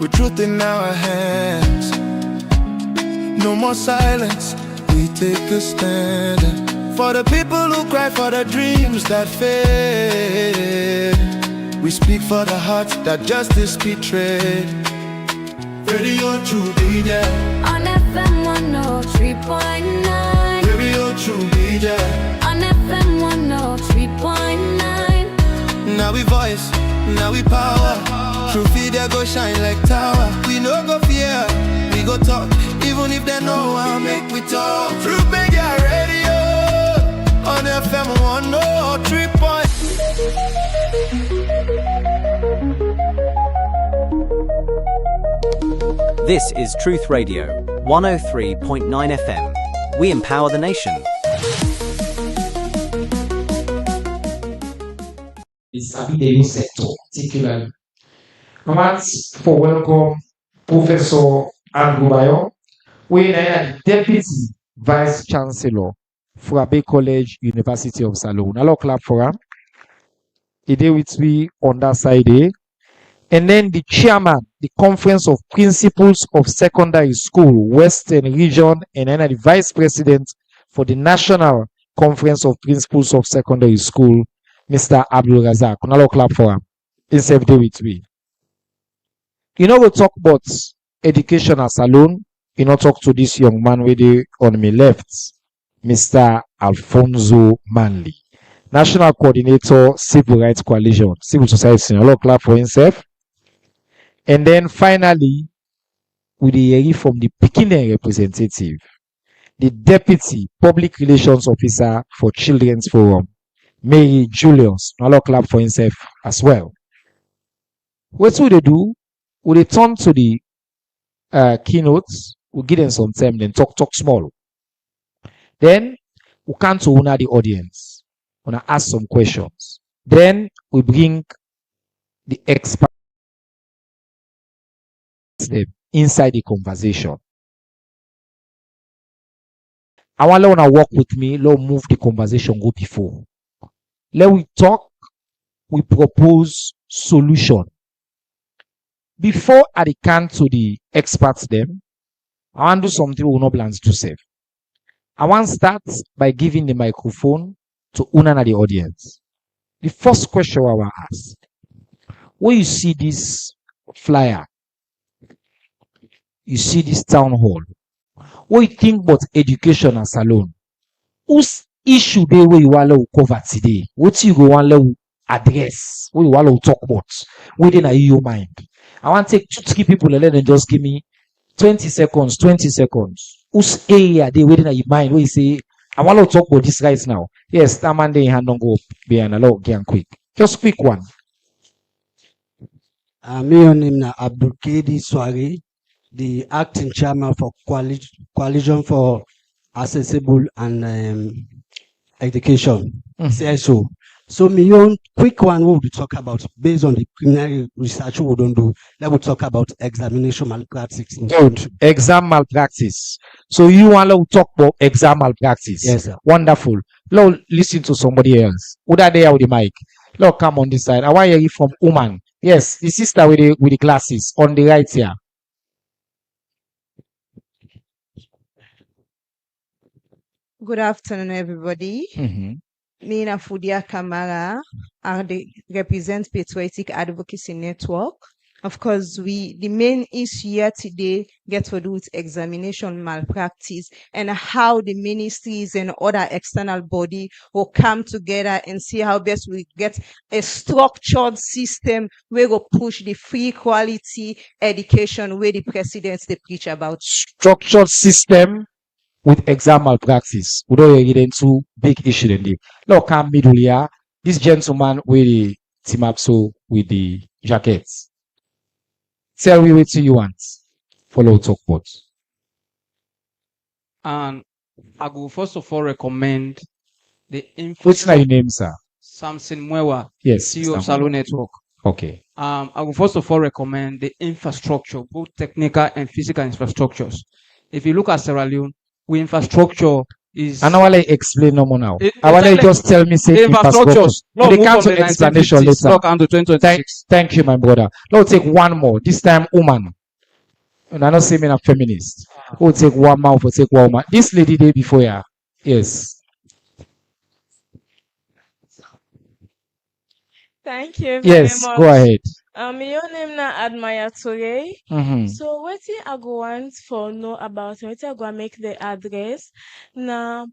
with truth in our hands. No more silence, we take a stand. For the people who cry for the dreams that fade, we speak for the hearts that justice betrayed. Radio True be there on FM 103.9. Radio True be there on FM 103.9. Now we voice, now we power. True feeder go shine like tower. We no go fear, we go talk. Even if they know I'll make we talk. True media radio on FM 103.9. This is Truth Radio, 103.9 FM. We empower the nation. It's a video sector, particularly. I want to welcome Professor Andrew Bayo, we are Deputy Vice Chancellor for Abbey College, University of Salone. Hello, clap for him. He did with me on that side there. And then the chairman, the Conference of Principals of Secondary School, Western Region, and then the Vice President for the National Conference of Principals of Secondary School, Mr. Abdul Razak. Hello, clap for him. He's every day with me. You know, we'll talk about education at Salone. You know, talk to this young man with you on my left, Mr. Alfonso Manley, National Coordinator, Civil Rights Coalition, Civil Society. Hello, clap for himself. And then finally, we hear from the Pekin representative, the Deputy Public Relations Officer for Children's Forum, Mary Julius. Hello, clap for himself as well. What will they do? Will they turn to the keynotes? We'll give them some time, then talk small. Then we come to honor the audience. We want to ask some questions. Then we bring the experts inside the conversation. I want to work with me. Let move the conversation go before. Let we talk. We propose solution. Before I can to the experts them, I want to do something we not plans to say. I want to start by giving the microphone to Una the audience. The first question I want to ask: when you see this flyer, you see this town hall, what you think about education at Salone? Whose issue they where you want to cover today? What you go want to address? What you want to talk about? Within your mind. I want to take 2-3 people and let them just give me 20 seconds. Whose area they within your mind where you say, I want to talk about this right now. Yes, that man they hand on go behind a lot again quick. Just quick one. My name is Abdul Kedi Swari, the acting chairman for Coalition for Accessible and Education, CSO. So, my own quick one, we will talk about based on the preliminary research we don't do. Let me talk about examination malpractice. Good. Exam malpractice. So you want to talk about exam malpractice? Yes, sir. Wonderful. Now listen to somebody else. Who are there with the mic? Now come on this side. I want to hear from Uman. Yes, the sister with the glasses on the right here. Good afternoon, everybody. Me and Fudia Kamara are the represent Patriotic Advocacy Network. Of course, the main issue here today get to do with examination malpractice and how the ministries and other external body will come together and see how best we get a structured system where we push the free quality education where the presidents they preach about. Structured system with exam malpractice. We don't get into big issue in there. Now come middle here. This gentleman with the team up so with the jackets. Tell me what you want. Follow talk about. And I will first of all recommend the What's your name, sir? Samson Mwewa, Yes. CEO of Salone Network. Okay. I will first of all recommend the infrastructure, both technical and physical infrastructures. If you look at Sierra Leone, we infrastructure is And I want to explain no more now. I want to exactly. just tell me say Infrastructures. They Move come from to the explanation 1950s, later. come to 2026. Thank you, my brother. Let's take one more. This time, woman. And I don't say me a feminist. We'll take one man for take one woman. This lady day before ya. Yes. Thank you very Yes, much. go ahead. Your name na Admire Toure. Mm-hmm. So wetin I go want for know about wetin I go make the address now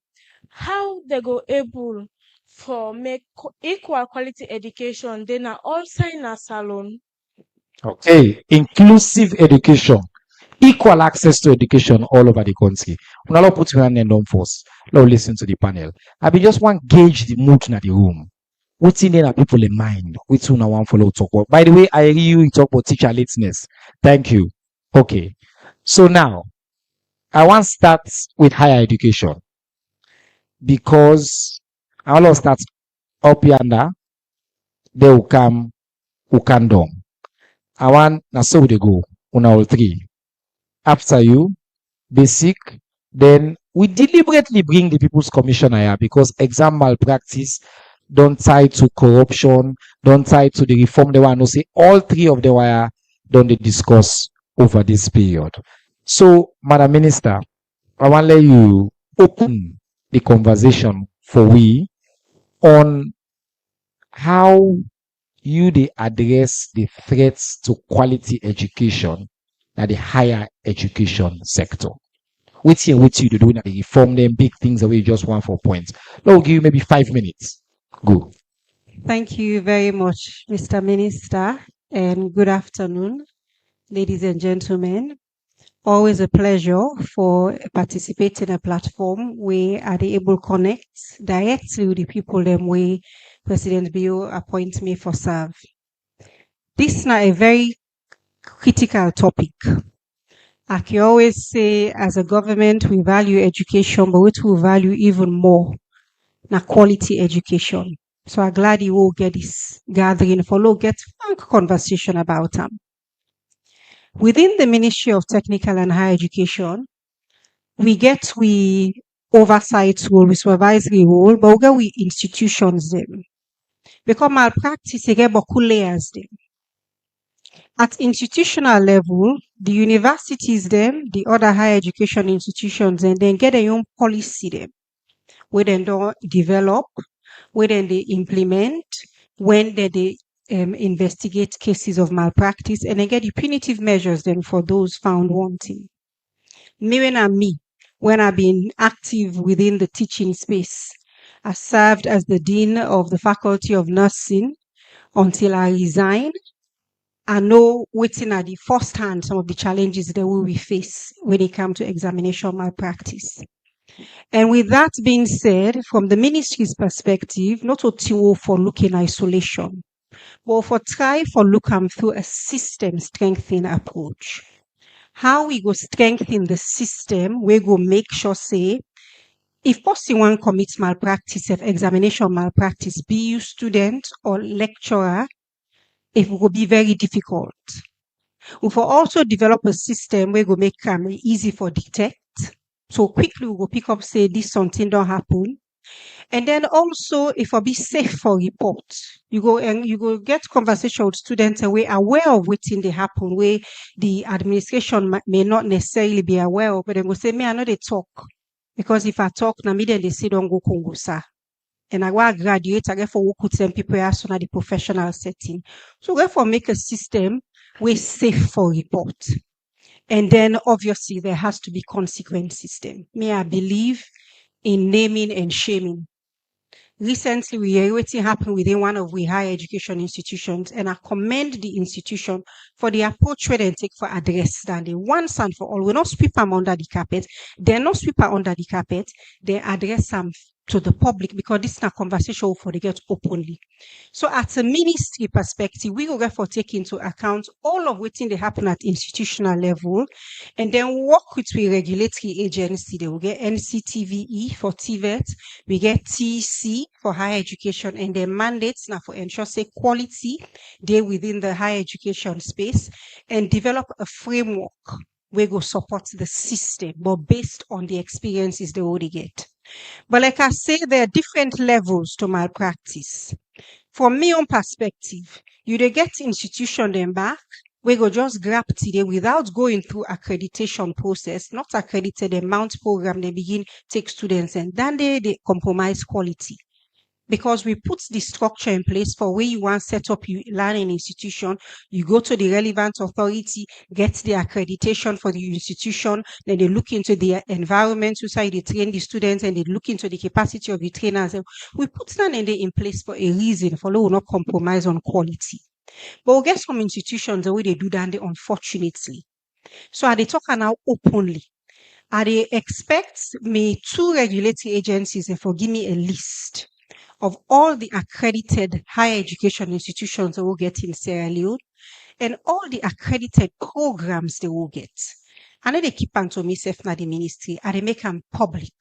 how they go able for make equal quality education then na all sign na salon. Okay. Inclusive education. Equal access to education all over the country. When I put my hand on first, now listen to the panel. I be just want gauge the mood in the room. What's in there people in mind? Which one I want follow talk about? By the way, I hear you talk about teacher lateness. Thank you. Okay. So now I want to start with higher education because I want to start up yonder. They will come who can down. I want now so they go on all three. After you, basic, then we deliberately bring the People's Commission here because exam malpractice don't tie to corruption, don't tie to the reform they want to say. All three of them were done they discuss over this period. So, Madam Minister, I want to let you open the conversation for we on how you they address the threats to quality education at the higher education sector. Wait here, wait you to do the reform them big things away just one for points. I'll give you maybe 5 minutes. Go. Thank you very much, Mr. Minister, and good afternoon, ladies and gentlemen. Always a pleasure for participating in a platform where are they able to connect directly with the people them way President Bio appoint me for serve. This is not a very critical topic. I can always say as a government we value education, but we value even more na quality education. So I'm glad you will get this gathering for low get frank conversation about them. Within the Ministry of Technical and Higher Education, we oversight role, we supervisory role, but we get we institutions them. Because malpractice, we get beaucoup layers them. At institutional level, the universities them, the other higher education institutions, and then get their own policy them, where they don't develop, where then they implement, when they investigate cases of malpractice, and then get the punitive measures then for those found wanting. When I've been active within the teaching space, I served as the Dean of the Faculty of Nursing until I resigned. I know waiting at the first hand some of the challenges that we face when it comes to examination malpractice. And with that being said, from the ministry's perspective, not to for look in isolation, but for try for look through a system strengthening approach. How we go strengthen the system, we go make sure say, if person one commits malpractice, if examination malpractice, be you student or lecturer, it will be very difficult. We will also develop a system where we make it easy for detect. So quickly we will pick up, say this something don't happen. And then also if I be safe for report, you go get conversation with students and we're aware of what thing they happen, where the administration may not necessarily be aware of, but they will say, me, I know they talk. Because if I talk, na me then they say don't go Congo, sir. And I want to graduate, I get for work with them people as soon as the professional setting. So therefore make a system where safe for report. And then obviously there has to be consequence system. Me, I believe in naming and shaming. Recently, we hear what happened within one of we higher education institutions, and I commend the institution for the approach where they take for address that they once and for all. We not sweep them under the carpet. They're not sweep them under the carpet. They address them to the public because this is a conversation for the get openly. So at a ministry perspective, we will therefore take into account all of what they happen at institutional level and then work with the regulatory agency. They will get NCTVE for TVET, we get TEC for higher education, and their mandates now for ensure say quality they within the higher education space and develop a framework where go support the system, but based on the experiences they already get. But like I say, there are different levels to malpractice. From me own perspective, you dey get institution them back, we go just grab today without going through accreditation process, not accredited amount program, they begin take students and then they compromise quality. Because we put the structure in place for where you want set up your learning institution, you go to the relevant authority, get the accreditation for the institution, then they look into the environment inside they train the students and they look into the capacity of the trainers. We put that in place for a reason, for we will not compromise on quality. But we get some institutions the way they do that, unfortunately. So are they talking now openly? Are they expect me two regulatory agencies and for give me a list of all the accredited higher education institutions that will get in Sierra Leone and all the accredited programs they will get. And then they keep on to me self na the ministry and they make them public.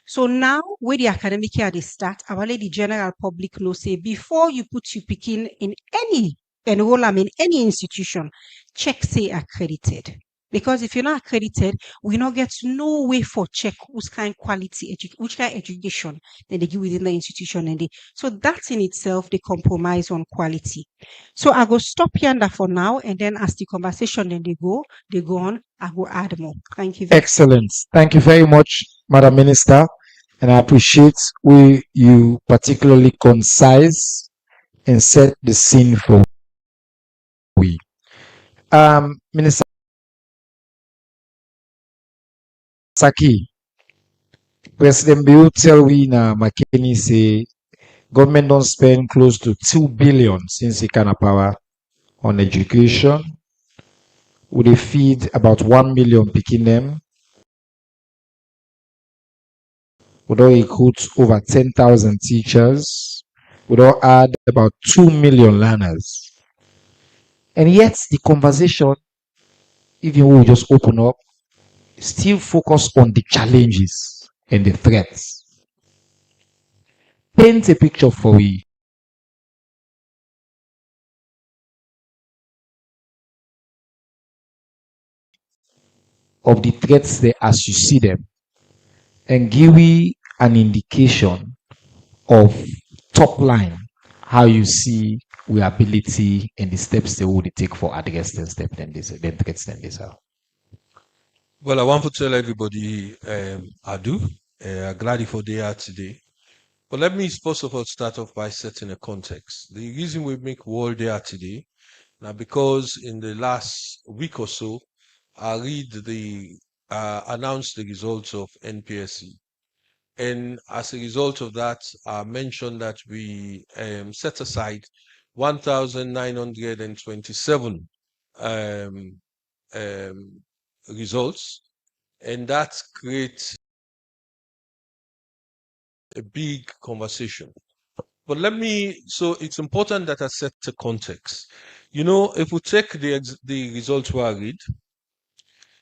So now where the academic year they start, I will let the general public know say before you put your picking in any enroll them in any institution, check say accredited. Because if you're not accredited, we not get no way for check which kind quality which kind education that they give within the institution and so that in itself they compromise on quality. So I go stop here for now and then as the conversation then they go on, I go add more. Thank you. Excellent. Thank you very much, Madam Minister. And I appreciate where you particularly concise and set the scene for we. Minister Saki, President Bill tell we na McKinney say government don't spend close to 2 billion since he can power on education. Would they feed about 1 million picking them? Would all recruit over 10,000 teachers? Would all add about 2 million learners? And yet the conversation, even we just open up, still focus on the challenges and the threats. Paint a picture for we. Of the threats there as you see them, and give we an indication of top line how you see we ability and the steps they would take for address the step then this then threats then this are. Well, I want to tell everybody I do. I'm glad for they are today. But let me first of all start off by setting a context. The reason we make World Day today now because in the last week or so, I read the announced the results of NPSC. And as a result of that, I mentioned that we set aside 1,927 results, and that creates a big conversation. But so it's important that I set the context. You know, if we take the results we read,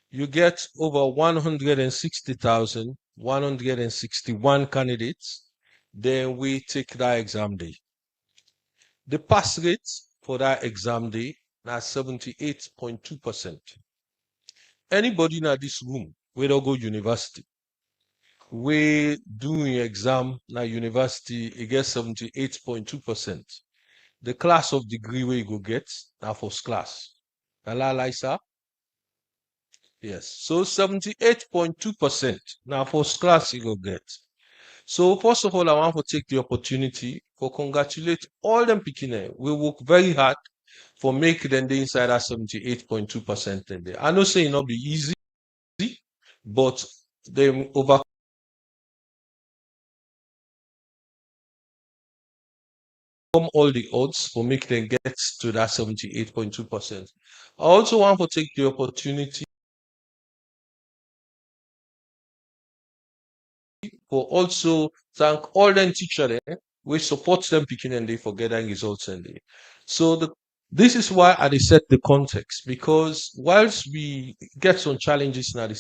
you get over 160,161 candidates. Then we take that exam day. The pass rate for that exam day now 78.2%. Anybody in this room, we don't go university, we doing exam na university, it gets 78.2%. The class of degree where you go get now first class. Lisa? Yes. So 78.2% now first class you go get. So first of all, I want to take the opportunity for congratulate all them picking. We work very hard for make them the inside that 78.2%. I know say it not be easy, but they overcome all the odds for make them get to that 78.2%. I also want to take the opportunity for also thank all them teachers we support them picking and they for getting results and they. So this is why I set the context, because whilst we get some challenges in the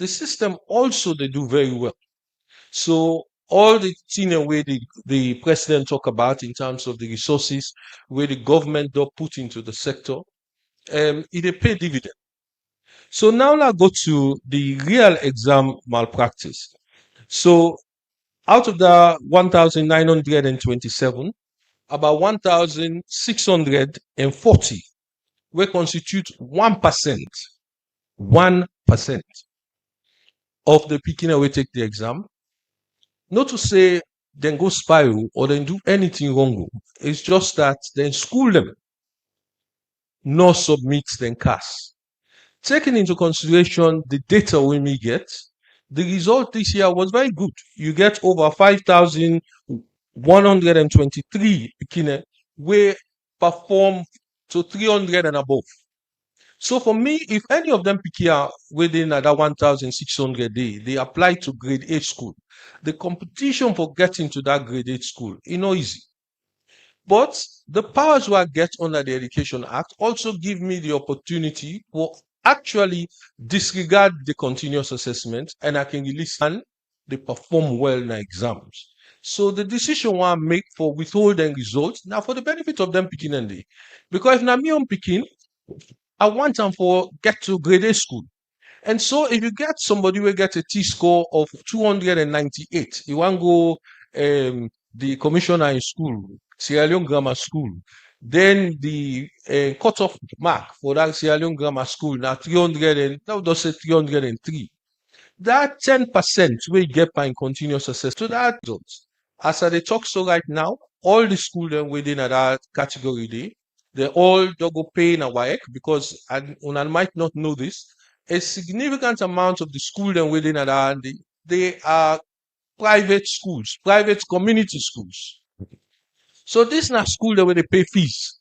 system also they do very well. So all the thing and way the president talk about in terms of the resources where the government do put into the sector, it pay dividend. So now I go to the real exam malpractice. So out of the 1,927, about 1,640 will constitute 1%. 1% of the Pekin will take the exam. Not to say then go spiral or then do anything wrong. It's just that then school them, no submit then CAS. Taking into consideration the data we may get, the result this year was very good. You get over 5,123 Pekin we perform to 300 and above. So for me, if any of them pick here within that 1,600 they apply to grade 8 school. The competition for getting to that grade 8 school is not easy. But the powers I get under the Education Act also give me the opportunity for actually disregard the continuous assessment and I can release and they perform well in the exams. So the decision I make for withholding results now for the benefit of them picking and they. Because if now me on picking, I want them for get to grade A school. And so if you get somebody who get a T-score of 298, you want to go the commissioner in school, Sierra Leone Grammar School, then the cutoff mark for that Sierra Leone Grammar School now 300 and now does say 303. That 10% we get by continuous assessment to that results. As I talk so right now, all the school then within that category they all go pay in a WAEC because one might not know this. A significant amount of the school then within that they are private schools, private community schools. So this is not school that where they pay fees.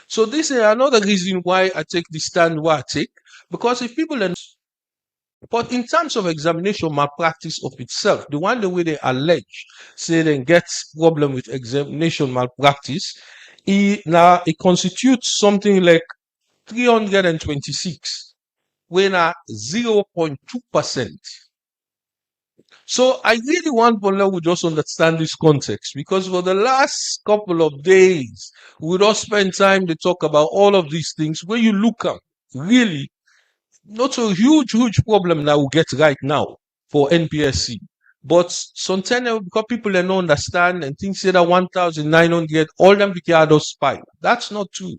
So this is another reason why I take the stand where I take, because if people then but in terms of examination malpractice of itself, the one the way they allege, say they get problem with examination malpractice, it constitutes something like 326, when 0.2%. So I really want Bola to just understand this context because for the last couple of days, we don't spend time to talk about all of these things. When you look at really not a huge problem that we get right now for NPSC. But sometimes because people don't understand and think say that 1,900, all them people are spy. That's not true.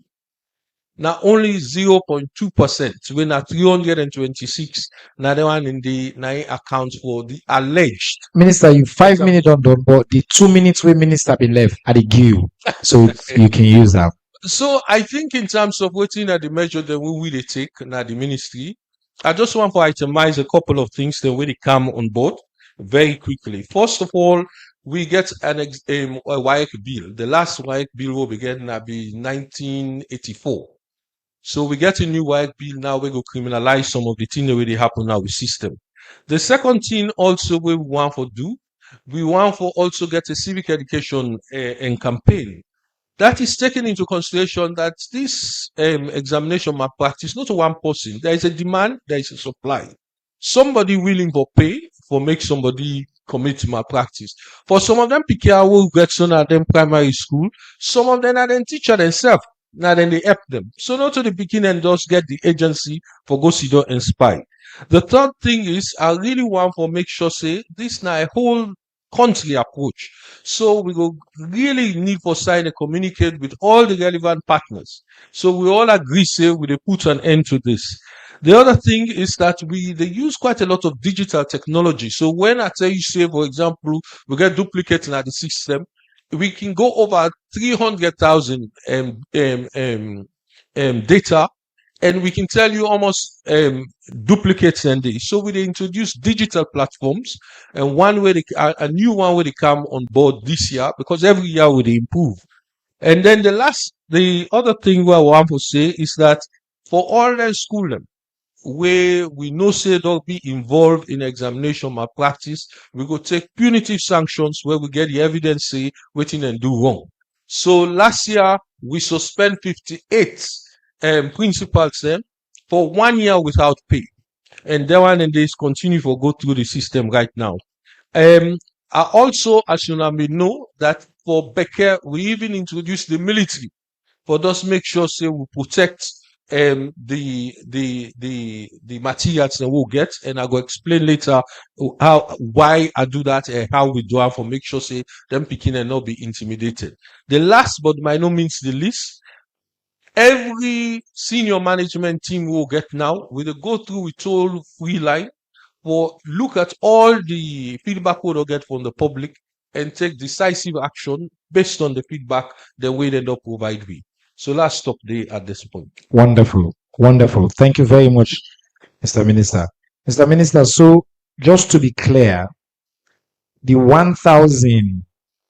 Now only 0.2%. When at 326, now the one in the account for the alleged. Minister, you 5 minutes on done, but the 2 minutes we minister been left at the give you. So you can use that. So I think in terms of waiting at the measure that we will take now the ministry, I just want to itemize a couple of things that will come on board very quickly. First of all, we get a WAEC bill. The last WAEC bill will begin now be 1984. So we get a new WAEC bill now. We go criminalize some of the things that really happen now with system. The second thing also we want to do, we want to also get a civic education and campaign. That is taken into consideration that this examination malpractice, not one person. There is a demand, there is a supply. Somebody willing to pay for make somebody commit malpractice. For some of them, PKR will get some of them primary school. Some of them are then teacher themselves. Now then they help them. So not to the beginning and just get the agency for go see and spy. The third thing is I really want to make sure say this now a whole country approach. So we will really need for sign and communicate with all the relevant partners. So we all agree, say, we put an end to this. The other thing is that they use quite a lot of digital technology. So when I tell you, say, for example, we get duplicating at the system, we can go over 300,000 data, and we can tell you almost duplicates and this. So we introduce digital platforms, and one way a new one will come on board this year because every year will improve. And then the other thing we want to say is that for all the school where we know say they'll be involved in examination malpractice, we go take punitive sanctions where we get the evidence say waiting and do wrong. So last year we suspend 58 principals for 1 year without pay, and that one and they continue to go through the system right now. I also, as you may know, that for Becker we even introduced the military for us make sure say we protect the materials that we'll get, and I will explain later why I do that and how we do it for make sure say them picking and not be intimidated. The last but by no means the least, every senior management team will get now, we will go through with all free line for look at all the feedback we'll get from the public and take decisive action based on the feedback that we end up provide we. So let's stop there at this point. Wonderful. Wonderful. Thank you very much, Mr. Minister. Mr. Minister, so just to be clear, the 1,000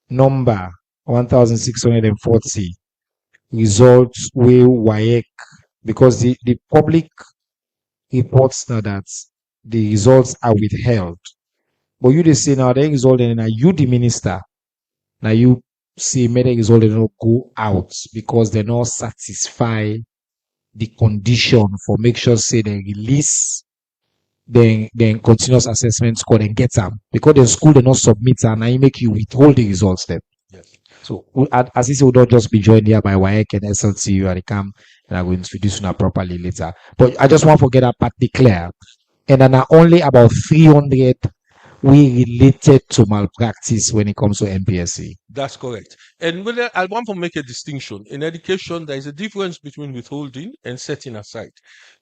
number, 1,640 results will WAEC, because the public reports now that the results are withheld. But you just say now the result, and now you, the minister, now you see many result, they don't go out because they not satisfy the condition for make sure say they release then continuous assessment score and get them, because the school they not submit and I make you withhold the results then. Yes. So as you say, we don't just be joined here by WAEC and SLTU and they come and I'm going to introduce you properly later. But I just want to get that part clear. And then only about 300 we related to malpractice when it comes to MPSC. That's correct. And I want to make a distinction. In education, there is a difference between withholding and setting aside.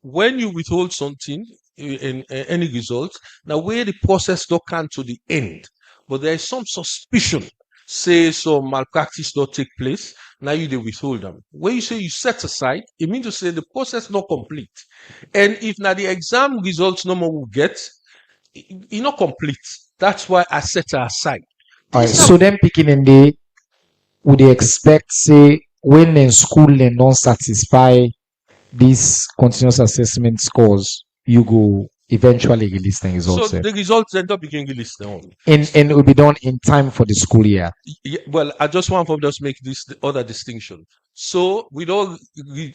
When you withhold something in any result, now where the process don't come to the end, but there is some suspicion, say some malpractice don't take place, now you they withhold them. When you say you set aside, it means to say the process not complete. And if now the exam results no more will get, it's not complete. That's why I set her aside. All right, so then picking in the, would they expect, say, when in school they don't satisfy these continuous assessment scores, you go eventually release the results? So the results end up being released now. And it will be done in time for the school year. Yeah, well, I just want to just make this the other distinction. So we don't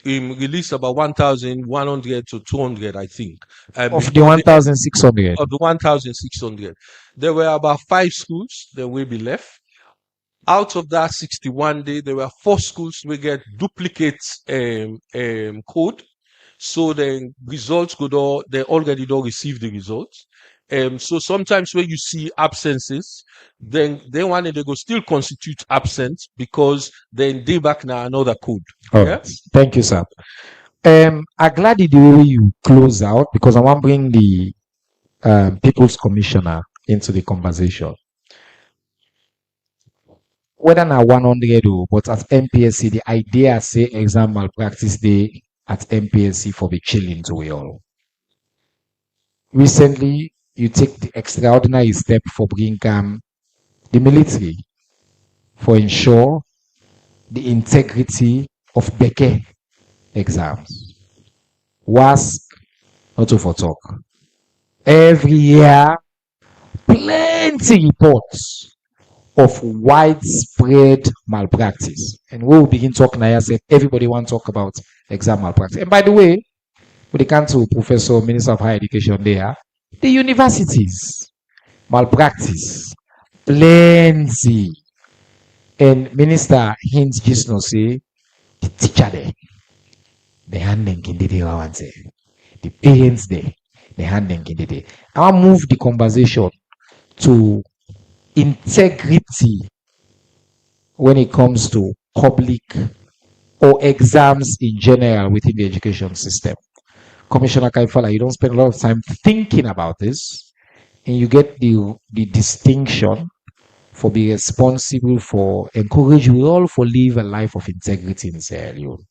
release about 1,100 to 200, I think. Of the 1,600. Of the 1,600. There were about 5 schools that will be left. Out of that 61 day, there were 4 schools we get duplicate code. So the results they already don't receive the results. So sometimes when you see absences, then they go still constitute absent because then they back now another code. Oh, yeah? Thank you, sir. I'm glad the way you close out, because I want to bring the People's Commissioner into the conversation. Whether now 100, but at MPSC, the idea say exam malpractice day at MPSC for the chilling to we all. Recently, you take the extraordinary step for bringing the military for ensure the integrity of Beke exams. Was not to for talk. Every year, plenty reports of widespread malpractice. And we will begin talking now. I said everybody want to talk about exam malpractice. And by the way, when they come to Professor Minister of Higher Education there, the universities, malpractice, plenty. And Minister hints just no say the teacher there, the handing in the parents there, the handing in the I'll move the conversation to integrity when it comes to public or exams in general within the education system. Commissioner Kaifala, you don't spend a lot of time thinking about this, and you get the distinction for being responsible for encourage you all for live a life of integrity in Sierra Leone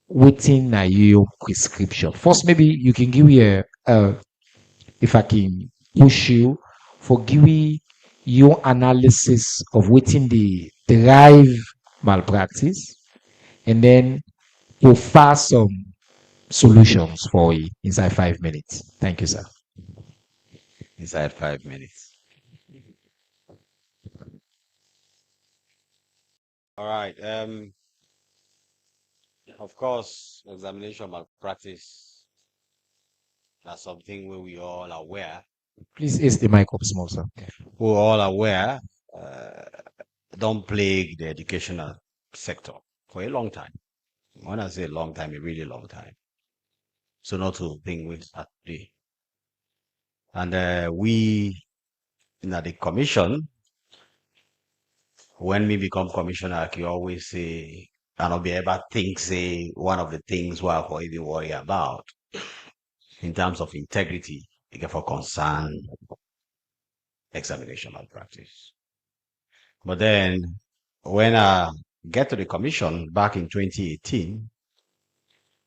within your prescription. First, maybe you can give me if I can push you for giving your analysis of within the drive malpractice, and then offer some solutions for you inside 5 minutes. Thank you, sir. Inside 5 minutes. All right. Of course, examination malpractice, that's something where we all aware. Please ace the mic up small, sir. We're all aware don't plague the educational sector for a long time. When I say a long time, a really long time. So not to think with at today. And we, the commission, when we become commissioner, like you always say, I don't be ever think, say, one of the things we are even worry about in terms of integrity, for concern, examination malpractice. But then when I get to the commission back in 2018,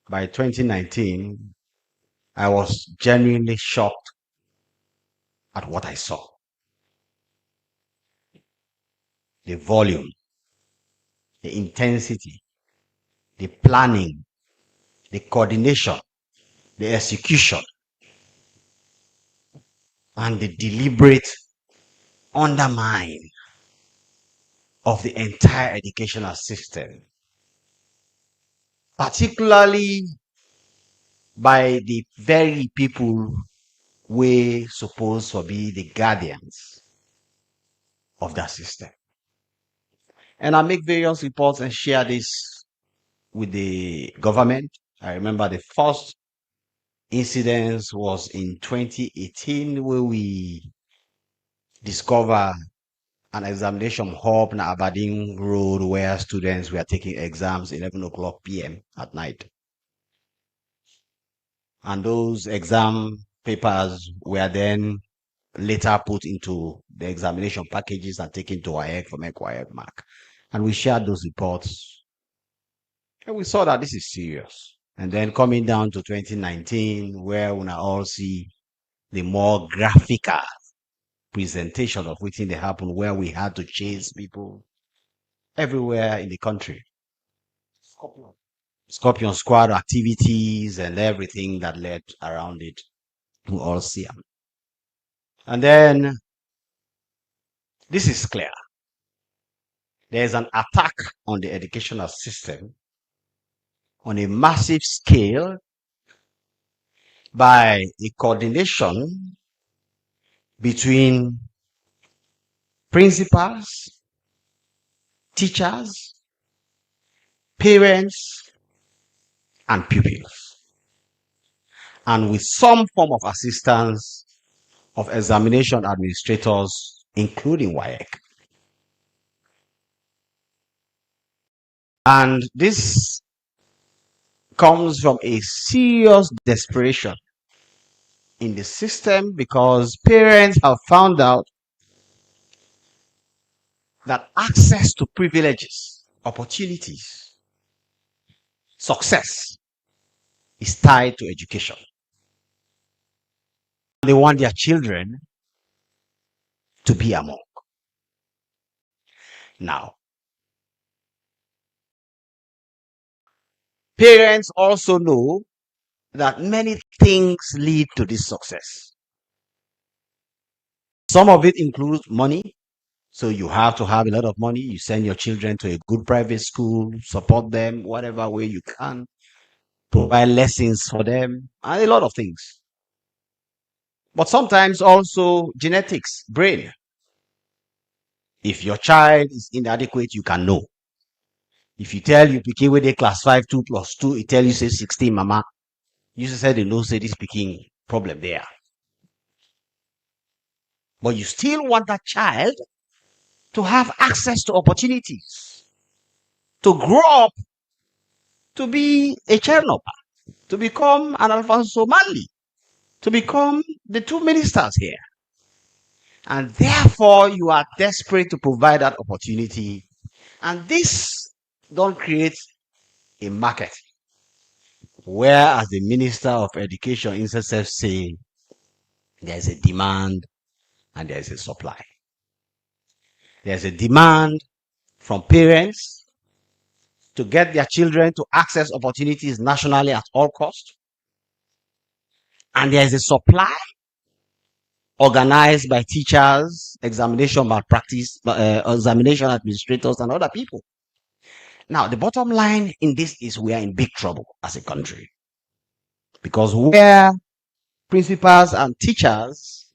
by 2019, I was genuinely shocked at what I saw. The volume, the intensity, the planning, the coordination, the execution, and the deliberate undermine of the entire educational system, particularly by the very people we supposed to be the guardians of that system. And I make various reports and share this with the government. I remember the first incident was in 2018 where we discover an examination hub in Aberdeen Road where students were taking exams 11 o'clock p.m. at night. And those exam papers were then later put into the examination packages and taken to WAEC for WAEC mark. And we shared those reports. And we saw that this is serious. And then coming down to 2019, where we now all see the more graphical presentation of what they happened, where we had to chase people everywhere in the country. Scorpion Squad activities and everything that led around it. We all see them. And then this is clear. There's an attack on the educational system on a massive scale by a coordination between principals, teachers, parents, and pupils, and with some form of assistance of examination administrators, including WAEC. And this comes from a serious desperation in the system because parents have found out that access to privileges, opportunities, success is tied to education. They want their children to be among. Now, parents also know that many things lead to this success. Some of it includes money. So you have to have a lot of money. You send your children to a good private school, support them whatever way you can, provide lessons for them, and a lot of things. But sometimes also genetics, brain. If your child is inadequate, you can know. If you tell you pikin with a class 5, 2 plus 2, it tell you say 16, mama. You say they know say this pikin problem there. But you still want that child to have access to opportunities, to grow up, to be a Chernobyl, to become an Alfonso Manley, to become the two ministers here. And therefore, you are desperate to provide that opportunity. And this don't create a market where, as the Minister of Education himself say, there's a demand and there's a supply. There's a demand from parents to get their children to access opportunities nationally at all costs. And there's a supply organized by teachers, examination malpractice, examination administrators, and other people. Now, the bottom line in this is we are in big trouble as a country. Because where principals and teachers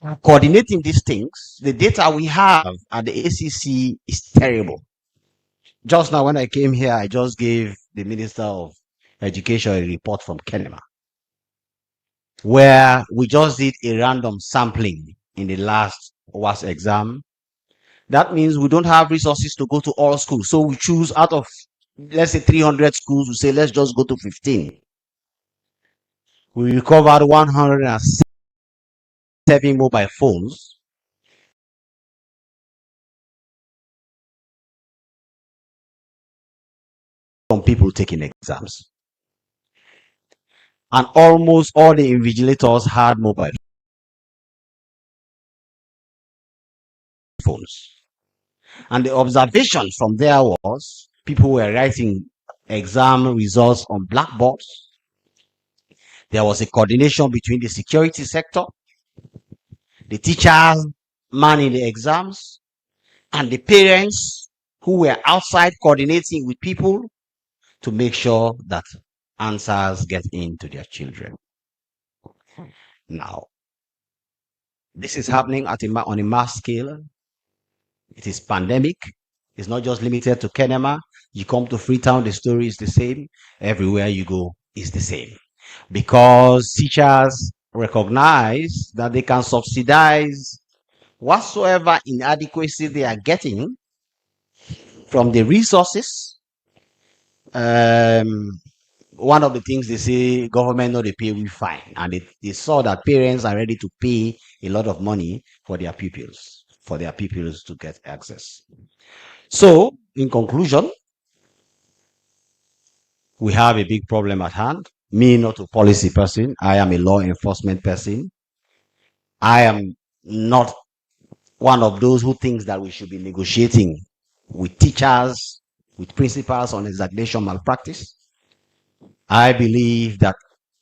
are coordinating these things, the data we have at the ACC is terrible. just now when I came here, I just gave the Minister of Education a report from Kenema, where we just did a random sampling in the last WAS exam. That means we don't have resources to go to all schools. So we choose out of, let's say 300 schools, we say, let's just go to 15. We recovered 107 mobile phones. From people taking exams. And almost all the invigilators had mobile phones. And the observation from there was people were writing exam results on blackboards. There was a coordination between the security sector, the teachers manning the exams, and the parents who were outside coordinating with people to make sure that answers get into their children. Now, this is happening on a mass scale. It is pandemic. It's not just limited to Kenema. You come to Freetown, the story is the same. Everywhere you go, it's the same. Because teachers recognize that they can subsidize whatsoever inadequacy they are getting from the resources. One of the things they say, government know they pay, we fine. And they saw that parents are ready to pay a lot of money for their pupils to get access. So, in conclusion, we have a big problem at hand. Me, not a policy person. I am a law enforcement person. I am not one of those who thinks that we should be negotiating with teachers, with principals on examination malpractice. I believe that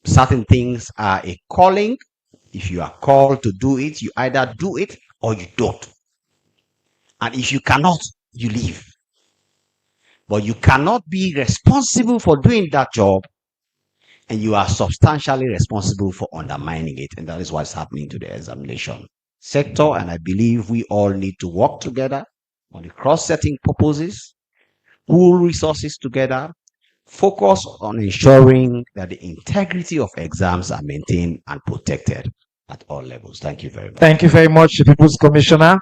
certain things are a calling. If you are called to do it, you either do it or you don't. And if you cannot, you leave. But you cannot be responsible for doing that job, and you are substantially responsible for undermining it. And that is what's happening to the examination sector. And I believe we all need to work together on the cross-setting purposes, pool resources together, focus on ensuring that the integrity of exams are maintained and protected at all levels. Thank you very much. Thank you very much, the People's Commissioner.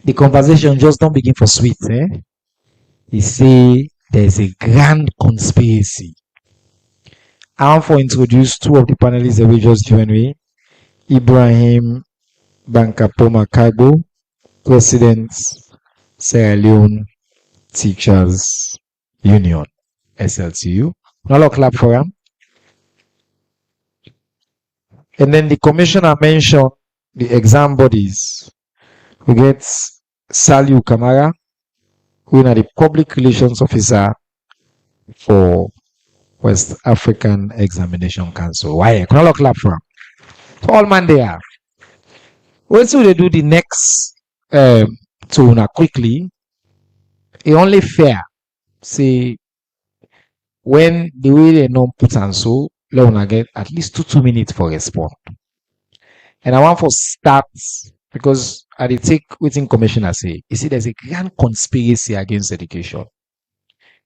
The conversation just don't begin for sweet. You see, there's a grand conspiracy. I want to introduce two of the panelists that we just joined me. Ibrahim Bankapoma Kago, President, Sierra Leone Teachers Union, SLTU. Now, let's clap for him. And then the commissioner mentioned the exam bodies. We get Saliu Kamara, who is the public relations officer for West African Examination Council. Why? Can I clap for him? So all man there. What will they do the next to quickly? It only fair. See, when the way they non put and so, let get at least 2 minutes for respond. And I want for start because I did take within commissioner say, you see, there's a grand conspiracy against education.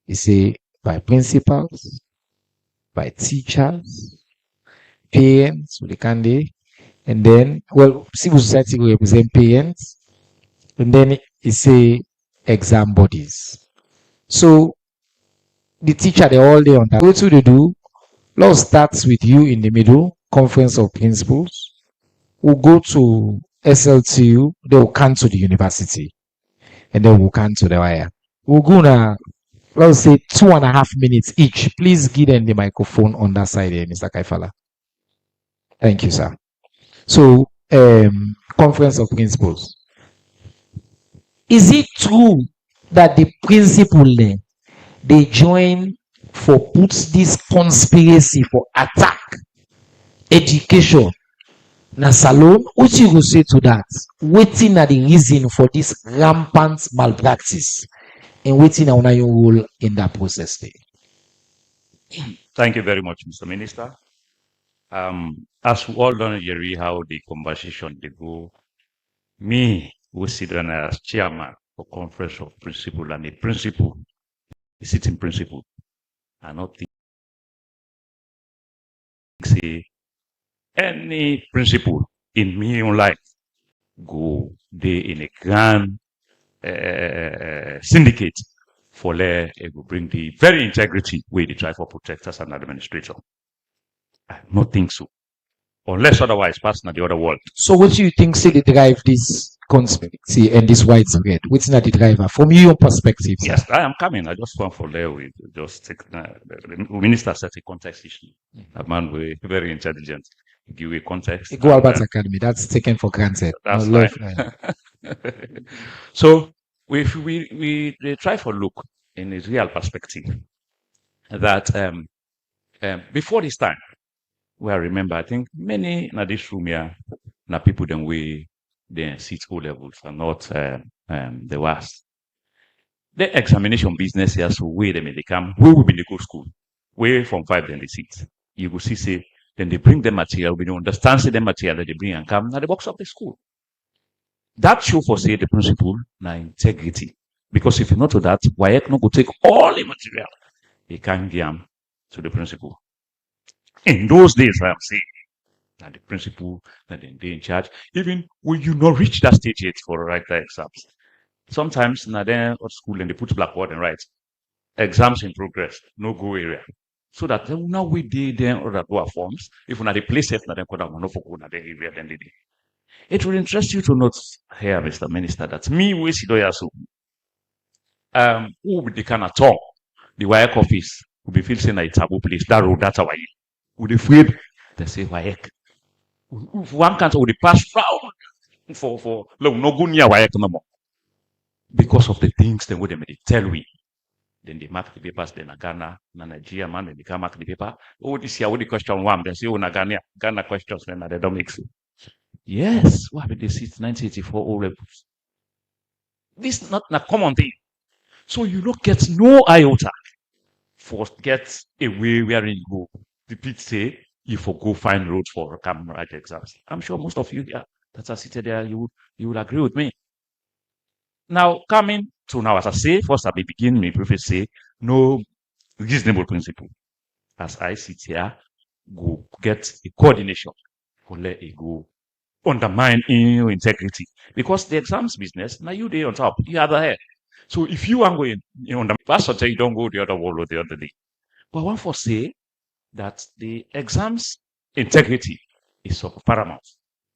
You see, by principals, by teachers, parents, with the candidate, and then, well, civil society will represent parents, and then you say exam bodies. So the teacher, they all day on that. What do they do? Law starts with you in the middle, conference of principals, who go to SLTU, they will come to the university, and then we'll come to the wire. We'll go now, let's say 2.5 minutes each. Please give them the microphone on that side here, Mr. Kaifala. Thank you, sir. So, conference of principals. Is it true that the principal they join for puts this conspiracy for attack education na salon? What you go say to that? Waiting at the reason for this rampant malpractice and waiting on your role in that process there. Thank you very much, Mr. Minister. As we all know, Jerry, how the conversation they go, me, who sit down as chairman for conference of principle and a principal, a sitting principal, I not think say any principle in me own life go they in a grand syndicate for it will bring the very integrity where they try for protectors and administrator. I don't think so. Unless otherwise passing at the other world. So what do you think say they drive this conspiracy and this widespread? What's not the driver? From your perspective, sir? Yes, I am coming. I just want for there we just take the minister set a context issue. A man we very intelligent. Give a context. Go Albert Academy, that's taken for granted. That's No, right. So if we they try for look in a real perspective that before this time, where I remember, I think many in this room here, now people then we then sit O levels and not the worst. The examination business here, so where they may come, we will be in the good school, where from 5 then they sit. You will see, say, then they bring the material, we don't understand say the material that they bring and come, now the box of the school. That show for say the principle, now integrity. Because if you not to that, why not go take all the material, they can't give them to the principal. In those days, I'm saying, that the principal, that they in charge, even when you not reach that stage yet for write the exams. Sometimes, now then, at school, and they put blackboard and write, exams in progress, no go area. So that now we did then other forms, if we not the place safe, now then, could have one for go, the area, then they did. It will interest you to note here, Mr. Minister, that me, we see so. Who would they can at all? The WIAC office will be feeling a taboo place, that road, that's our would be afraid they say WIAC. One can't would pass round for look no go near WIAC no more. Because of the things then would they tell we. Then they mark the papers, then Ghana, Nigeria man, then they can mark the paper. Oh, this year, what the question one, they say, oh, Ghana questions, then they don't make sense. Yes, what did they see 1984 O levels? This is not a common thing. So you don't get no iota for get away where you go. The people say you for go find roads for camera exams. I'm sure most of you that are seated there, you would agree with me. Now coming to now, as I say, first I begin me briefly say no reasonable principle. As I sit here, go get a coordination for let it go undermine in your integrity. Because the exams business, now you there on top, you are the head. So if you are going on the pastor tell you don't go the other wall or the other day. But one for say that the exams integrity is of paramount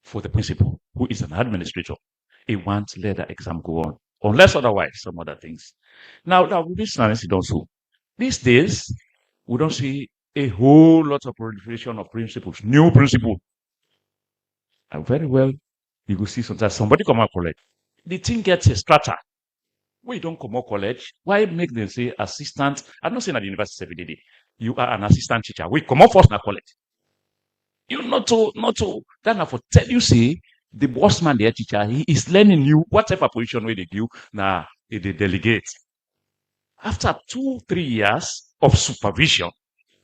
for the principal, who is an administrator. He wants to let the exam go on, unless otherwise some other things. Now this analysis also. These days, we don't see a whole lot of proliferation of principles, new principle. And very well, you will see sometimes somebody come out college. The thing gets a strata. We don't come out college. Why make them say assistant? I'm not saying at the university every day. You are an assistant teacher. We come out first na college. You not to. Then I for tell you say the boss man, the teacher, he is learning you whatever position where they give. Now they delegate. After 2-3 years of supervision,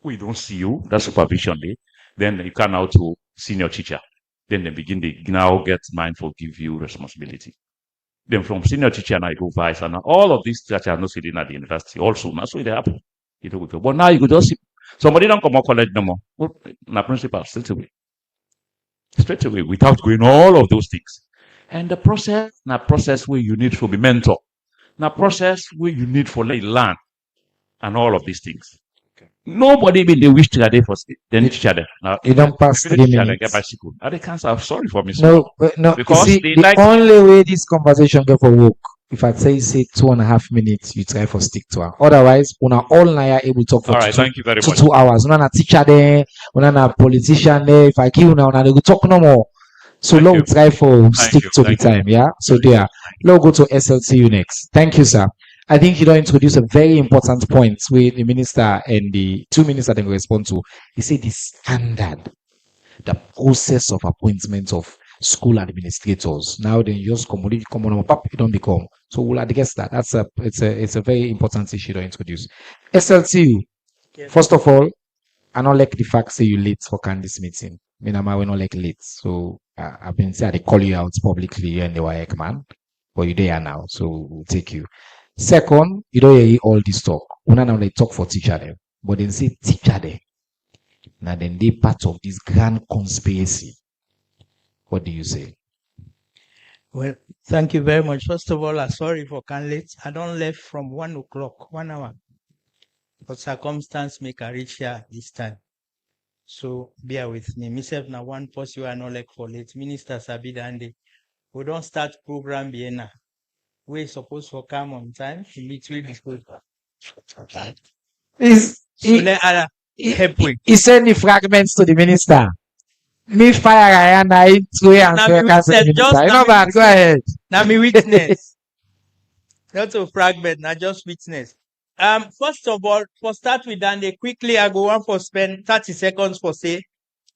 we don't see you. That supervision day. Then you come out to senior teacher. Then they begin to now get mindful, give you responsibility. Then from senior teacher now you go vice, and all of these teachers are not sitting at the university also. That's why they happen. You know, but now you could just see somebody don't come out college no more. Well, na principal straight away without going all of those things. And the process where you need to be mentor. Now process where you need for learn and all of these things. Nobody been they wish to get for then each other. Now you don't pass 3 minutes. Get bicycle. They can't say sorry for me. No, because you see, the only way this conversation go for work, if I say 2.5 minutes, you try for stick to her. Otherwise, una all night able to talk for thank you very much. 2 hours. Una na teacher there, una na politician there. If I kill una they go talk no more. So now we try for stick to the time, yeah. So there, now go to SLTU next. Thank you, sir. I think you don't introduce a very important point where the minister and the 2 ministers they respond to. He said the standard, the process of appointment of school administrators. Now they just come on pop, you don't become. So we'll address that. It's a very important issue to introduce. SLTU, first of all, I don't like the fact say you late for Candice meeting. I mean, we're not like late. So I've been saying they call you out publicly and they were like, man. but you're there now, so we'll take you. Second, you don't hear all this talk. We now they talk for teacher them, but then say teacher them. Now then they part of this grand conspiracy. What do you say? Well, thank you very much. First of all, I'm sorry for coming late. I don't left from 1 o'clock, 1 hour. But circumstance make I reach here this time. So bear with me. Myself now one post you are not like for late. Minister Sabi Dande. We don't start program Vienna. We supposed to come on time to meet with the He sent the fragments to the minister. Me fire and I to and Now so I can say minister. You know that, go ahead. Now me witness. Not a fragment, not just witness. First of all, for start with Dande, quickly I go on for spend 30 seconds for say.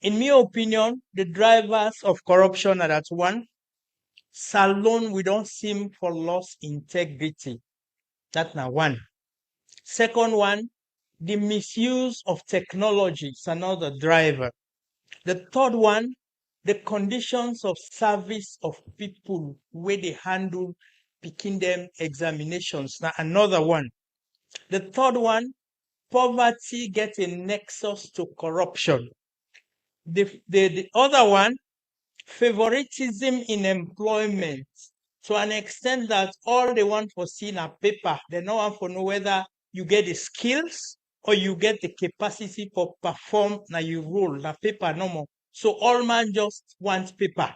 In my opinion, the drivers of corruption are that one. Salon, we don't seem for lost integrity. That's now one. Second one, the misuse of technology is another driver. The third one, the conditions of service of people where they handle picking them examinations. Now another one. The third one, poverty gets a nexus to corruption. The other one, favoritism in employment to an extent that all they want for seeing a paper, they don't want to know whether you get the skills or you get the capacity for perform now you role na paper no more. So all man just want paper.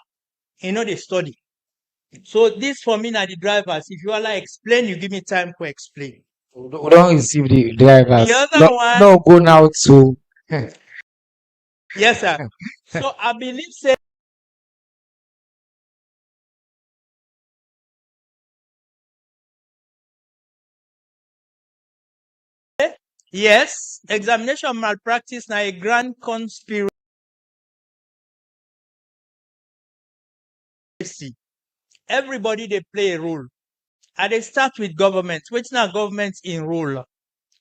You know they study. So this for me now the drivers. If you all like explain, you give me time to explain. We don't receive the drivers. The other one, no go now to yes, sir. So I believe say yes, examination malpractice now a grand conspiracy. Everybody they play a role. And they start with government. Which now government in role?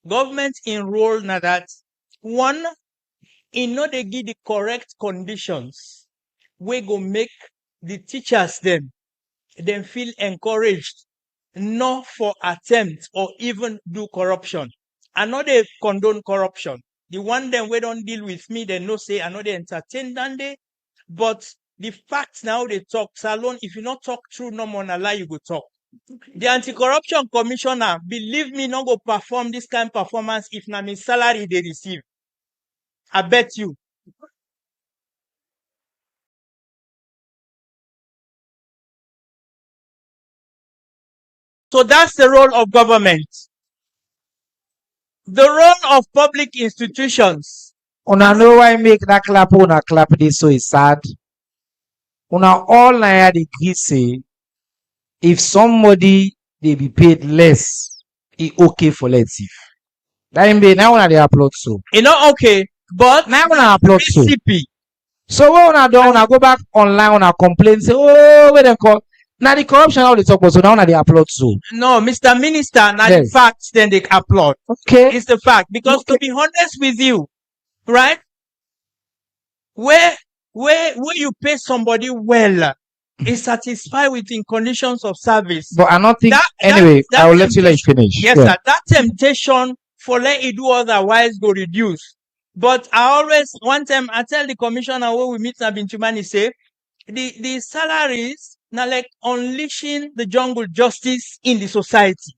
Government in role now that one, in order they give the correct conditions, we go make the teachers them feel encouraged not for attempt or even do corruption. I know they condone corruption. The one them we don't deal with me, they no say I know they entertain Dande, but the facts now they talk salon. If you not talk true, no more na lie you go talk. The anti-corruption commissioner, believe me, not go perform this kind of performance if na me salary they receive. I bet you. So that's the role of government. The role of public institutions. Una know why make that clap una clap this so it's sad. Una all na agree say if somebody they be paid less, it okay for let's see. That be now una they upload so. You know okay, but now una upload so. PCP. So when una do una go back online una complain say oh where they call. Now the corruption how they talk about so now they upload so. No, Mr. Minister, now Yes. the facts then they upload. Okay. It's the fact. Because to be honest with you, right? Where you pay somebody well is satisfied with in conditions of service. But I don't think anyway, I will let you finish. Yes, sir. That temptation for let you do otherwise go reduce. But I always one time I tell the commissioner where we meet na Bintumani say the salaries now like unleashing the jungle justice in the society.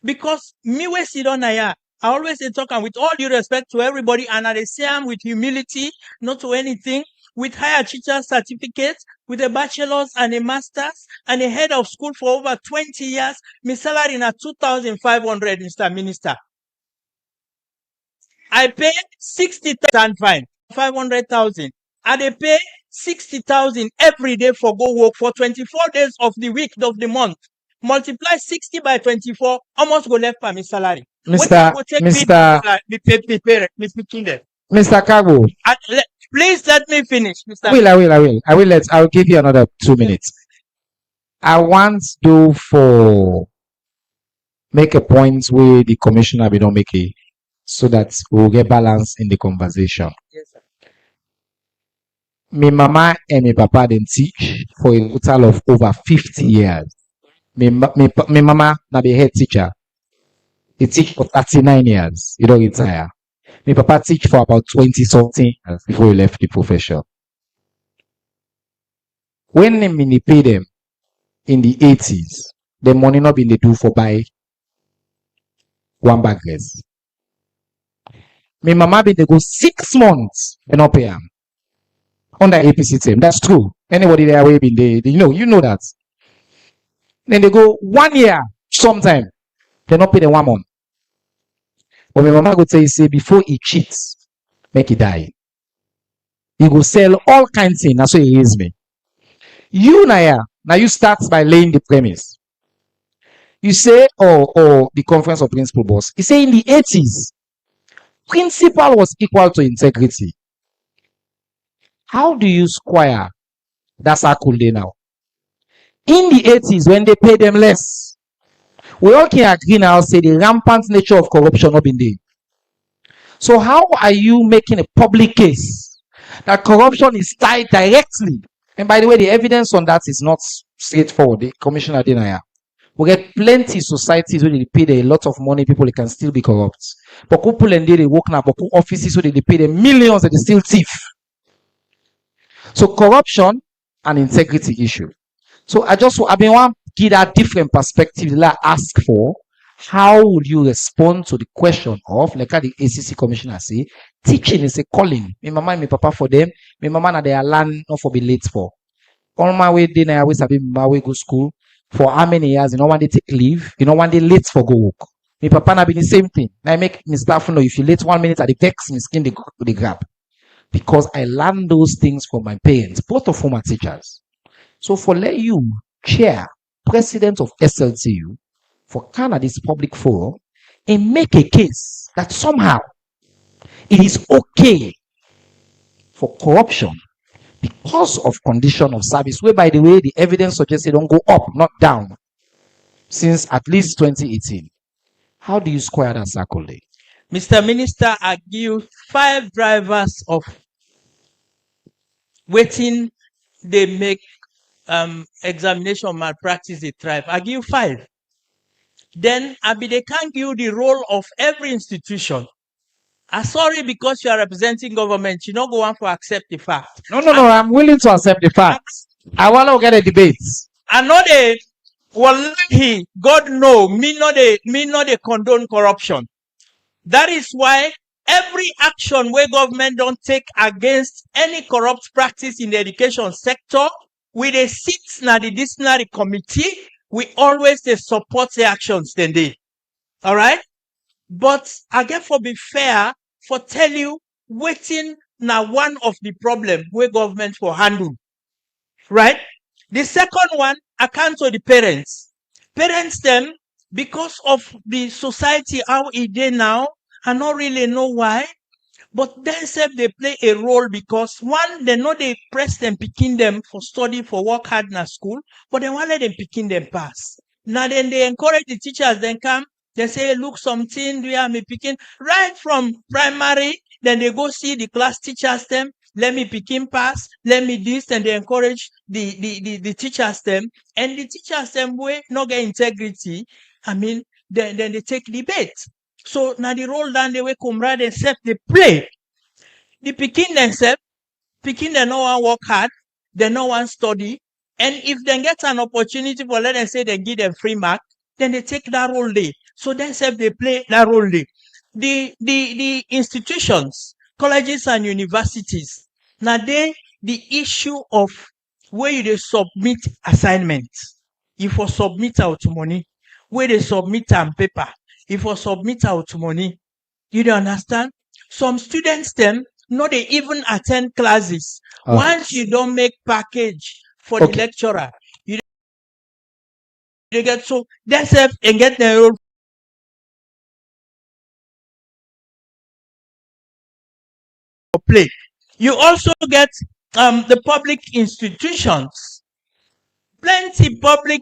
Because me we sit on here, I always say talking with all due respect to everybody, and I say I'm with humility, not to anything, with higher teacher certificates, with a bachelor's and a master's, and a head of school for over 20 years. My salary na 2,500, Mr. Minister. I pay 60,000 fine, 500,000. And they pay 60,000 every day for go work for 24 days of the week of the month. Multiply 60 by 24, almost go left by my salary. Mr. Kago. Please let me finish, Mr. I will give you another 2 minutes. I want to make a point where the commissioner will not make it so that we'll get balance in the conversation. Yes, sir. My mama and my papa didn't teach for a total of over 50 years. my mama na be head teacher. He teach for 39 years. He don't retire. My papa teach for about 20 something years before he left the profession. When they pay them in the 80s, the money not been they do for buy one bag dress. My mama been they go 6 months and not pay them under APC team. That's true. Anybody there way been they you know that. Then they go 1 year sometime. They not pay them 1 month. But my mama go tell you say before he cheats, make he die. He go sell all kinds of things. That's why he raised me. You now you start by laying the premise. You say, oh, the conference of principal boss. You say in the 80s, principal was equal to integrity. How do you square that circle day now? In the 80s, when they pay them less, we all can agree now, say the rampant nature of corruption not been there. So how are you making a public case that corruption is tied directly? And by the way, the evidence on that is not straightforward. The commissioner denier. We get plenty societies where they pay a lot of money, people they can still be corrupt. But people and they work now, but offices where they pay them millions and they still thief. So corruption and integrity issue. So I've been want to give that different perspective that I ask for. How would you respond to the question of, like the ACC commissioner say, teaching is a calling. My mama and my papa for them. My mama na they are land not for be late for. On my way, then I always have been my way go school. For how many years? You know when they take leave, you know when they late for go work. My papa na be the same thing. I make my staff know if you late 1 minute at the vex, my skin they grab. Because I learned those things from my parents, both of whom are teachers. So for let you chair, president of SLTU, for Canada's public forum, and make a case that somehow it is okay for corruption because of condition of service, where by the way, the evidence suggests they don't go up, not down, since at least 2018. How do you square that circle day? Mr. Minister, I give 5 drivers of waiting they make examination malpractice they thrive. I give 5. Then they can't give the role of every institution. I'm sorry because you are representing government, you don't go on to accept the fact. No, I'm willing to accept the facts. I want to get a debate. I know they wallahi, God know, me not they condone corruption. That is why every action where government don't take against any corrupt practice in the education sector, with a sit na the disciplinary committee, we always they support the actions then they. All right? But again, for be fair, for tell you, waiting now one of the problem where government for handle. Right? The second one, account to the parents. Parents them, because of the society how it is now, I don't really know why. But then they play a role because one, they know they press them, picking them for study, for work hard in school, but they want let them picking them pass. Now then they encourage the teachers, then come, they say, look, something we are me picking right from primary, then they go see the class teachers them, let me picking pass, let me this, and they encourage the teachers them, and the teachers them way not get integrity. Then they take debate. So now the role down the way comrade themselves they play. The picking themselves, picking they no one work hard, they no one study, and if they get an opportunity for let them say they give them free mark, then they take that role day. So themselves they play that role day. The institutions, colleges and universities, now the issue of where you they submit assignments, if you submit out money, where they submit on paper. If you submit out money, you don't understand? Some students them not they even attend classes. Once you don't make package for the lecturer, you get so that's it and get their own play. You also get the public institutions. Plenty public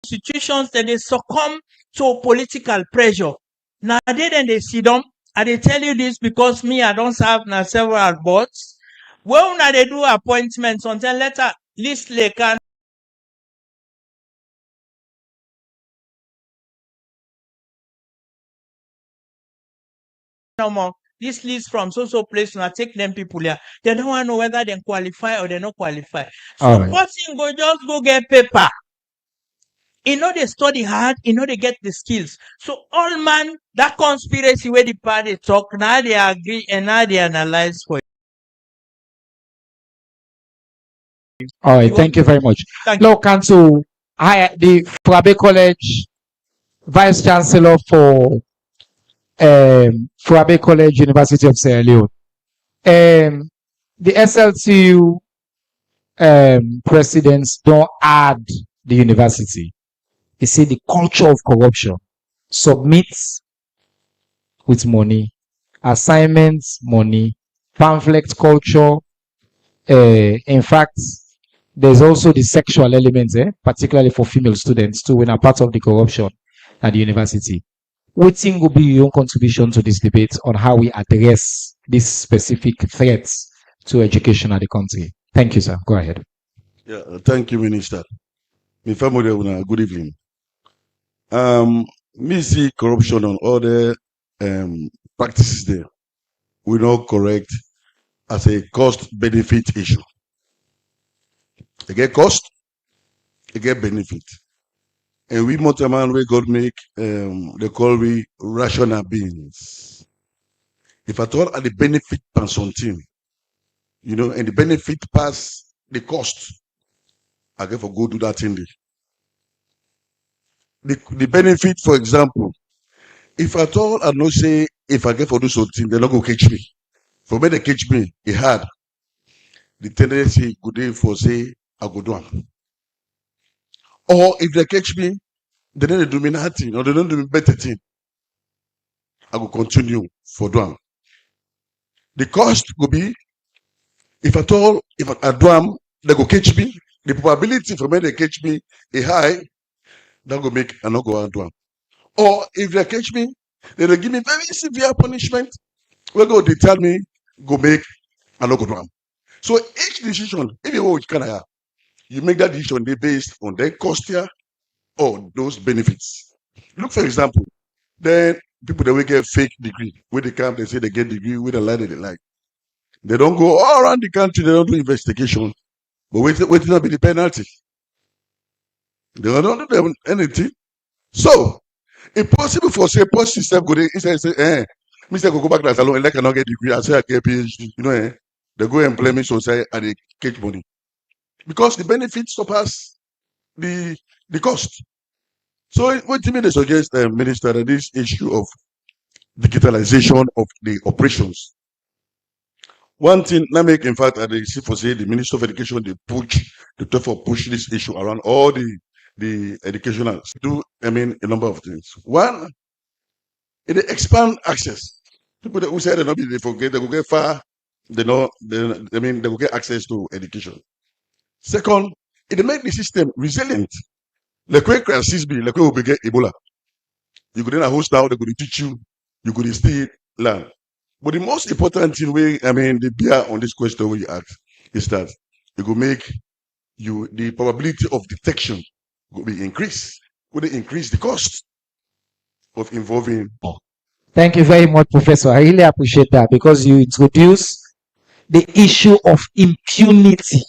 institutions that they succumb to political pressure. Now they sit down. And they tell you this because me, I don't serve now several boards. Well, now they do appointments until letter list like no more. This list from so place now take them people here. They don't want to know whether they qualify or they not qualify. So All right. person go just go get paper. They study hard, they get the skills. So all man, that conspiracy where the party talk, now they agree and now they analyze for it. All right, thank you very much. Now, Council, the Furabe College Vice Chancellor for Furabe College, University of Sierra Leone. The SLTU presidents don't add the university. They say the culture of corruption submits with money, assignments, money, pamphlet culture. In fact, there's also the sexual elements, particularly for female students too, when are part of the corruption at the university. What thing will be your own contribution to this debate on how we address these specific threats to education at the country? Thank you, sir. Go ahead. Yeah, thank you, Minister. My family, good evening. Me see corruption on other practices there. We not correct as a cost-benefit issue. They get cost, they get benefit. And we Motaman, we God make they call we rational beings. If at all at the benefit pass something, and the benefit pass the cost, I get for go do that thing. The benefit, for example, if at all I not say if I get for do something, they're not gonna catch me. For me they catch me, it hard. The tendency could they for say I go do am. Or if they catch me, they don't do me nothing, or they don't do me better thing. I will continue for do am. The cost will be if at all, if I do am, they go catch me. The probability for me they catch me is high. That go make I not go and do am. Or if they catch me, they will give me very severe punishment. Where go they tell me go make I not go do am. So each decision, if you can you make that decision they based on their cost here or those benefits. Look for example, then people that will get fake degree where they come, they say they get degree with a line they like. They don't go all around the country, they don't do investigation. But wait not be the penalty. They don't do anything. So it's possible for say post system go there, say, Mr. Go back to salon and I cannot get degree. I say I get PhD, they go and play me so say and they catch money. Because the benefits surpass the cost. So what do you mean they suggest, Minister, that this issue of digitalization of the operations? One thing, let me make in fact, I see for say the Minister of Education, they therefore push this issue around all the educational do a number of things. One, it expand access. People that who say they forget, they will get far, they will get access to education. Second, it make the system resilient. Like when crisis be, like when we get Ebola, you could then a host now, they could teach you, you could still learn. But the most important thing the bear on this question when you ask is that it will make the probability of detection will be increased. Will it increase the cost of involving? Thank you very much, Professor. I really appreciate that because you introduce the issue of impunity.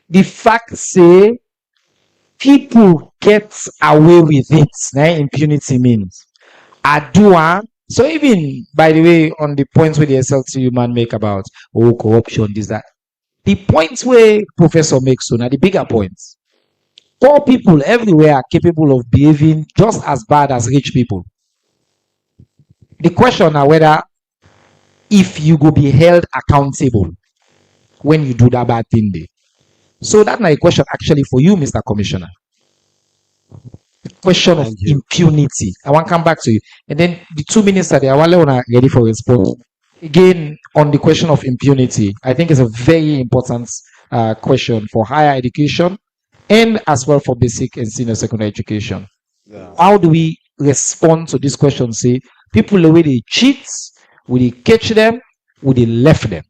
The fact say people get away with it. Now impunity means Adua. So even by the way, on the points where the SLTU man make about corruption, this that the points where Professor makes so now the bigger points. Poor people everywhere are capable of behaving just as bad as rich people. The question now whether if you go be held accountable when you do that bad thing there. So that's my question actually for you, Mr. Commissioner. The question of impunity. I want to come back to you. And then the 2 minutes that I want to ready for response. Again, on the question of impunity, I think it's a very important question for higher education and as well for basic and senior secondary education. Yeah. How do we respond to this question? Say, people the way they cheat, will they catch them, will they left them?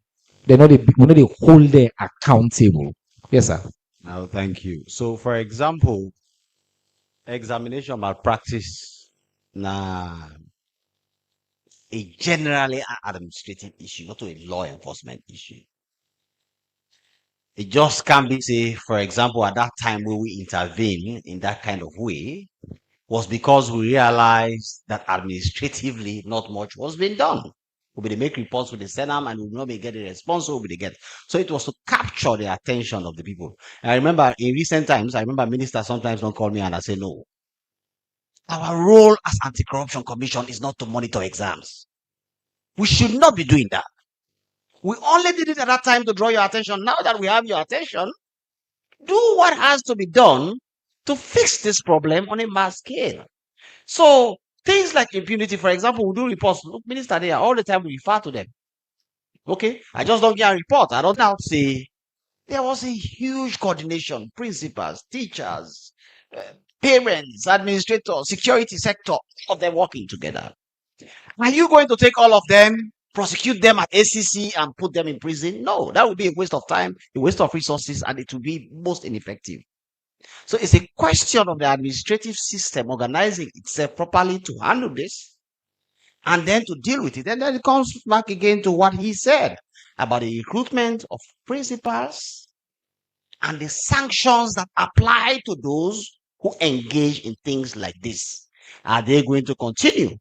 They know they hold them accountable. Yes, sir. Now, thank you. So, for example, examination malpractice na a generally an administrative issue, not a law enforcement issue. It just can't be, say, for example, at that time when we intervene in that kind of way, was because we realized that administratively not much was being done. We'll be make reports with the Senam and we'll not be getting a response, so we'll be get. So it was to capture the attention of the people. I remember in recent times, ministers sometimes don't call me and I say, no. Our role as Anti-Corruption Commission is not to monitor exams. We should not be doing that. We only did it at that time to draw your attention. Now that we have your attention, do what has to be done to fix this problem on a mass scale. So things like impunity, for example, we do reports. Look, minister there, all the time we refer to them. Okay, I just don't get a report. I don't now say there was a huge coordination, principals, teachers, parents, administrators, security sector, all of them working together. Are you going to take all of them, prosecute them at ACC and put them in prison? No, that would be a waste of time, a waste of resources, and it would be most ineffective. So it's a question of the administrative system organizing itself properly to handle this and then to deal with it. And then it comes back again to what he said about the recruitment of principals and the sanctions that apply to those who engage in things like this. Are they going to continue?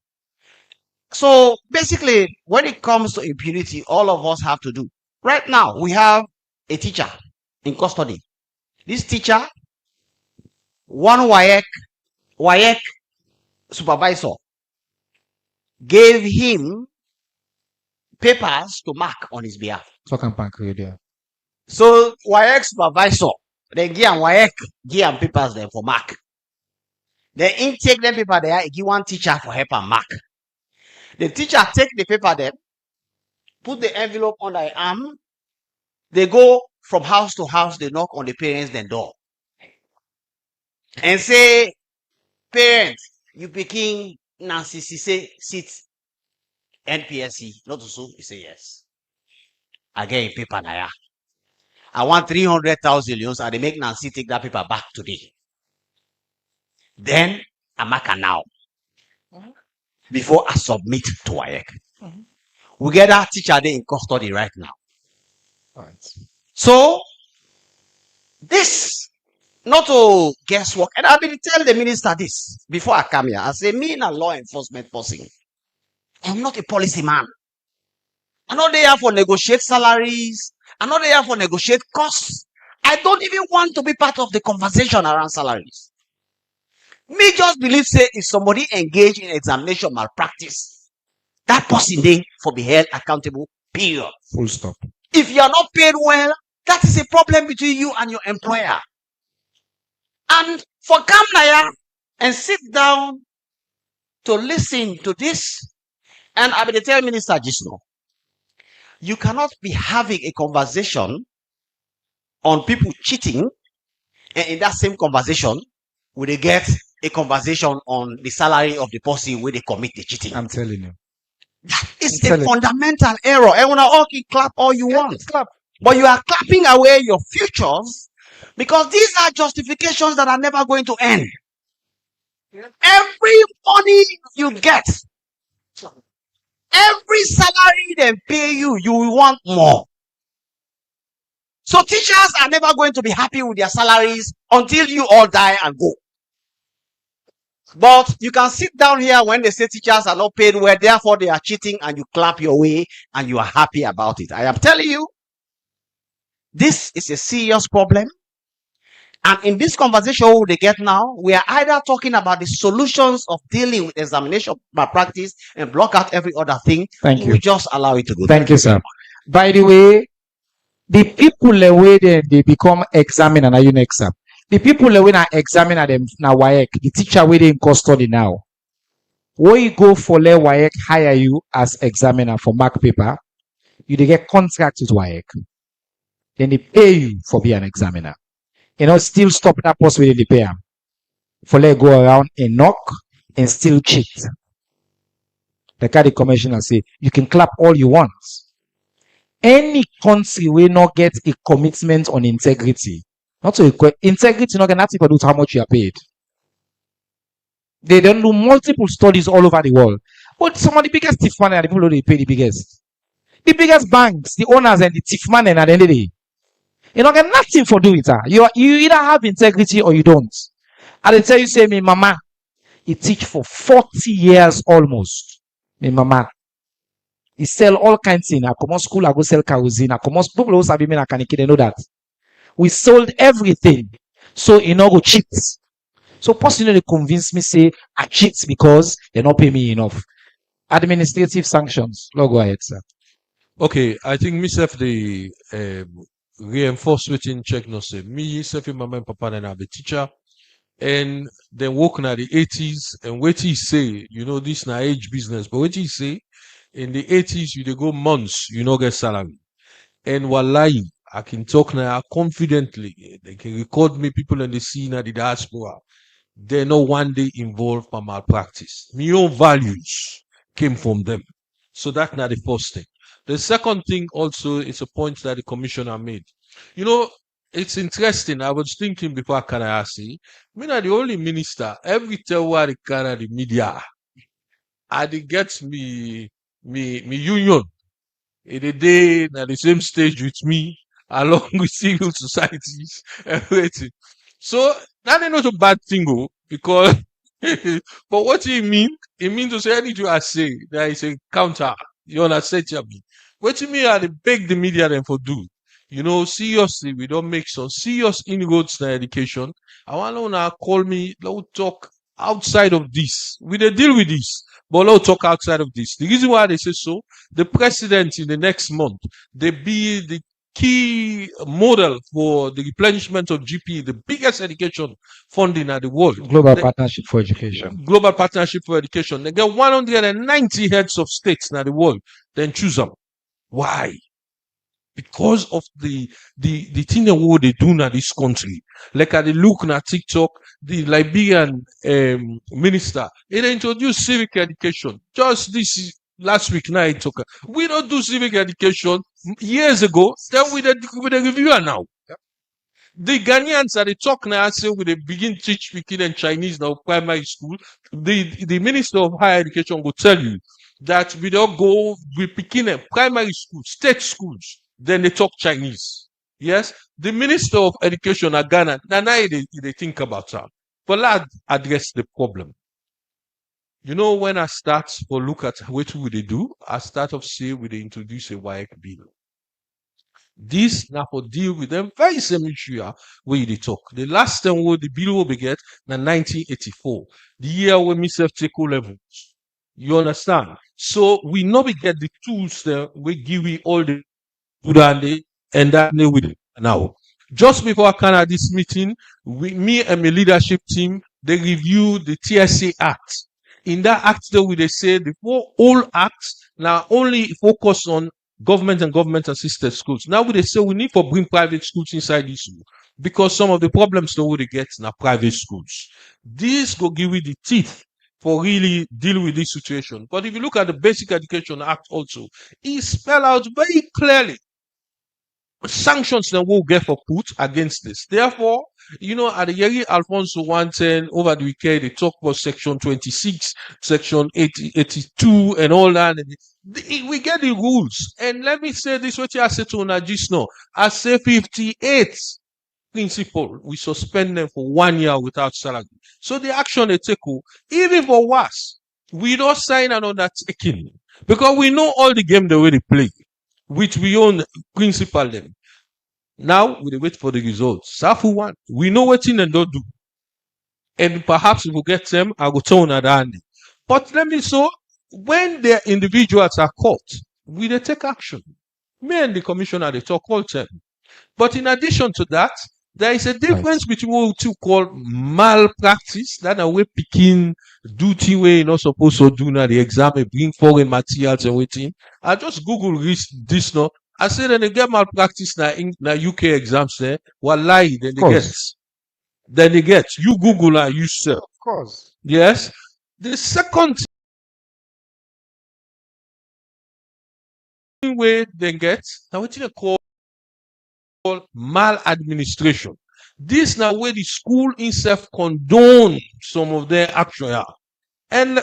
So basically, when it comes to impunity, all of us have to do. Right now, we have a teacher in custody. This teacher, one WAEC supervisor, gave him papers to mark on his behalf. So WAEC supervisor, then give him WAEC, give him papers there for mark. Then he take the paper there, give one teacher for help and mark. The teacher take the paper there, put the envelope on their arm. They go from house to house, they knock on the parents' door. And say, parents, you picking Nancy say seat NPSC, not so. You say yes. I get a paper now. I want 300,000 euros, and they make Nancy take that paper back today. Then I mark her now. Before I submit to WAEC. We get that teacher there in custody right now. So, this, not to guesswork, and I've been telling the minister this before I come here. I say, me in a law enforcement person, I'm not a policy man. I'm not there for negotiate salaries. I'm not there for negotiate costs. I don't even want to be part of the conversation around salaries. Me just believe, say, if somebody engage in examination malpractice, that person there for be held accountable, period. Full stop. If you are not paid well, that is a problem between you and your employer. And for Kamnaya and sit down to listen to this, and I will tell Minister just now, you cannot be having a conversation on people cheating, and in that same conversation, will they get a conversation on the salary of the person where they commit the cheating. I'm telling you. It's a fundamental error. And when I all can clap all you want. Clap. But you are clapping away your futures because these are justifications that are never going to end. Every money you get, every salary they pay you, you will want more. So teachers are never going to be happy with their salaries until you all die and go. But you can sit down here when they say teachers are not paid well, therefore they are cheating, and you clap your way and you are happy about it. I am telling you, this is a serious problem. And in this conversation we get now, we are either talking about the solutions of dealing with examination malpractice and block out every other thing. Thank you. We just allow it to go. Thank you, sir. By the way, the people the way they become examiner and you next up. The people when I examine them now WAEC, the teacher waiting in custody now. When you go for le WAEC hire you as examiner for mark paper, you they get contract with WAEC. Then they pay you for being an examiner. You know, still stop that person with the pay them. For let go around and knock and still cheat. The county commissioner say you can clap all you want. Any country will not get a commitment on integrity. Not so integrity, not nothing to do with how much you are paid. They don't do multiple studies all over the world. But some of the biggest thief money are the people who they pay the biggest. The biggest banks, the owners and the thief money at the end of the day. You don't get nothing for doing it. You either have integrity or you don't. I they tell you, say, me mama, he teach for 40 years almost. Me mama. He sell all kinds of things. I come on school, I go sell kerosene. I come on people who sabi me na kaniki, they know that. We sold everything. So you know go cheat. So personally they convince me say I cheat because they not pay me enough. Administrative sanctions. Lord, go ahead, sir. Okay, I think myself the reinforce within check no say me self my mama and papa and I be teacher and then working at the 80s and what he say, you know, this na age business, but what he say in the 80s you dey go months, you know, get salary. And wallahi, I can talk now confidently. They can record me people in the scene at the diaspora. They're not one day involved by malpractice. My own values came from them. So that's not the first thing. The second thing also is a point that the commissioner made. You know, it's interesting. I was thinking before I can ask you, me not the only minister, every tell what the media, and it gets me union in a day at the same stage with me, along with civil societies and everything. So that ain't not a bad thing, because but what it mean? It means to say anything I say, there is a counter. You understand me? What you mean I beg the media then for do? You know, seriously, we don't make some serious inroads in education. I want to now call me, let's talk outside of this. We dey deal with this, but let's talk outside of this. The reason why they say so, the president in the next month, they be the key model for the replenishment of GP, the biggest education funding at the world. Global Partnership for Education. Global Partnership for Education. They get 190 heads of states in the world. Then choose them. Why? Because of the thing that what they do in this country. Like at the look at TikTok, the Liberian minister, it introduced civic education. Just this last week now it took. We don't do civic education years ago. Then with a reviewer now. The Ghanaians are the talk now, say we they begin teach speaking in Chinese now primary school. The Minister of Higher Education will tell you that we don't go we begin in primary school, state schools, then they talk Chinese. Yes, the Minister of Education at Ghana, now they think about that. But let's address the problem. You know, when I start to look at what we they do, I start off say we they introduce a WAEC bill. This now for deal with them very same issue where they talk. The last time the bill will be get na 1984, the year when myself take O levels. You understand? So we know we get the tools there, we give we all the good and that with it now. Just before I can have this meeting, me and my leadership team, they review the TSA Act. In that act, though, they say the whole act now only focus on government and government assisted schools. Now they say we need to bring private schools inside this school because some of the problems that we get in private schools. This will give you the teeth for really deal with this situation. But if you look at the Basic Education Act also, it spell out very clearly sanctions that we'll get for put against this. Therefore, you know, at the Yeri Alfonso 110 over the weekend, they talk about section 26, section 82, and all that. We get the rules. And let me say this, what I said to Najis now. I say 58 principle, we suspend them for 1 year without salary. So the action they take, even for us, we don't sign an undertaking because we know all the game the way they play, which we own principle them. Now we wait for the results. Safu one, we know what in and don't do. And perhaps we will get them, I will turn at hand. But let me so when the individuals are caught, we they take action. Me and the commissioner they talk all time. But in addition to that, there is a difference between what you call malpractice, that a way picking duty way you're not supposed to do now the exam and bring foreign materials and waiting. I just Google this now. I said then they get malpractice now in UK exams there. Wallahi, then they get. Then they get. You Google and you sell. Of course. Yes. The second way they get, now what you call maladministration. This now where the school itself condone some of their action. And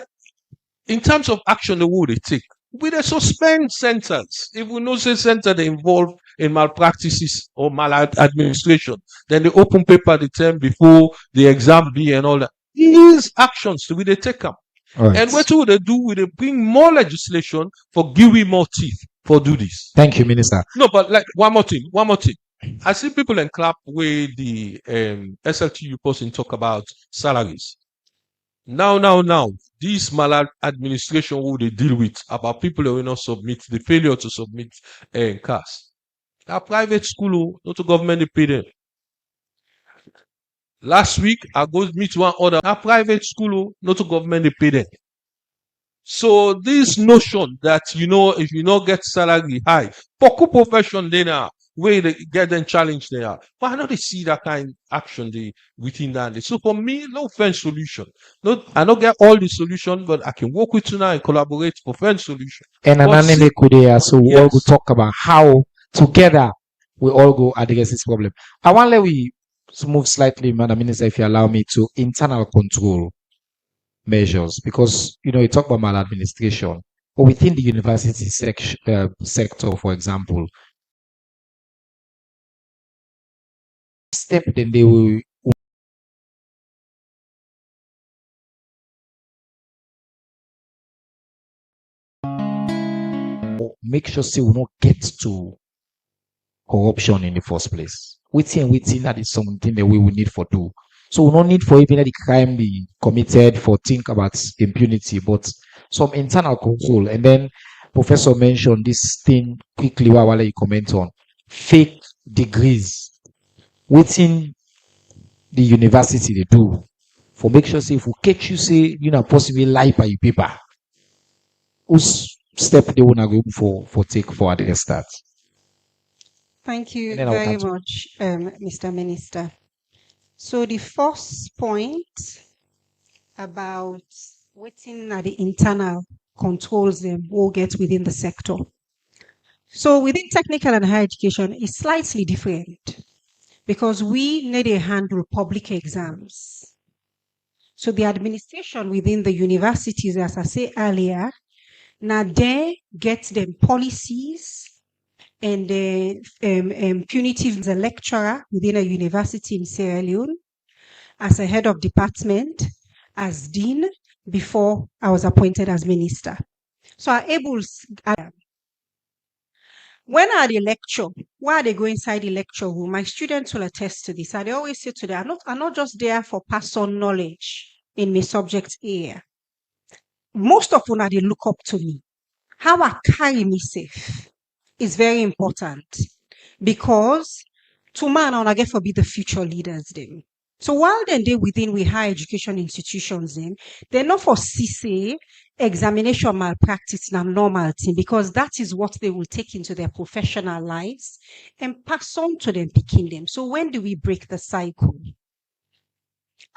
in terms of action the way they take, we dey suspend centers. If we know say center they involved in malpractices or maladministration, then they open paper the term before the exam be and all that. These actions we dey take them. Alright. And what would they do? We they bring more legislation for giving more teeth for do this. Thank you, Minister. No, but like one more thing. I see people and clap where the SLTU person talk about salaries. Now, this maladministration who they deal with about people who will not submit, the failure to submit CAS. A private school, not a government, they pay them. Last week, I go meet one other, a private school, not a government, they pay them. So this notion that, if you not get salary high, for profession they now, where they get them challenged there. But I know they see that kind of action within that. So for me, no fence solution. I don't get all the solution, but I can work with you now and collaborate for fence solution. And But Ananime Kudea, so we all go talk about how together we all go address this problem. I want to let we move slightly, Madam Minister, if you allow me, to internal control measures, because you talk about maladministration, but within the university sector, for example, step then they will make sure say we not get to corruption in the first place. Within that is something that we will need for do. So we don't need for even the crime be committed for think about impunity, but some internal control. And then Professor mentioned this thing quickly while you comment on fake degrees within the university they do for make sure say if we catch you say possibly lie by your paper, whose step they wanna go for take for address that. Thank you And then I'll very continue. much, Mr. Minister. So the first point about waiting at the internal controls them will get within the sector. So within technical and higher education is slightly different because we need to handle public exams. So the administration within the universities, as I said earlier, now they get them policies and punitive as a lecturer within a university in Sierra Leone, as a head of department, as dean, before I was appointed as minister. So I'm able, when I the lecture, while they go inside the lecture room, my students will attest to this. I always say to them, I'm not just there for personal knowledge in my subject area. Most of them, they look up to me. How I carry myself is very important because to man, I get for be the future leaders then. So while then they within we higher education institutions then, they're not for CCA, examination malpractice and normal thing, because that is what they will take into their professional lives and pass on to them, picking them. So when do we break the cycle?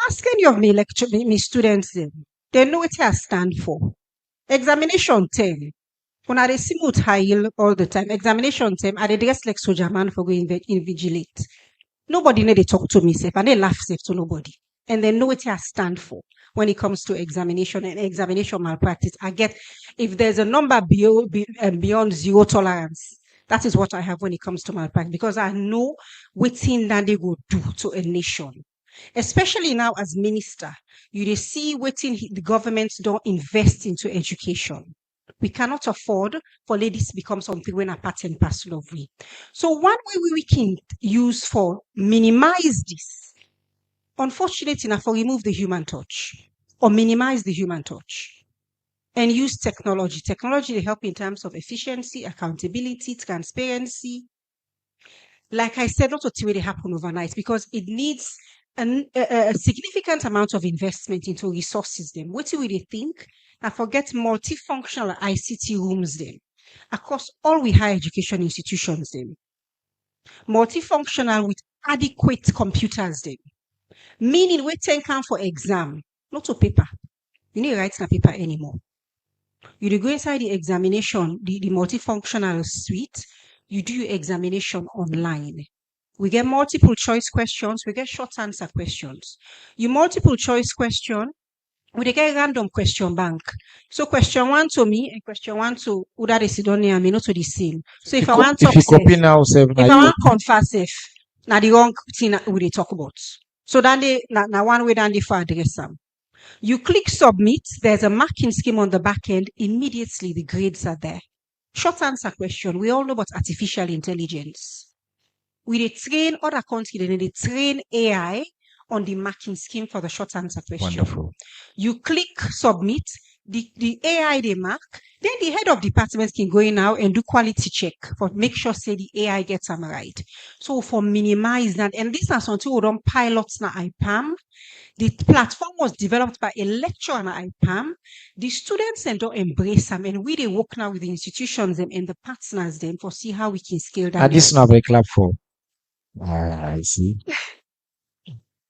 Ask any of me students then, they know what I stand for. Examination 10. When I simut high all the time, examination time, I dress like soldier man for going invigilate. Nobody need to talk to me safe and they laugh safe to nobody. And they know what I stand for when it comes to examination and examination malpractice. I get if there's a number beyond zero tolerance, that is what I have when it comes to malpractice, because I know what thing that they will do to a nation. Especially now as minister, you see what the government don't invest into education. We cannot afford for ladies to become something when a part and parcel of we. So one way we can use for minimize this, unfortunately enough, for remove the human touch or minimize the human touch and use technology. Technology to help in terms of efficiency, accountability, transparency. Like I said, not to really happen overnight because it needs a significant amount of investment into resources. Them. What do we think? I forget multifunctional ICT rooms then across all we higher education institutions then. Multifunctional with adequate computers then. Meaning we take time for exam, not to paper. You need to write on paper anymore. You go inside the examination, the multifunctional suite, you do your examination online. We get multiple choice questions, we get short answer questions. Your multiple choice question, we dey get random question bank. So question 1 to me and question 1 to Uda de Sidonia, I mean not to the same. So if I want If talk you safe, copy now, if I want confess safe, now the wrong thing we dey talk about. So then they now one way down the for address them. You click submit, there's a marking scheme on the back end, immediately the grades are there. Short answer question. We all know about artificial intelligence. We dey train other countries, they train AI on the marking scheme for the short answer question. Wonderful. You click submit, the AI they mark, then the head of department can go in now and do quality check for make sure say the AI gets them right. So for minimize that, and this is something we don't pilots na IPAM. The platform was developed by a lecturer na IPAM. The students and don't embrace them, and we they work now with the institutions and the partners them for see how we can scale that. And this now a clap for. I see.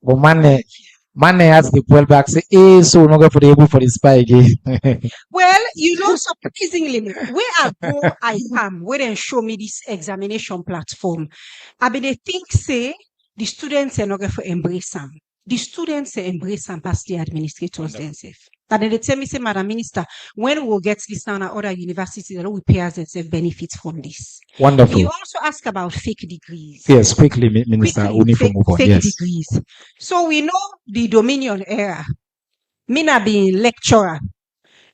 But man has the pull back say, hey, so we're not going for the able for the spy again. Well, surprisingly, where I go, IPAM, where they show me this examination platform, I mean, they think say the students are not going to embrace them. The students embrace them past the administrators themselves. And then they tell me, say, Madam Minister, when we'll get this now at other universities, that we pay us themselves benefits from this. Wonderful. You also ask about fake degrees. Yes, quickly, Minister. We need to move on. Fake Yes. degrees. So we know the Dominion era. Mina being lecturer.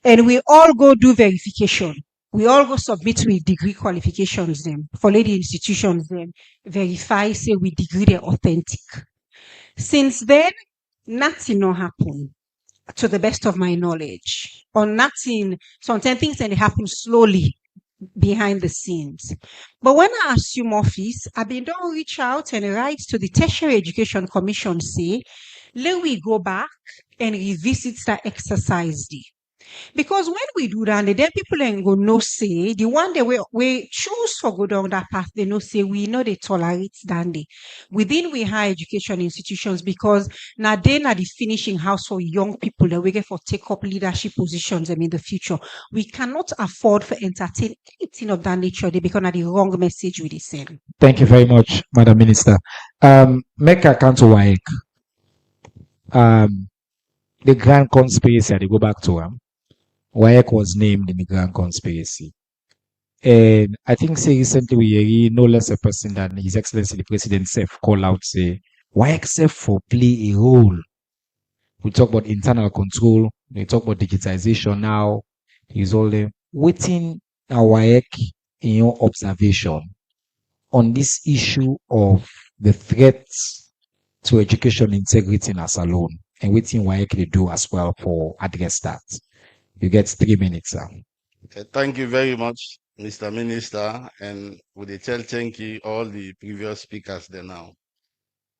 And we all go do verification. We all go submit with degree qualifications them for lady institutions then verify, say we degree they're authentic. Since then, nothing no happen to the best of my knowledge. Or nothing, sometimes things and they happen slowly behind the scenes. But when I assume office, I been don't reach out and write to the Tertiary Education Commission, say, let we go back and revisit that exercise day. Because when we do that, then people ain't go no say the one that we choose for go down that path, they no say we know they tolerate dandy within we higher education institutions because now they are the finishing house for young people that we get for take up leadership positions in the future. We cannot afford for entertain anything of that nature. They become the wrong message we send. Thank you very much, Madam Minister. Make a count to WAEC. The grand conspiracy, they go back to WAEC was named in the grand conspiracy. And I think say recently we hear no less a person than His Excellency the President Sef call out say WAEC Sef for play a role. We talk about internal control, we talk about digitization now. He's all waiting WAEC in your observation on this issue of the threats to education integrity in us alone and waiting WAEC they do as well for address that. You get 3 minutes, sir. Okay, thank you very much, Mr. Minister, and with the tell thank you all the previous speakers there now.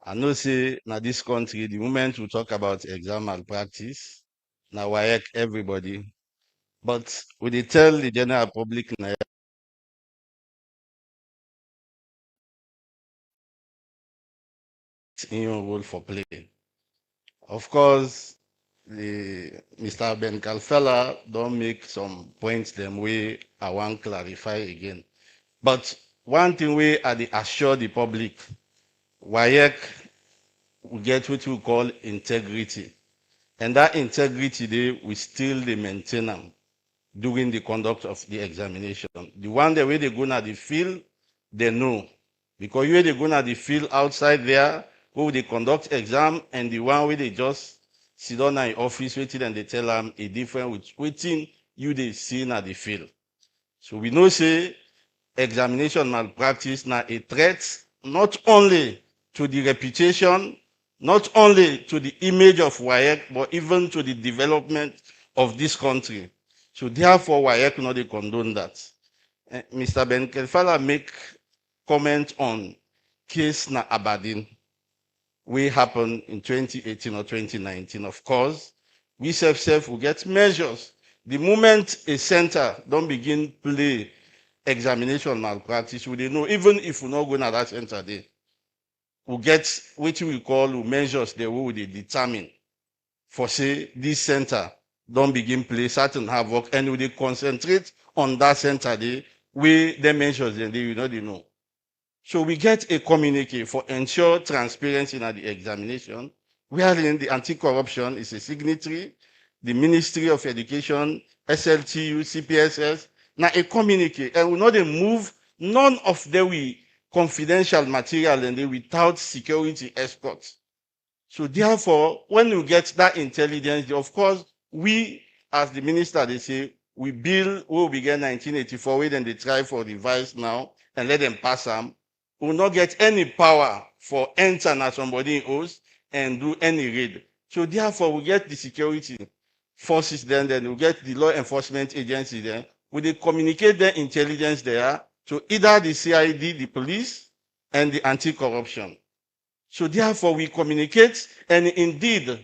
I know say now this country, the moment we talk about exam malpractice, now WAEC everybody, but we dey tell the general public now in your role for play. Of course, Mr. Ben Kalfella don't make some points them way I want clarify again. But one thing we are the assure the public, WAEC will get what we call integrity. And that integrity they we still they maintain them during the conduct of the examination. The one the way they go na the field, they know. Because you they go na the field outside there, who they conduct exam, and the one where they just sit down in office waiting and they tell them a different with waiting you they see na the field. So we know say examination malpractice na a threat not only to the reputation, not only to the image of WAEC, but even to the development of this country. So therefore, WAEC not they condone that. Mr. Ben Kelfala make comment on case na Aberdeen, we happen in 2018 or 2019. Of course, we self will get measures. The moment a center don't begin play examination malpractice, we they know even if we not go to that center there, we get what we call measures they will determine for say this center don't begin play certain havoc and we they concentrate on that center there where the measures then they know. So we get a communique for ensure transparency in the examination, wherein the anti-corruption is a signatory, the Ministry of Education, SLTU, CPSS, now a communique, and we know they move, none of them will confidential material and they without security escorts. So therefore, when you get that intelligence, of course, we as the minister, they say, we bill, we began 1984, we then they try for device now and let them pass them. We will not get any power for enter na somebody else and do any raid. So therefore, we get the security forces then we get the law enforcement agency then. We they communicate their intelligence there to either the CID, the police, and the anti-corruption. So therefore, we communicate, and indeed,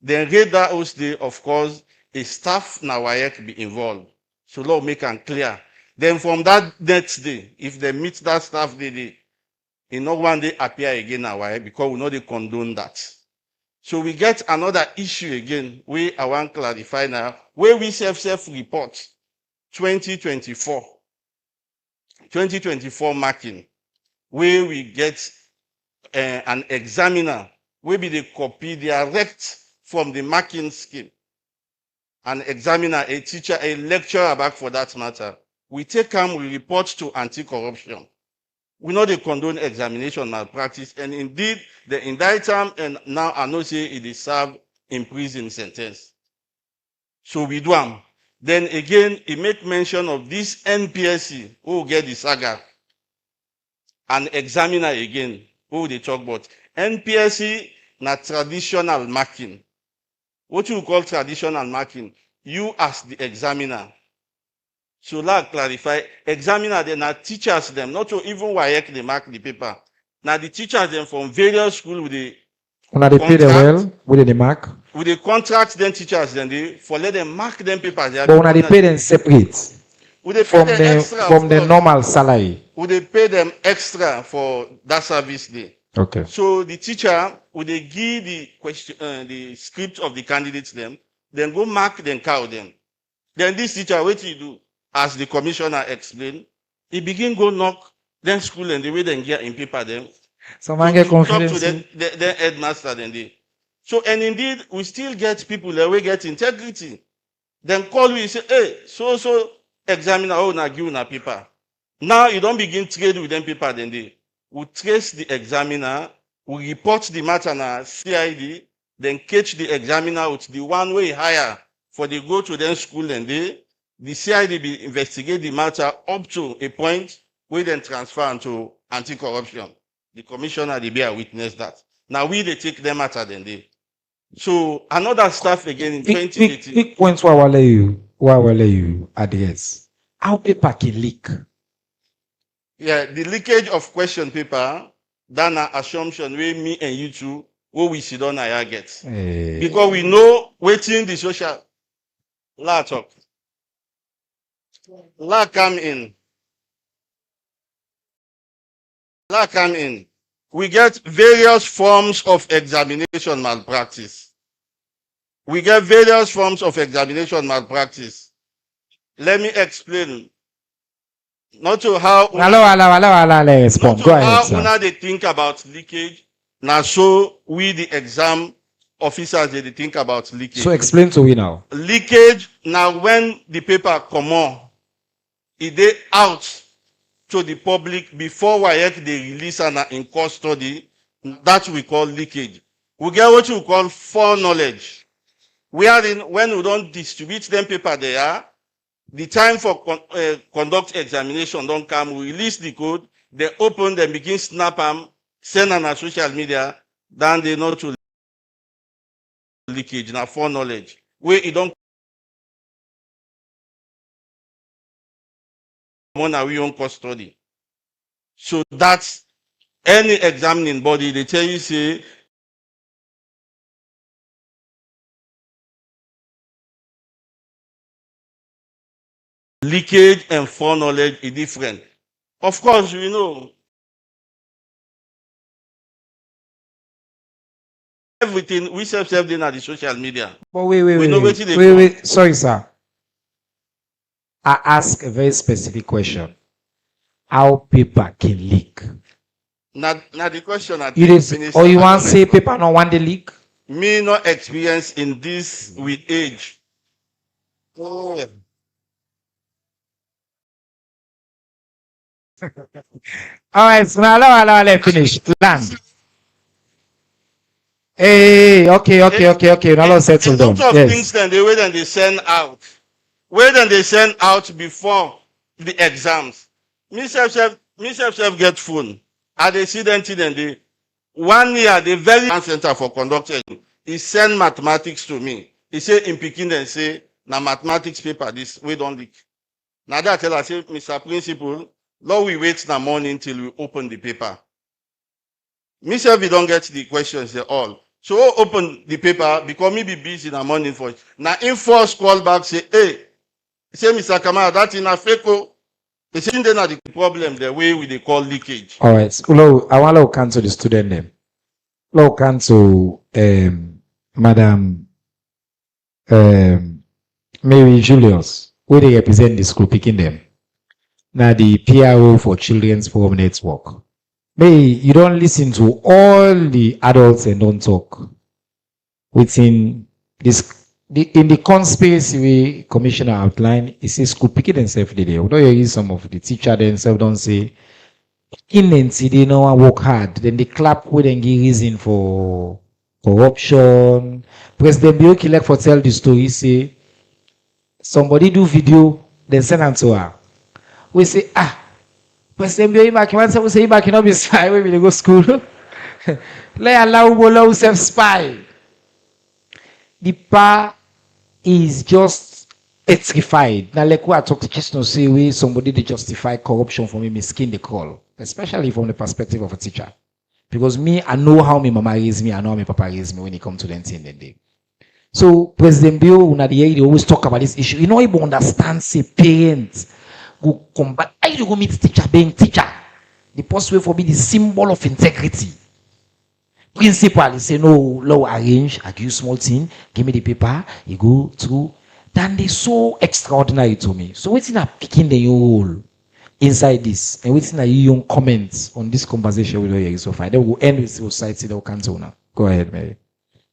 the radar host day, of course, a staff na WAEC be involved. So law make it clear. Then from that next day, if they meet that staff day, in no one day appear again na WAEC because we know they condone that. So we get another issue again, where I want to clarify now, where we self-report 2024 marking, where we get an examiner, where be the copy direct from the marking scheme. An examiner, a teacher, a lecturer back for that matter. We take them, we report to anti-corruption. We know they condone examination malpractice, and indeed, they indict them, and now I know say it is served in prison sentence. So we do them. Then again, he make mention of this NPSC, who get the saga. An examiner again, who they talk about. NPSC, na traditional marking. What you call traditional marking? You as the examiner. So like clarify, examiner, they are teachers them, not to even WAEC they mark the paper. Now the teachers them from various schools with the When they pay them well, with the mark. With the contract then teachers then they for let them mark them papers. But when they pay them separate from the normal salary. Would they pay them extra for that service day? Okay. So the teacher would they give the question, the script of the candidates them, then go mark, then count them. Then this teacher, what he do, as the commissioner explained, he begin go knock, then school and the way they get in paper them. So man get confidence. Talk to the headmaster then they. So and indeed we still get people that we get integrity. Then call you and say, hey, so examiner, oh na give na paper. Now you don't begin trade with them paper then they. We trace the examiner, we report the matter na CID, then catch the examiner with the one way higher for the go to them school and they. The CID be investigate the matter up to a point where then transfer to anti-corruption. The commissioner, they be a witness that. Now we they take them matter then they. So another stuff again in 2018. Quick points why will you address. How paper can leak? Yeah, the leakage of question paper, that an assumption where me and you two, what we sit on I get. Because we know waiting the social law talk. Law come in. Law come in. We get various forms of examination malpractice. We get various forms of examination malpractice. Let me explain. Not to how respond. Go ahead, sir. How they think about leakage. Now so we the exam officers they think about leakage. So explain to me now. Leakage now when the paper come on, it they out to the public before WAEC they release and in custody. That we call leakage. We get what you call foreknowledge. Wherein when we don't distribute them paper there, the time for conduct examination don't come, we release the code, they open, they begin snap them, send on our social media, then they know to leakage, now foreknowledge. Where it don't come on we own custody. So that's any examining body, they tell you say, leakage and foreknowledge is different. Of course, we know everything we self doing at the social media. But wait. Sorry, sir. I ask a very specific question. How paper can leak? Now the question at you want to say paper no want to leak? Me no experience in this with age. Oh. All right, so now let's finish. Land. Hey, okay. Now let's settle A down. lot of Yes. things then the way then they send out. Where then they send out before the exams. Me self get phone. I they see them till then they 1 year the very center for conducting. He send mathematics to me. He say in Peking and say na mathematics paper this we don't leak. Now that I tell I say Mr. Principal, Lord we wait na morning till we open the paper. Me self we don't get the questions they all. So open the paper because me be busy in the morning for it. Now in first call back say, hey, say Mr. Kamara, that in a fake. They say then the problem the way we they call leakage. All right. So, I want to cancel the student name. Low cancel Madam Mary Julius, where they represent the school picking them. Now the PRO for Children's Forum Network. May you don't listen to all the adults and don't talk. Within this in the conspiracy we commissioner outlined, it says school picking themselves there. Although you hear some of the teacher themselves don't say in they know work hard, then they clap with and give reason for corruption. President Bio Kilek for tell the story, say somebody do video, then send them to her. We say, President Bio back, we say back cannot be spy when we go school. Let allow self spy. The pa is just petrified. Now, like what I talk to just no say way somebody they justify corruption for me, skin the call, especially from the perspective of a teacher. Because me, I know how my mama raised me, I know how my papa raised me when it comes to them thing that day. So President Bill, when they always talk about this issue, you know, you understand say parents go combat. I you go meet teacher being teacher. The post way for me the symbol of integrity. Principal, he say no, law arrange, I give you small thing, give me the paper, you go through. Then they so extraordinary to me. So what's in a picking the role inside this, and what's in a young comments on this conversation with you so far. Then we'll end with society that will cancel now. Go ahead, Mary.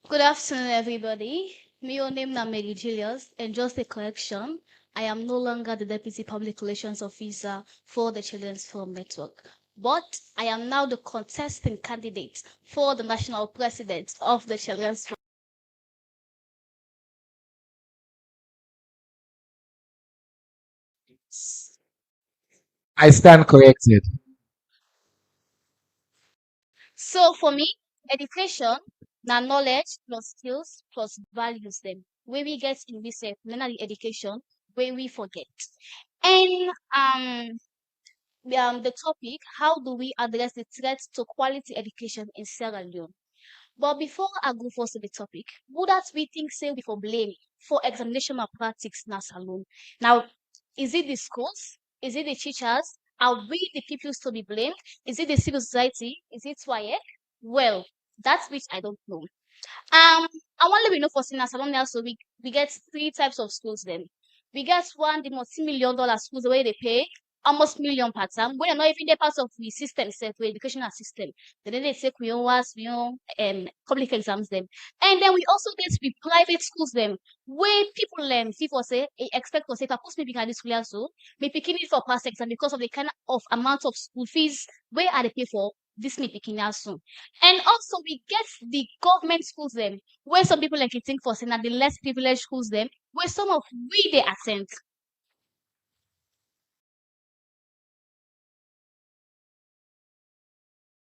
Good afternoon, everybody. My name is Mary Julius, and just a correction. I am no longer the Deputy Public Relations Officer for the Children's Forum Network, but I am now the contesting candidate for the National President of the Children's Forum. I stand corrected. So for me, education, now knowledge plus skills plus values them. Where we get in research, the education, where we forget. And the topic, how do we address the threats to quality education in Sierra Leone? But before I go first to the topic, would that we think say we for blame for examination malpractice in Salon? Now, is it the schools? Is it the teachers? Are we the people to be blamed? Is it the civil society? Is it WAEC? Well, that's which I don't know. I want to know for Sina Salon now, so we get three types of schools then. We get one, the multi-million-dollar schools where they pay almost million per term. When you're not even the part of the system, set the educational system. Then they take we public exams them. And then we also get the private schools them, where people people say expect to say if I post me behind this school also, me picking it for past exam because of the kind of amount of school fees where are they pay for this me picking also. And also we get the government schools them, where some people like you think for saying that the less privileged schools them, where some of we they attend.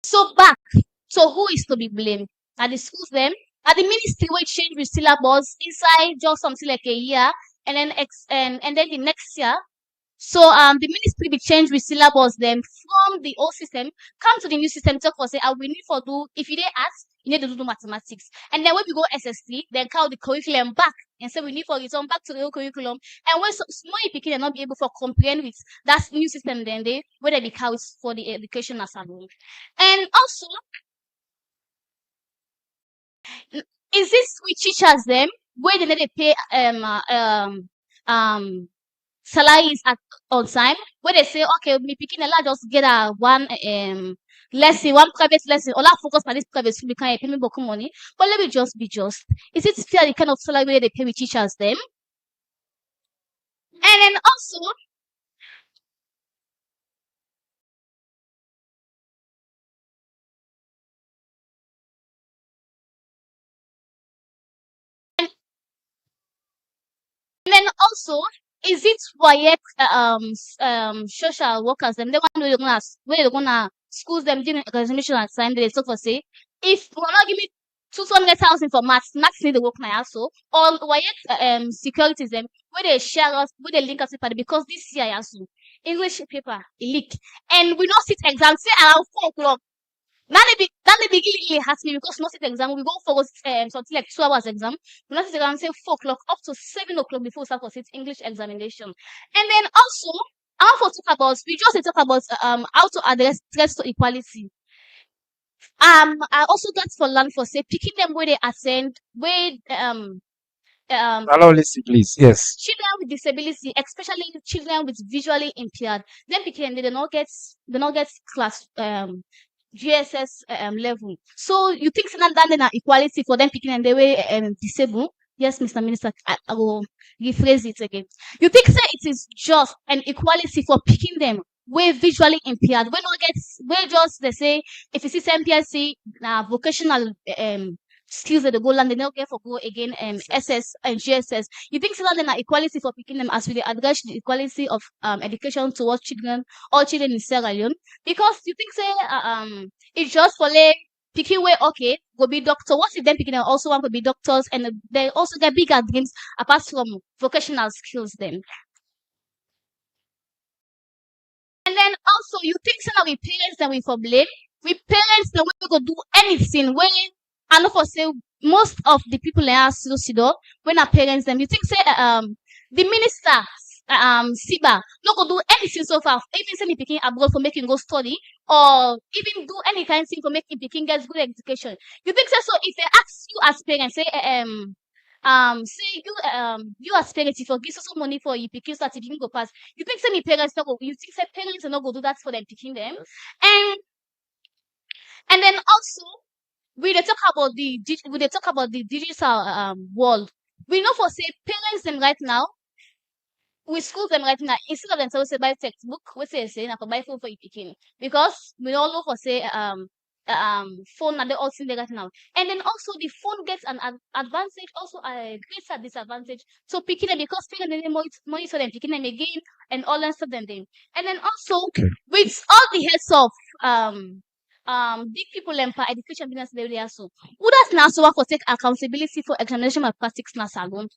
So back. So who is to be blamed? Are the schools them? Are the ministry will change with syllabus inside just something like a year and then and then the next year? So the ministry be changed with syllabus them from the old system, come to the new system, talk for say we need for do if you didn't ask, you need to do mathematics. And then when we go SST, then call the curriculum back and say we need for return back to the old curriculum. And when small people are not be able to comprehend with that new system, then they whether be counts for the education as a whole. And also is this with teachers them where they need to pay salaries at on time where they say okay me picking a lot just get a one lesson, one private lesson, all I focus on this private school because pay me book money. But let me just be just. Is it fair the kind of salary where they pay with teachers them? And then also, and then also, is it why social workers them they want to where they gonna schools them doing examination and sign they so for say if you not give me 200,000 for maths need to work my ass so or why securities them where they share us where they link us with because this year also English paper leak and we not sit exam say around 4 o'clock. That may be really has me because most of the exam we go for something like 2 hours exam. We not sit exam say 4 o'clock up to 7 o'clock before we start for it English examination. And then also I want to talk about we just dey talk about how to address threats to equality. I also got for learn for say picking them where they attend where Allow listen, please. Yes. children with disability, especially children with visually impaired, them picking they not get class GSS level. So you think say that then equality for them picking and they were disabled? Yes, Mr. Minister, I will rephrase it again. You think say it is just an equality for picking them where visually impaired, where not get where just they say if you see MPSC vocational skills that they go learn, they don't get for go again SS and GSS. You think so that then equality for picking them as we dey address the equality of education towards children, all children in Sierra Leone? Because you think say it's just for like picking way okay, go be doctor. What if them picking them also want to be doctors and they also get bigger dreams apart from vocational skills then? And then also you think say now we parents that we for blame? We parents that we go do anything when I know for say most of the people in our Sido when our parents them you think say the minister Siba no go do anything so far even say me picking abroad for making go study or even do any kind of thing for making picking get good education. You think so if they ask you as parents say say you as parents if you give so money for you picking so that you go pass you think say me parents no go you think say parents no go do that for them picking them and then also we dey talk about the digital world. We know for say parents them right now we school them right now instead of them say buy textbook we say na for buy phone for your pikin because we all know for say phone na the all thing dey right now and then also the phone gets an advantage also a greater disadvantage so pikin them because parents dey monitor them pikin them again and all that stuff them and then also with all the heads of big people for education business dey also who does now so for take accountability for examination malpractice na salon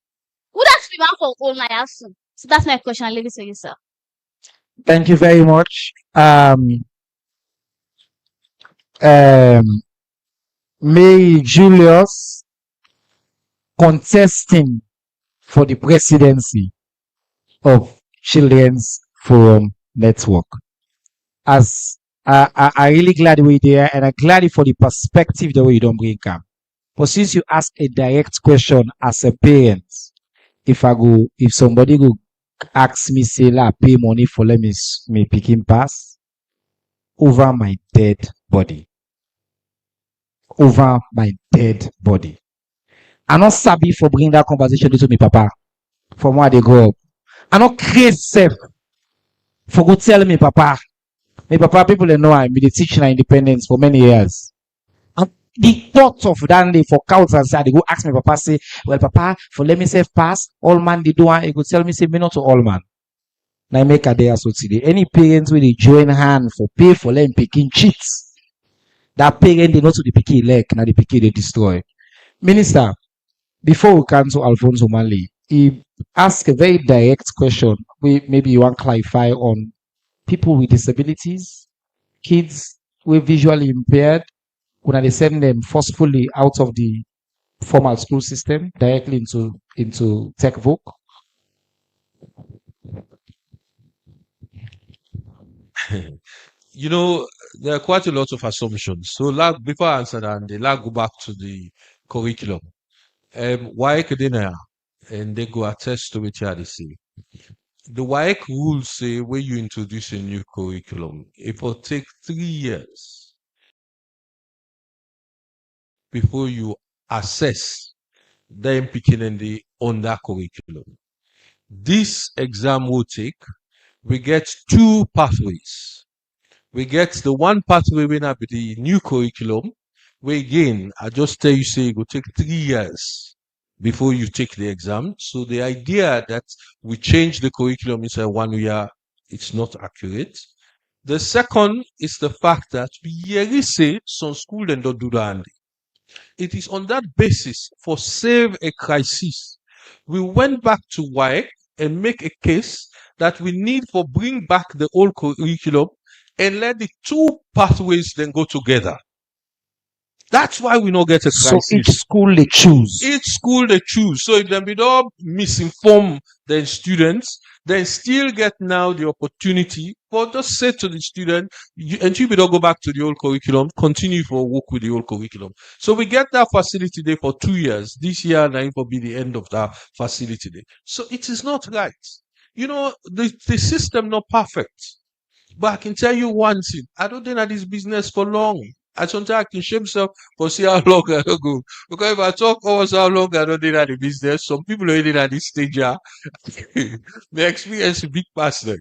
who does be man for all my also so that's my question. I'll leave it to you, sir. Thank you very much. May Julius contesting for the presidency of Children's Forum Network. As I really glad we're there and I'm glad for the perspective the way you don't bring up. But since you ask a direct question as a parent, if somebody go ask me say la pay money for let me pick him pass over my dead body. Over my dead body. I'm not sabi for bringing that conversation to me papa from where they grow up. I'm not crazy self for go tell me papa. My papa people they know I be the teaching independence for many years. And the thought of that day for counts and say they go ask my papa say, well papa for let me self pass all man they do and he go tell me say me not to all man. Now make a day so today. Any parents will they join hand for pay for them picking cheats. That parent they not to the picky leg, now the picky they destroy. Minister, before we come to Alfonso Mali, he asked a very direct question. Maybe you want to clarify on people with disabilities, kids who are visually impaired, when they send them forcefully out of the formal school system directly into tech voc. You know, there are quite a lot of assumptions. So, before I answer that, let's go back to the curriculum. Why academia? And they go attest to what they say. The WAEC rules say when you introduce a new curriculum, it will take 3 years before you assess them picking in on that curriculum. this exam will take, we get two pathways. We get the one pathway when I be the new curriculum, where again, I just tell you, say, it will take 3 years before you take the exam. So the idea that we change the curriculum inside 1 year, it's not accurate. The second is the fact that we really say some school and don't do that. It is on that basis for save a crisis. We went back to WAEC and make a case that we need for bring back the old curriculum and let the two pathways then go together. That's why we don't get a So crisis. each school they choose. Each school they choose. So if them be all misinform the students, then still get now the opportunity for just say to the student, and you don't go back to the old curriculum, continue for work with the old curriculum. So we get that facility there for 2 years. This year now it will be the end of that facility there. So it is not right. You know, the system not perfect. But I can tell you one thing. I don't think that this business for long. I sometimes I can shame myself for see how long I don't go. Because if I talk also how long I don't think that the business, some people already at this stage are they experience a big past them.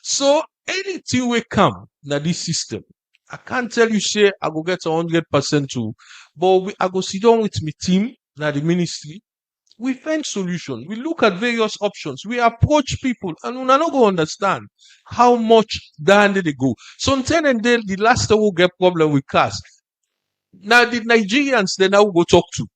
So anything will come na this system. I can't tell you say I go get 100% to, but I go sit down with my team na the ministry. We find solution. We look at various options. We approach people, and we not go understand how much down they go. Sometimes and then the last time we get problem with cars. Now the Nigerians they now go talk to.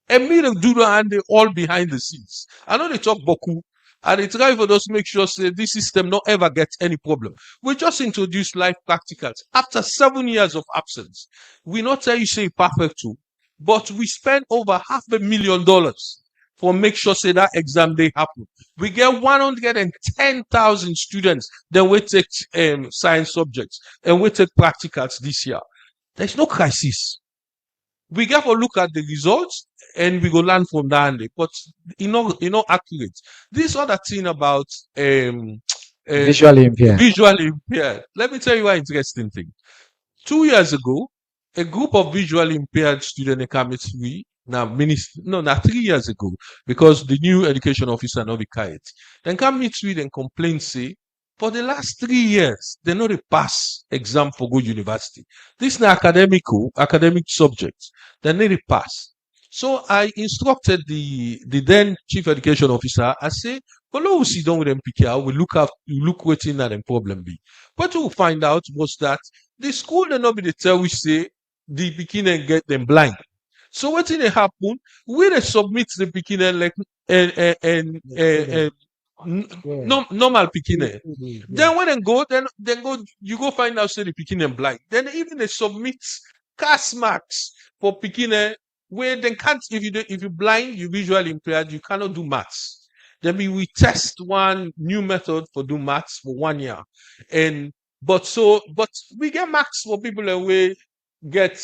And me them do that and they all behind the scenes. I know they talk boku. And they try for us to make sure say this system not ever gets any problem. We just introduce life practicals. After 7 years of absence, we not tell you say perfect too, but we spend over $500,000 for make sure say that exam day happen. We get 110,000 students. Then we take science subjects and we take practicals this year. There's no crisis. We get to look at the results and we go learn from that. But accurate. This other thing about Visually impaired. Visually impaired. Let me tell you one interesting thing. 2 years ago, a group of visually impaired students came to me. Now, 3 years ago, because the new education officer not be quiet. Then come meet me and complain, say, for the last 3 years, they know they pass exam for good university. This is academic subjects. They need to pass. So I instructed the then chief education officer. I say, well, we sit down with them PKR, we look waiting at them problem be. What we find out was that the school they not be the tell we say the beginning get them blind. So what did happen? We they submit the beginning like normal beginning. Then when they go, then go you go find out say the beginning blind. Then even they submit cast marks for beginning where they can't if you blind, you visually impaired, you cannot do maths. Then we test one new method for do maths for 1 year. But we get marks for people that we get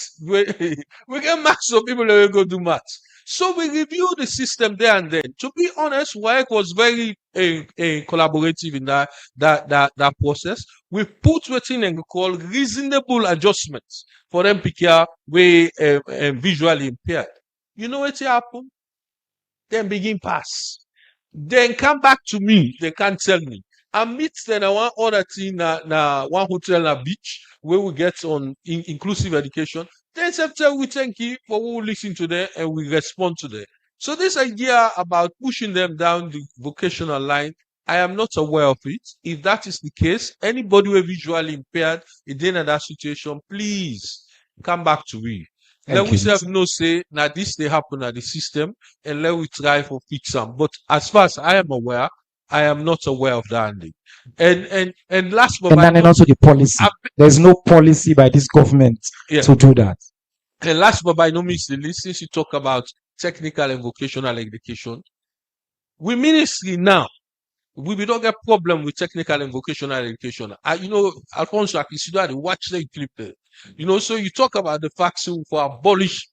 marks for people that will go do maths. So we review the system there and then. To be honest, WAEC was very collaborative in that process. We put what in call reasonable adjustments for them PKR way visually impaired. You know what happened? Then begin pass. Then come back to me. They can't tell me. I meet then one other thing na one hotel na beach where we get on inclusive education. Then after we thank you for who listen to them and we respond to them. So this idea about pushing them down the vocational line, I am not aware of it. If that is the case, anybody who is visually impaired in that situation, please come back to me. Let we self know say now this they happen at the system and let we try for fix them. But as far as I am aware, I am not aware of that. And last but and then also the policy. There's no policy by this government to do that. And last but by no means the least, since you talk about technical and vocational education, we ministry now, we don't get problem with technical and vocational education. Alfonso Akisido, watch the clip there. So you talk about the fact for abolish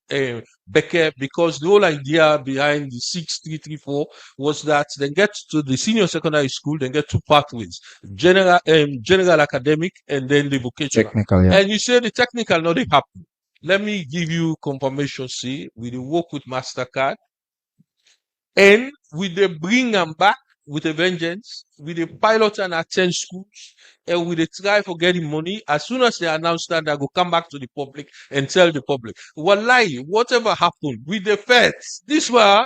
Becker because the whole idea behind the 6334 was that they get to the senior secondary school, they get two pathways, general academic and then the vocational. Technical, yeah. And you say the technical not they happen. Let me give you confirmation, see, we work with MasterCard. And we they bring them back with a vengeance, with a pilot and attend schools, and with a try for getting money. As soon as they announce that, they go come back to the public and tell the public, wallahi, whatever happened with the feds, this one,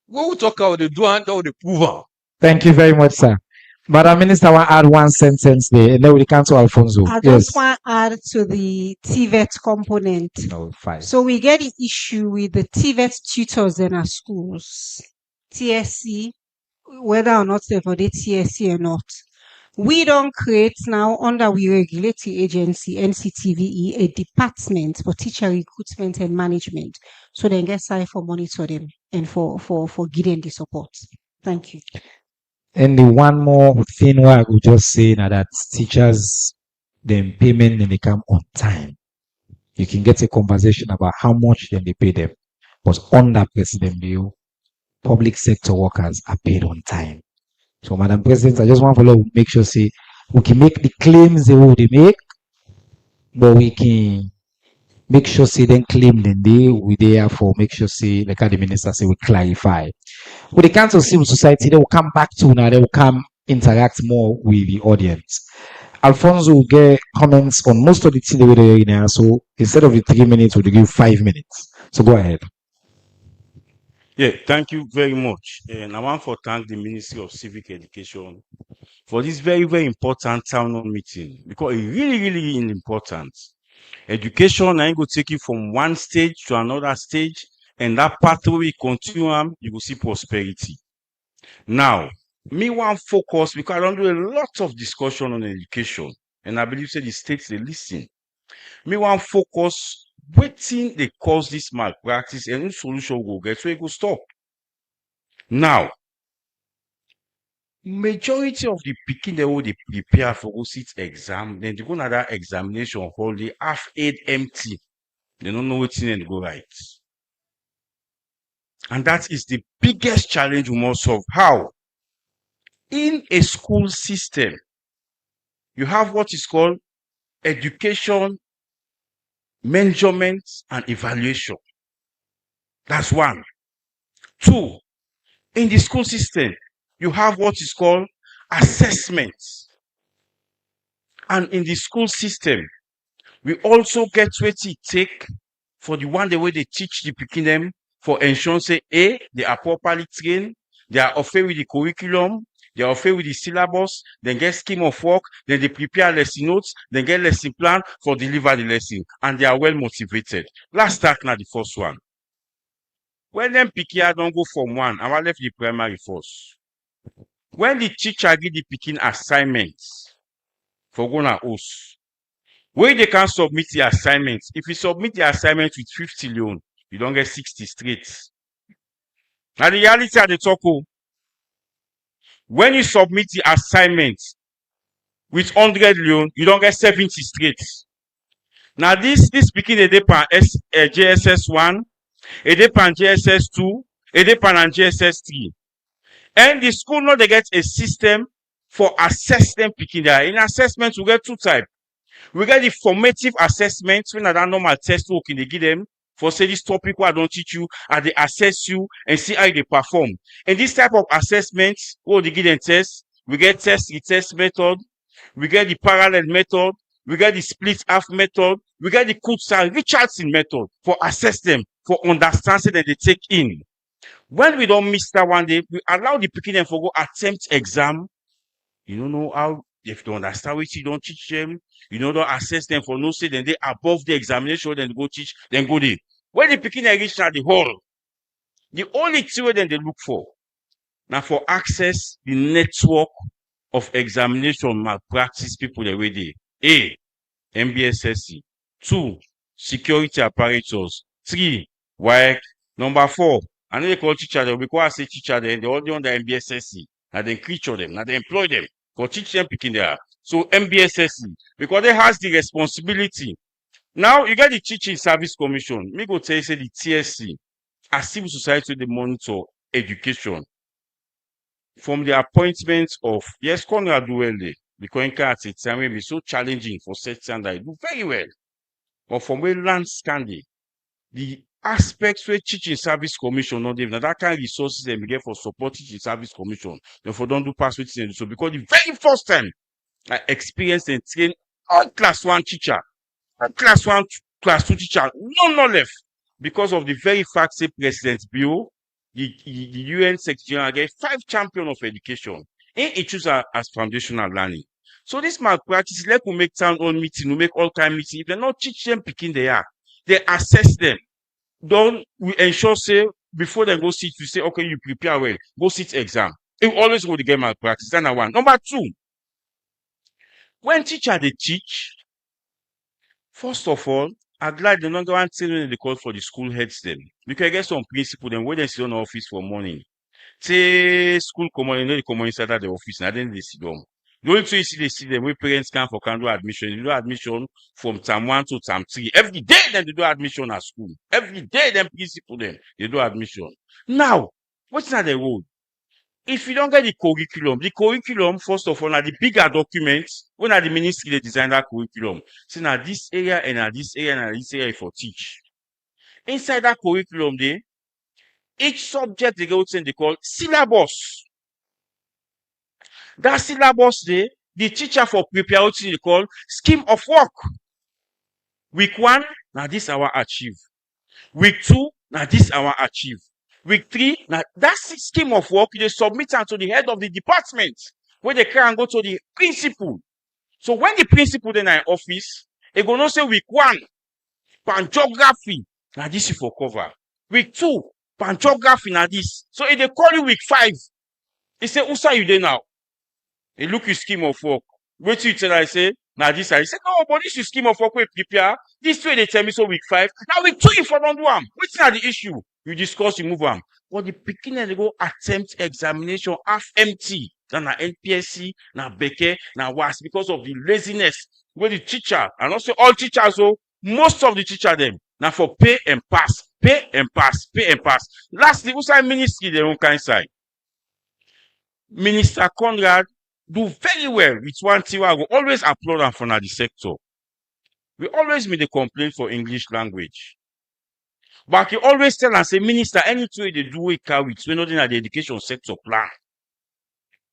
when we talk about the do and the prove. Thank you very much, sir. Madam Minister, I want to add one sentence there, and then we come to Alfonso. I Yes. just want to add to the TVET component. No, fine. So we get the issue with the TVET tutors in our schools, TSC, whether or not they're for the TSC or not. We don't create now under we regulatory agency, NCTVE, a department for teacher recruitment and management. So then get signed for monitor them and for getting the support. Thank you. And the one more thing where I would just say now that teachers, then payment then they come on time. You can get a conversation about how much then they pay them. But under President Bill, public sector workers are paid on time. So, Madam President, I just want to make sure say we can make the claims they will make, but we can make sure say then claim then we therefore make sure say like the minister say we clarify. With the Council of Civil Society, they will come back to now, they will come interact more with the audience. Alfonso will get comments on most of the things they were doing there. So instead of the 3 minutes, we'll give 5 minutes. So go ahead. Yeah, thank you very much. And I want to thank the Ministry of Civic Education for this very, very important town hall meeting because it's really, really important. Education, I go take you from one stage to another stage, and that pathway continuum, you will see prosperity. Now, me want focus because I don't do a lot of discussion on education, and I believe say the states they listen. Me want focus waiting they cause this malpractice and no solution will get so it will stop. Now, majority of the picking they will prepare for go sit exam, then they go to that examination hall, they half aid empty. They don't know what's in and go right. And that is the biggest challenge we must solve. How? In a school system, you have what is called education, measurement, and evaluation. That's one. Two, in the school system, you have what is called assessment. And in the school system, we also get what it take for the one the way they teach the picking them for ensuring say A, they are properly trained, they are okay with the curriculum, they are okay with the syllabus, then get scheme of work, then they prepare lesson notes, then get lesson plan for deliver the lesson, and they are well motivated. Let's start now the first one. When them picking don't go from one, I will left the primary first. When the teacher give the picking assignments for gonna host, where they can submit the assignments. If you submit the assignment with 50 Leone, you don't get 60 straight. Now the reality at the talk, when you submit the assignment with 100 Leone, you don't get 70 straight. Now this speaking a depend JSS 1, a depend JSS 2, a depend JSS 3. And the school now they get a system for assessment picking there. In assessment, we get two types. We get the formative assessment when that normal test work in they give them for say this topic what I don't teach you and they assess you and see how they perform. And this type of assessment, what they give them test, we get test retest method, we get the parallel method, we get the split half method, we get the Richardson method for assess them, for understanding that they take in. When we don't miss that one day, we allow the picking them for go attempt exam. You don't know how, if you understand what you don't teach them, you don't assess them for no say, then they above the examination, then go teach, then go there. When the picking they reach at the hall, the only thing then they look for, now for access the network of examination malpractice people the way they. A, MBSSC. 2, security apparatus. 3, WAEC. Number 4, I know they call teacher them because I say teacher them, they all on the MBSSC. Now they creature them, now they employ them for teach them picking there. So MBSSC, because they has the responsibility. Now you get the Teaching Service Commission. Me go tell you say the TSC, as civil society, they monitor education. From the appointment of, yes, Conrad do well there, because in at a time will be so challenging for certain that do very well. But from where land scanning, the aspects where teaching service commission not even that kind of resources them get for support teaching service commission. Therefore, don't do pass with so because the very first time I experienced and trained all class one teacher, class one, class two teacher, no left because of the very fact say President Bio, the UN Secretary General get 5 champions of education. And it choose as foundational learning. So this malpractice, let we make town hall meeting, we make all kind meeting. If they not teach them picking they are, they assess them. Don't we ensure say before they go sit, we say, okay, you prepare well, go sit exam. It always go to get malpractice. That's number 1. Number 2, when teacher they teach, first of all, I'm glad the number one thing when they call for the school heads them. Because I get some principal them when they sit on the office for morning. Say school common, you know they come inside the office, and then they sit down. The only thing you see they see them when parents come for can do admission. They do admission from term 1 to term 3. Every day then they do admission at school. Every day them principal them they do admission. Now, what's not the rule? If you don't get the curriculum, first of all, are the bigger documents, when are the ministry they design that curriculum. So now this area and now this area and this area for teach. Inside that curriculum, each subject they go to they call syllabus. That syllabus the teacher for prepare what they call scheme of work. Week 1, now this our achieve. Week 2, now this our achieve. Week 3, now that's scheme of work they submit to the head of the department where they can go to the principal. So when the principal then in office, they go not say week 1, pangeography, now this is for cover. Week 2, pangeography, now this. So if they call you week 5, they say, who are you there now? They look you scheme of work. Wait till you tell I say, now this I say, no, but this is scheme of work we prepare. This way they tell me so week 5. Now week 2 if I don't do them. What's not the issue? You discuss, you move them. But the beginning they go attempt examination half empty. Then na NPSC, na Beke, na WAS because of the laziness. Where the teacher, and also all teachers, so most of the teacher them, now for pay and pass, pay and pass, pay and pass. Lastly, who say ministry their own kind side? Minister Conrad do very well with one thing I will always applaud him for the sector. We always make the complaint for English language. But he always tell and say, Minister, anything they do it carry it, we know in the education sector plan.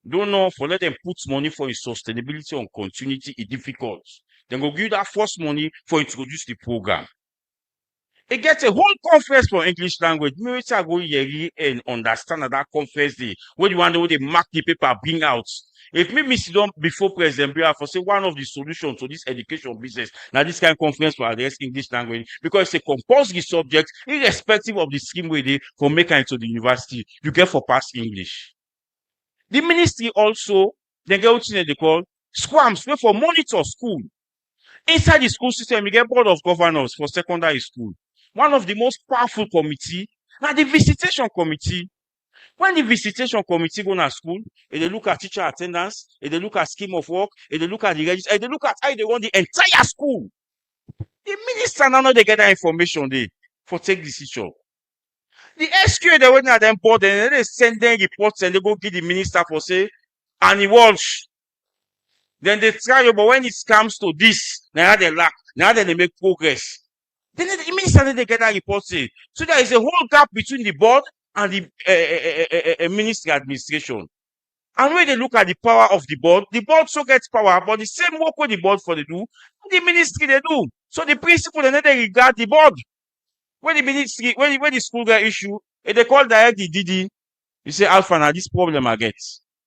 Don't know for let them put money for its sustainability and continuity is difficult. Then go give that first money for introduce the program. It gets a whole conference for English language. Maybe I go here and understand that conference day. What you want to they mark the paper, bring out. If me sit down before President Bia for say one of the solutions to this education business, now this kind of conference for address English language, because it's a compulsory subject, irrespective of the scheme where they for making it to the university, you get for pass English. The ministry also, they get what they call squams, where for monitor school. Inside the school system, you get board of governors for secondary school. One of the most powerful committee, now the visitation committee. When the visitation committee go to school, and they look at teacher attendance, and they look at scheme of work, and they look at the register, and they look at how they run the entire school. The minister now they get that information there for take decision. The SQ they went at them board and they send them reports and they go give the minister for say, and he Walsh. Then they try, but when it comes to this, now they lack, now they make progress. Then the minister they get that report say. So there is a whole gap between the board and the ministry administration. And when they look at the power of the board so gets power, but the same work with the board for they do, the ministry they do. So the principal then they regard the board. When the ministry, when the school get issue, and they call direct the DD, you say, Alpha, now this problem I get.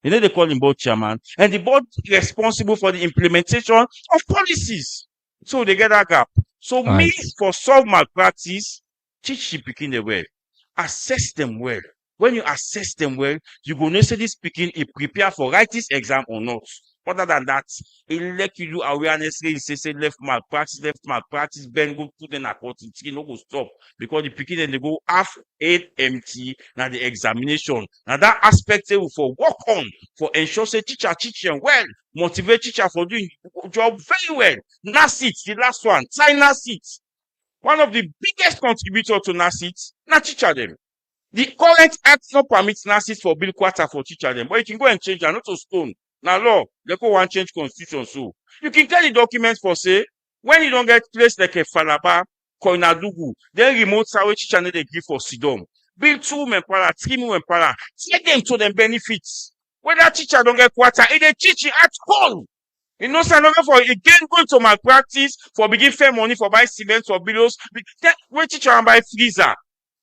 And then they call him board chairman, and the board responsible for the implementation of policies. So they get that gap. So me, for solve malpractice, teach the picking the well. Assess them well. When you assess them well, you go necessarily speaking, it prepare for write this exam or not. Other than that, it let you do awareness, say left malpractice, Ben go put in a court, it no go stop. Because the picking and they go half 8 empty, now the examination. Now that aspect they will for work on, for ensure say teacher teaching well, motivate teacher for doing job very well. NASIT, the last one, sign NASIT. One of the biggest contributors to NASIT, not teacher them. The current act not permits NASIT for bill quarter for teacher them, but you can go and change and not to stone. Now law, they go and change constitution so. You can tell the documents for say, when you don't get placed like a falaba Koinadugu, then remote salary teacher they give for Sidom. Build 2 women para, 3 women para, take them to the benefits. When that teacher don't get quarter, it they teach it at all. You know, so another for again going to malpractice for begin fair money for buy cement or billows. When teacher and buy freezer,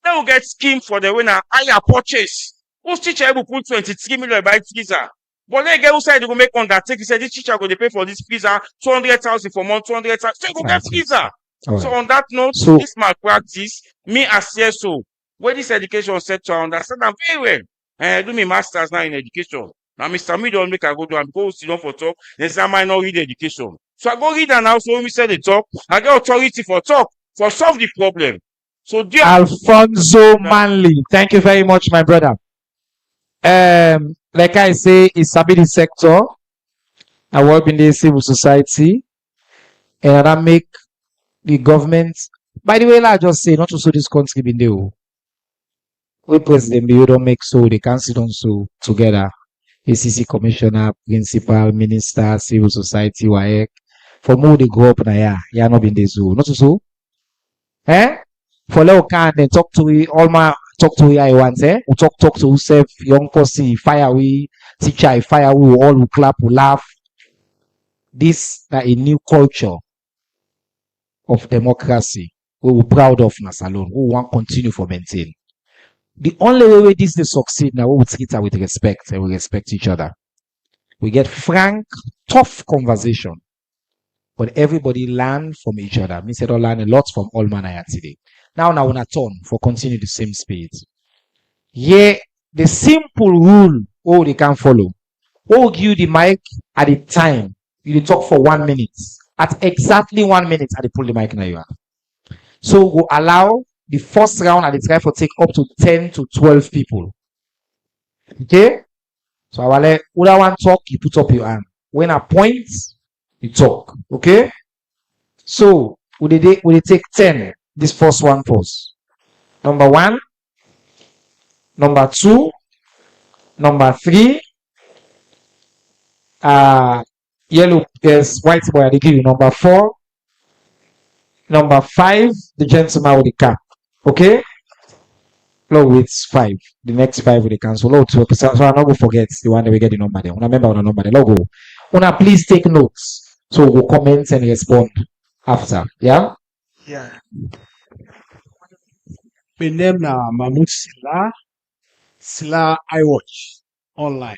they will get scheme for the winner higher purchase. Who's teacher able put 23 million buy freezer? But then get outside they go make undertake. He said this teacher go to pay for this freezer 200,000 for month, 200,000. So you go get freezer. All So right. on that note, So- this malpractice, me as CSO, where this education sector, I understand them very well. And I do my masters now in education. Now, Mr. Me don't make I go do and go sit down for talk. Then say I might not read education. So I go read and now so when we say the talk, I get authority for talk, for solve the problem. So dear Alfonso Manley, thank you very much, my brother. Like I say, it's a bit sector. I work in the civil society, and I make the government. By the way, I just say not to so this country be new. We president, you don't make so they can sit on so together. ACC commissioner, principal, minister, civil society, WAEC. For more they go up now, yeah, not been the zoo. Not so. Eh? For little can then talk to we all my talk to we I want, eh? We talk to who self young pussy, fire we, teacher, fire we all who clap, who laugh. This is a new culture of democracy. We're proud of Nasalon. We want continue for maintain. The only way this they succeed now, we treat her with respect and we respect each other. We get frank, tough conversation. But everybody learn from each other. Me said I learn a lot from all man today. Now I turn for continue the same speed. Yeah, the simple rule, oh, they can follow. Oh, give you the mic at the time. You talk for 1 minute. At exactly 1 minute, I pull the mic now you have. So we allow the first round at the try for take up to 10 to 12 people. Okay? So I will let other one talk, you put up your hand. When I point, you talk. Okay? So will they take 10? This first one first. Number 1, number 2, number 3. Yellow, there's white boy, they give you number 4. Number 5, the gentleman with the cap. Okay? Lord, it's 5. The next 5 with the cancel. Lord, so I'm not going to forget the one that we get the number there. Remember the number, the logo. Una, please take notes. So we'll comment and respond after. Yeah? Yeah. My name na Mahmoud Sila iWatch online.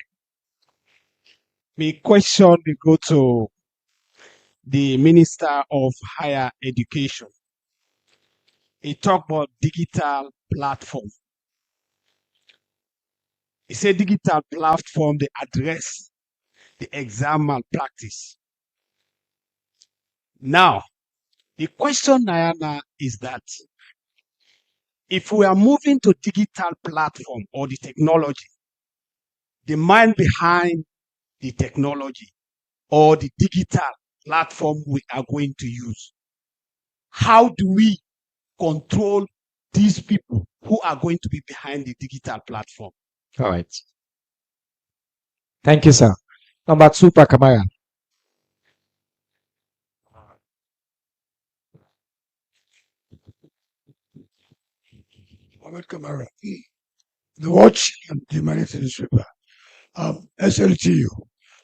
My question will go to the Minister of Higher Education. He talked about digital platform. He said digital platform, they address the exam malpractice. Now, the question, Diana, is that if we are moving to digital platform or the technology, the mind behind the technology or the digital platform we are going to use, how do we control these people who are going to be behind the digital platform? All right. Thank you, sir. Number 2, Pakamara. Mohammed Kamara, the Watch and the Humanity newspaper. SLTU.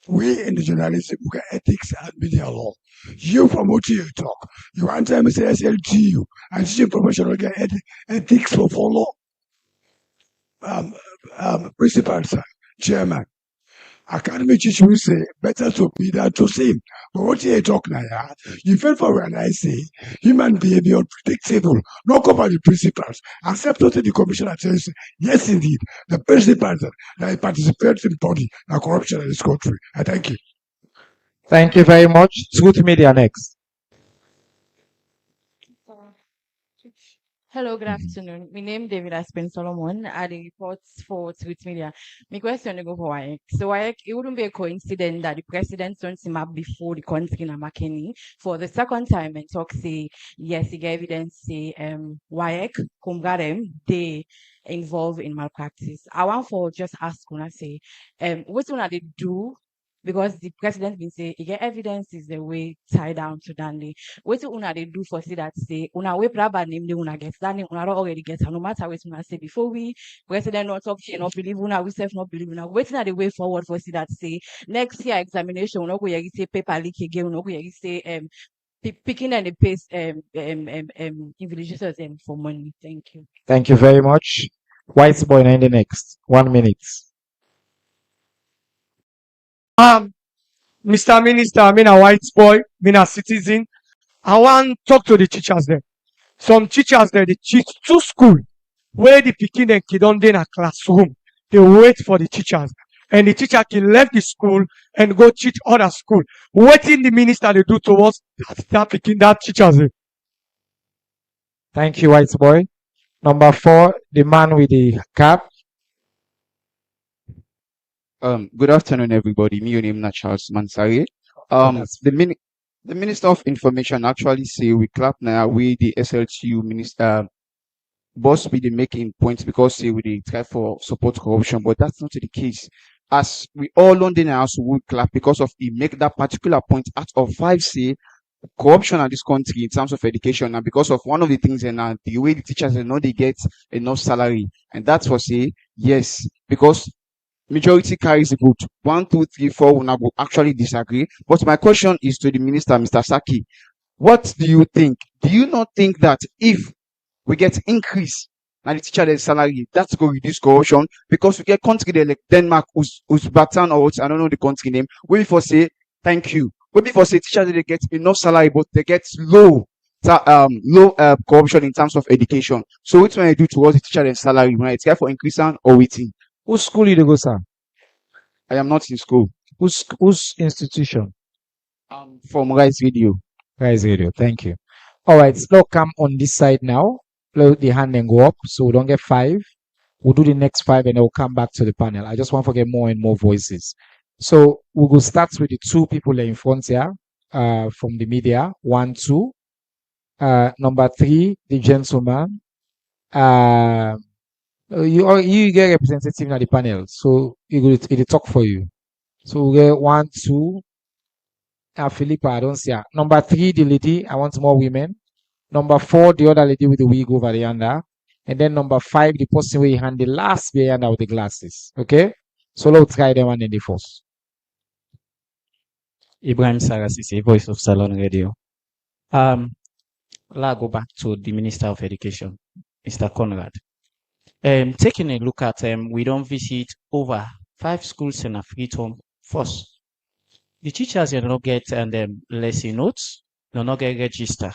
We in the journalism, we got ethics and media law. You from what you talk, you answer me say SLTU and see professional get ethics for follow. Principal sir, chairman. Academy teach we say better to be than to sin. But what you talk now, yeah, you feel for when I say human behavior predictable, not cover the principles. Accept what the commissioner tells you. Yes, indeed, the principles that participate in body and corruption in this country. I thank you. Thank you very much. Truth Media next. Hello, good afternoon. My name is David Aspen Solomon. I report for Tweet Media. My question go for WAEC. So WAEC, it wouldn't be a coincidence that the president sent him up before the country in Makeni for the second time and talk say yes, he gave evidence say WAEC, Kumgarem, they involved in malpractice. I want for just ask when I say what they do because the president been say, "Again, evidence is the way tied down to Danley." What una they do for see that say, una we grab a name, they una get that name, una don't already get, no matter what una say before we president not talk, she not believe una, we self not believe una. Waiting at the way forward for see that say, next year examination, we not go say paper leak again, we not go say, picking and the pace, invigilators for money. Thank you. Thank you very much. White boy, and the next 1 minute. Mr. Minister, I mean a white boy, mean a citizen. I want to talk to the teachers there. Some teachers there, they teach to school where the picking and kid on in a classroom. They wait for the teachers. And the teacher can left the school and go teach other school. Waiting the minister they do towards that picking that teachers there. Thank you, white boy. Number 4, the man with the cap. Good afternoon, everybody. My name is Charles Mansari. The Minister of Information actually say we clap now with the SLTU minister boss be the making points because say we dey try for support corruption, but that's not the case. As we all Londoners will clap because of he make that particular point out of 5 say corruption in this country in terms of education, and because of one of the things and the way the teachers know they get enough salary, and that's for say yes because majority carries the vote. 1, 2, 3, 4 will actually disagree. But my question is to the minister, Mr. Saki. What do you think? Do you not think that if we get increase and the teacher their salary, that's going to reduce corruption? Because we get country like Denmark, Uzbekistan, or I don't know the country name, where before say thank you. Where before say teachers they get enough salary, but they get low corruption in terms of education. So which one I do towards the teacher their salary when it's care for increasing or waiting? Whose school you dey go, sir? I am not in school. Whose institution? From Rise Radio. Rise Radio. Thank you. All right, so now come on this side now. Let the hand and go up, so we don't get 5. We'll do the next 5, and then we'll come back to the panel. I just want to get more and more voices. So we'll go start with the 2 people in front here, from the media. 1, 2. Number 3, the gentleman. You get representative in the panel, so it'll talk for you. So we get 1, 2. Philippa, I don't see her. Number 3, the lady. I want more women. Number 4, the other lady with the wig over the under. And then number 5, the person where you hand the last behind with the glasses. Okay? So let's try them one in the first. Ibrahim Sarasisi, Voice of Salon Radio. I'll go back to the Minister of Education, Mr. Conrad. Taking a look at we don't visit over 5 schools in Africa. First, the teachers do not get lesson notes, do not get register.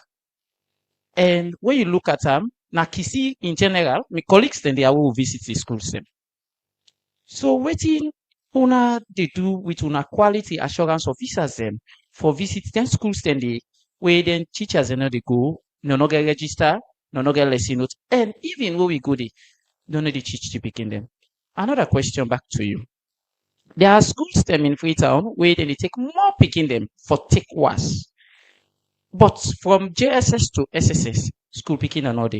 And when you look at them, Nakisi in general, my colleagues then they will visit the schools them. So waiting una they do with una quality assurance officers them for visit 10 schools then they where then teachers they go, no get register, no get lesson notes, and even when we go there, don't know the teach to begin them. Another question back to you. There are schools them in Freetown where they take more picking them for take worse. But from JSS to SSS, school picking another.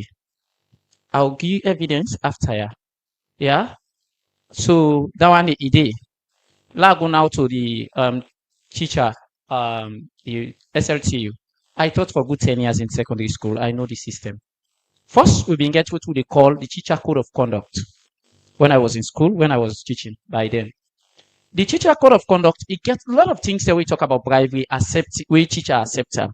I'll give you evidence after ya. Yeah. So that one the idea. Now go now to the teacher, the SLTU. I taught for good 10 years in secondary school. I know the system. First, we've been getting what they call the teacher code of conduct. When I was in school, when I was teaching by then. The teacher code of conduct, it gets a lot of things that we talk about bribery, we teacher accept them.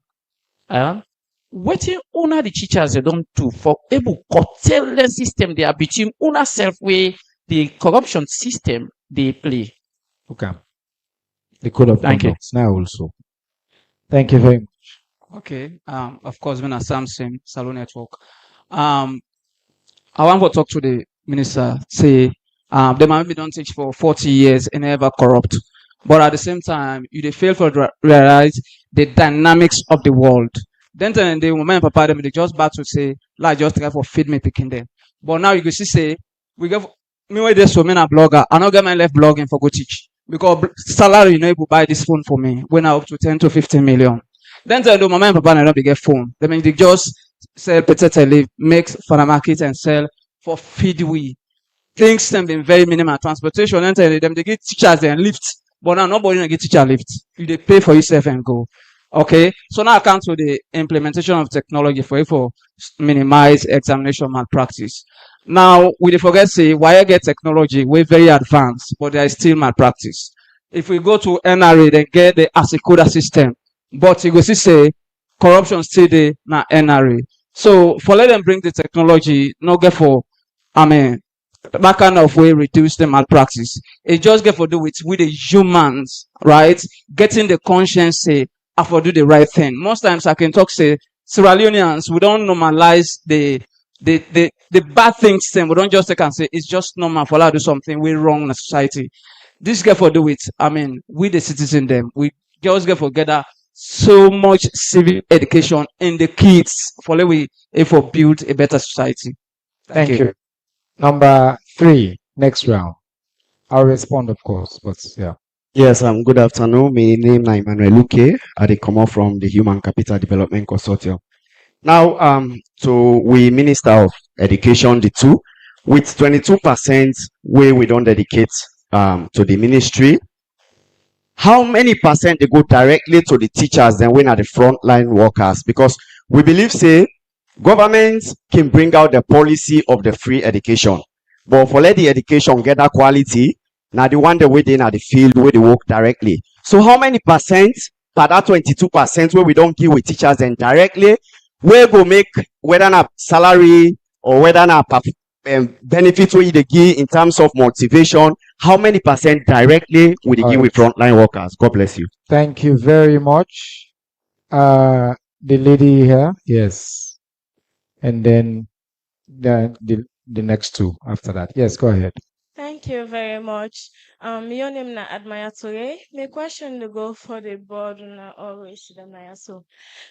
Waiting on the teachers they don't do for able curtail the system they are between una self way the corruption system they play. Okay. The code of Thank you. conduct now also. Thank you very much. Okay. Of course, when I Samson Salon Network. I want to talk to the minister. Say, they might be don't teach for 40 years and never corrupt, but at the same time, they fail to realize the dynamics of the world. Then the moment papa them they just back to say, like just try for feed me picking them. But now you can see say we give me where there's so many blogger. I not get my left blogging for go teach because salary you know able buy this phone for me when I up to 10 to 15 million. Then the moment papa they don't get phone. They mean they just sell potato leaf, make for the market and sell for feed we. Things them been very minimal transportation and them they get teachers and lift but now nobody gonna get teacher lift. You dey pay for yourself and go. Okay, so now I come to the implementation of technology for minimize examination malpractice. Now we dey forget say why get technology we very advanced, but there is still malpractice. If we go to NRA, they get the ASICODA system, but you go see say corruption still dey na NRA. So for let them bring the technology, not get for that kind of way reduce the malpractice. It just get for do with the humans, right? Getting the conscience say I for do the right thing. Most times I can talk say Sierra Leoneans, we don't normalize the bad things then we don't just take and say it's just normal for us to do something we wrong in the society. This get for do it. We the citizen them, we just get for gather so much civic education in the kids for let we for build a better society. Thank you. Number 3, next round. I'll respond, of course, but yeah. Yes, good afternoon. My name is Emmanuel Luque. I come out from the Human Capital Development Consortium. Now, so we Minister of Education, the two, with 22% where we don't dedicate to the ministry. How many percent they go directly to the teachers and when are the frontline workers? Because we believe, say, government can bring out the policy of the free education, but for let the education get that quality, now the one that we in at the field where they work directly. So how many percent, but that 22% where we don't give with teachers and directly, we go make whether not salary or whether not benefits we they give in terms of motivation, how many percent directly would they give with frontline workers? God bless you. Thank you very much. The lady here, yes. And then the next two after that. Yes, go ahead. Thank you very much. Your name na Admire Toure. My question to go for the board na always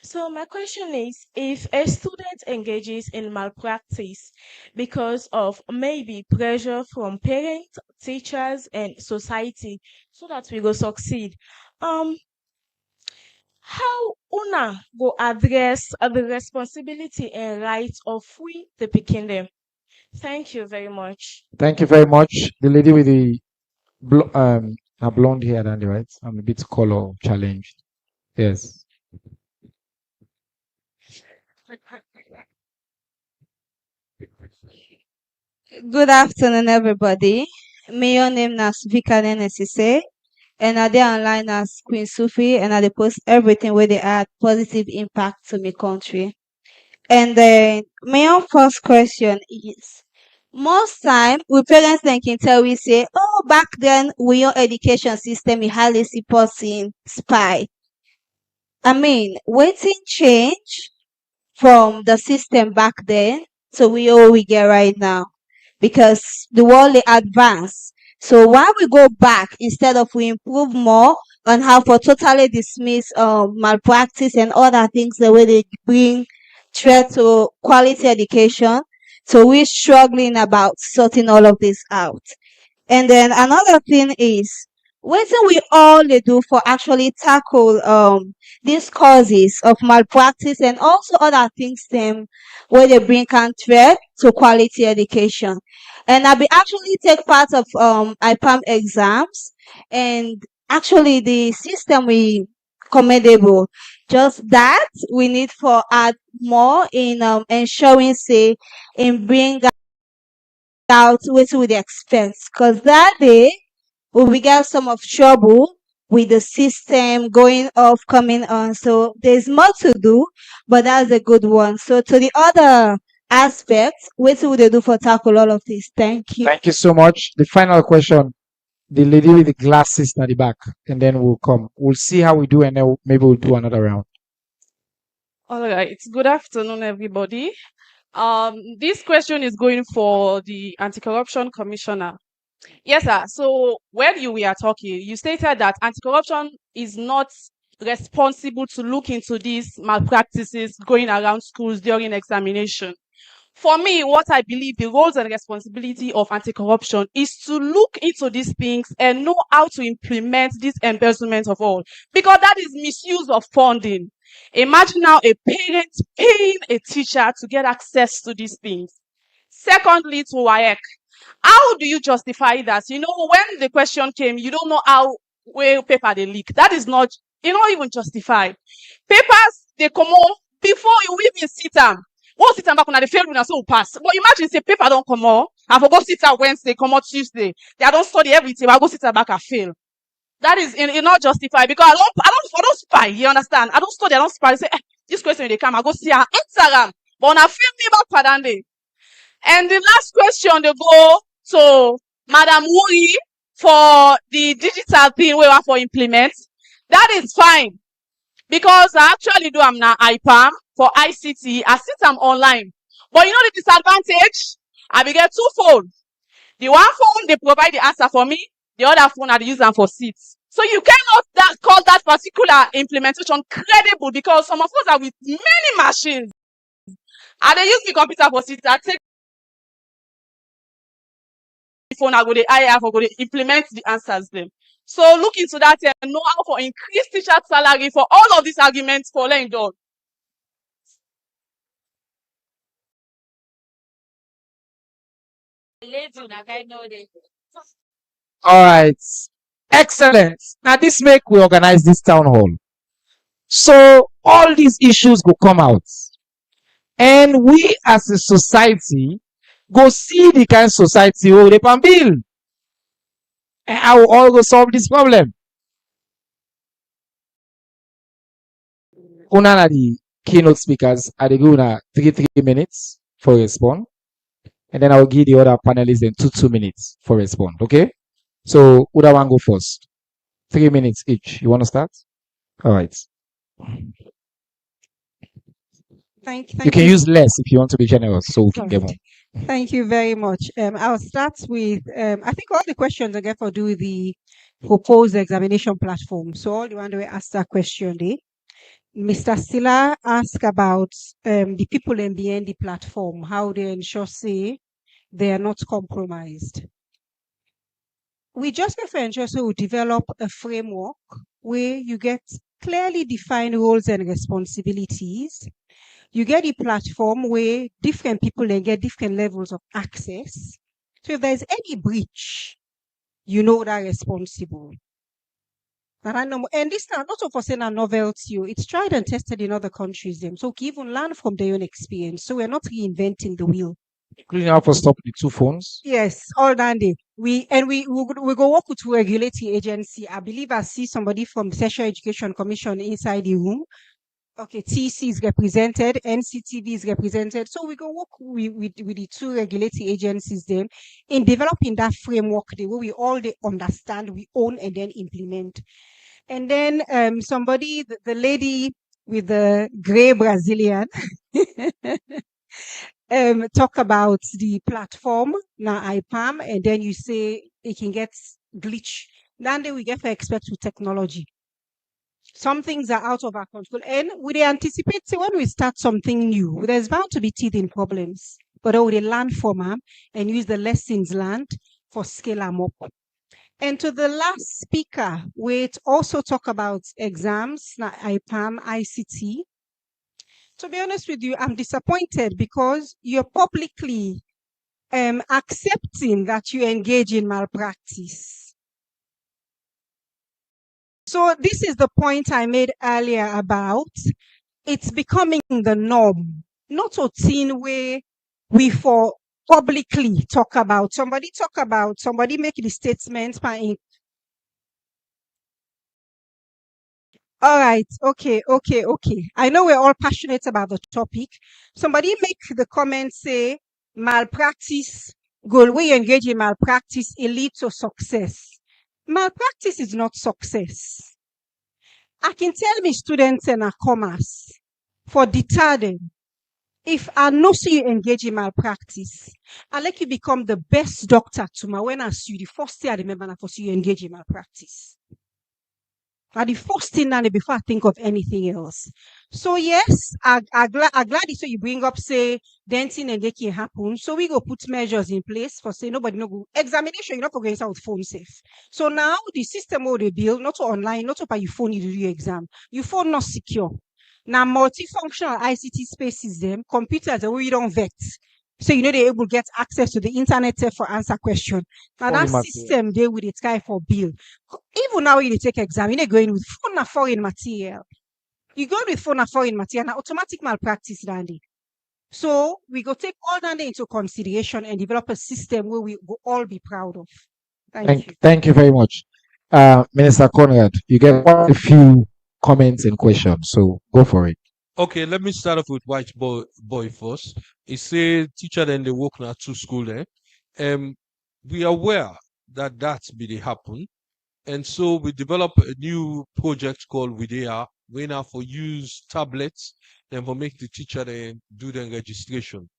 so my question is, if a student engages in malpractice because of maybe pressure from parents, teachers, and society, so that we go succeed, how una go address the responsibility and rights of we the pikin them? Thank you very much. Thank you very much. The lady with the blonde hair, right? I'm a bit color challenged. Yes. Good afternoon, everybody. My name is Vika Nesise, and I dey online as Queen Sufi, and I post everything where they add positive impact to my country. And then my first question is, most time we parents then can tell we say, oh, back then we your education system is highly supporting spy. Waiting change from the system back then to all we get right now, because the world is advanced. So why we go back instead of we improve more on how for totally dismiss malpractice and other things the way they bring threat to quality education. So we're struggling about sorting all of this out. And then another thing is, what do we all dey do for actually tackle these causes of malpractice and also other things them where they bring can threat to quality education? And I be actually take part of IPAM exams, and actually the system we commendable. Just that we need for add more in ensuring say in bring out what we dey expect, because that day we get some of trouble with the system going off, coming on. So there's more to do, but that's a good one. So to the other aspects, what would they do for tackle all of this? Thank you. Thank you so much. The final question, the lady with the glasses at the back, and then we'll come. We'll see how we do, and then maybe we'll do another round. All right. Good afternoon, everybody. This question is going for the Anti-Corruption Commissioner. Yes, sir. So when you were talking, you stated that anti-corruption is not responsible to look into these malpractices going around schools during examination. For me, what I believe the roles and responsibility of anti-corruption is to look into these things and know how to implement this embezzlement of all, because that is misuse of funding. Imagine now a parent paying a teacher to get access to these things. Secondly, to WAEC, how do you justify that? You know, when the question came, you don't know how where paper they leak. That is not, not even justified. Papers they come on before you even sit them. Once sit them back when they fail, when so pass. But imagine say paper don't come on. I forgot sit them Wednesday, come on Tuesday. They don't study everything. I go sit them back, I fail. That is not justified because I don't spy. You understand? I don't study. I don't spy. Say this question they come. I go see her answer them. But when I feel me back for that day. And the last question they go to Madam Wuri for the digital thing we want for implement. That is fine. Because I actually do am now IPAM for ICT. I sit am online. But you know the disadvantage? I will get two phones. The one phone, they provide the answer for me. The other phone, I use them for seats. So you cannot call that particular implementation credible because some of us are with many machines. And they use the computer for seats. I take the phone, I go to IF, I go to implement the answers them. So look into that and know how to increase teacher salary for all of these arguments for laying done. All right. Excellent. Now this make we organize this town hall. So all these issues will come out. And we as a society go see the kind of society who they can build. And I will all go solve this problem. Una na the keynote speakers are they gonna 3 minutes for respond. And then I will give the other panelists then 2 minutes for respond. Okay? So Uda one go first. 3 minutes each. You wanna start? All right. You can use less if you want to be generous, so we can get more. Thank you very much. I'll start with, I think all the questions I get for do with the proposed examination platform. So all the one that we asked that question, Mr. Stiller asked about the people in behind the platform, how they ensure say they are not compromised. We just prefer ensure so we develop a framework where you get clearly defined roles and responsibilities. You get a platform where different people then get different levels of access. So if there's any breach, you know that responsible. And this now not for saying a novelty, it's tried and tested in other countries. So we even learn from their own experience. So we're not reinventing the wheel. Including how to stop the 2 phones. Yes, all that day. We go work with regulatory agency. I believe I see somebody from Sexual Education Commission inside the room. Okay, TC is represented, NCTV is represented. So we go work with the 2 regulatory agencies then in developing that framework the way we all understand, we own and then implement. And then somebody, the lady with the gray Brazilian, talk about the platform, now IPAM, and then you say it can get glitch. Then we get for expect with technology. Some things are out of our control. And we anticipate when we start something new, there's bound to be teething problems. But we will learn from them and use the lessons learned for scale them up. And to the last speaker, we also talk about exams, IPAM, ICT. To be honest with you, I'm disappointed because you're publicly accepting that you engage in malpractice. So this is the point I made earlier about it's becoming the norm, not a thing where we for publicly talk about, somebody make the statement. All right, okay. I know we're all passionate about the topic. Somebody make the comment say malpractice, goal where you engage in malpractice, it leads to success. Malpractice is not success. I can tell me students in a commerce for deter them. If I know see you engage in malpractice, I like you become the best doctor tomorrow. When I see you, the first thing I remember for you engage in malpractice. The first thing now before I think of anything else. So yes, I'm glad so you bring up say denting and can happen. So we go put measures in place for say nobody no go examination, you're not going to with phone safe. So now the system will they build not online, not by your phone you do your exam. Your phone not secure. Now multifunctional ICT spaces them, computers the way you don't vet. So they able get access to the internet for answer question. Now that Foreign material. system they with its guy for bill. Even now when you take exam, going with phone foreign material. You go with phone foreign material, now automatic malpractice, Randy. So we go take all that into consideration and develop a system where we will all be proud of. Thank you. Thank you very much. Minister Conrad, you get quite a few comments and questions, so go for it. Okay, let me start off with white boy first. He say teacher then they work now to school there. We are aware that that's be they happen. And so we develop a new project called Widea. We now for use tablets, then for make the teacher then do the registration.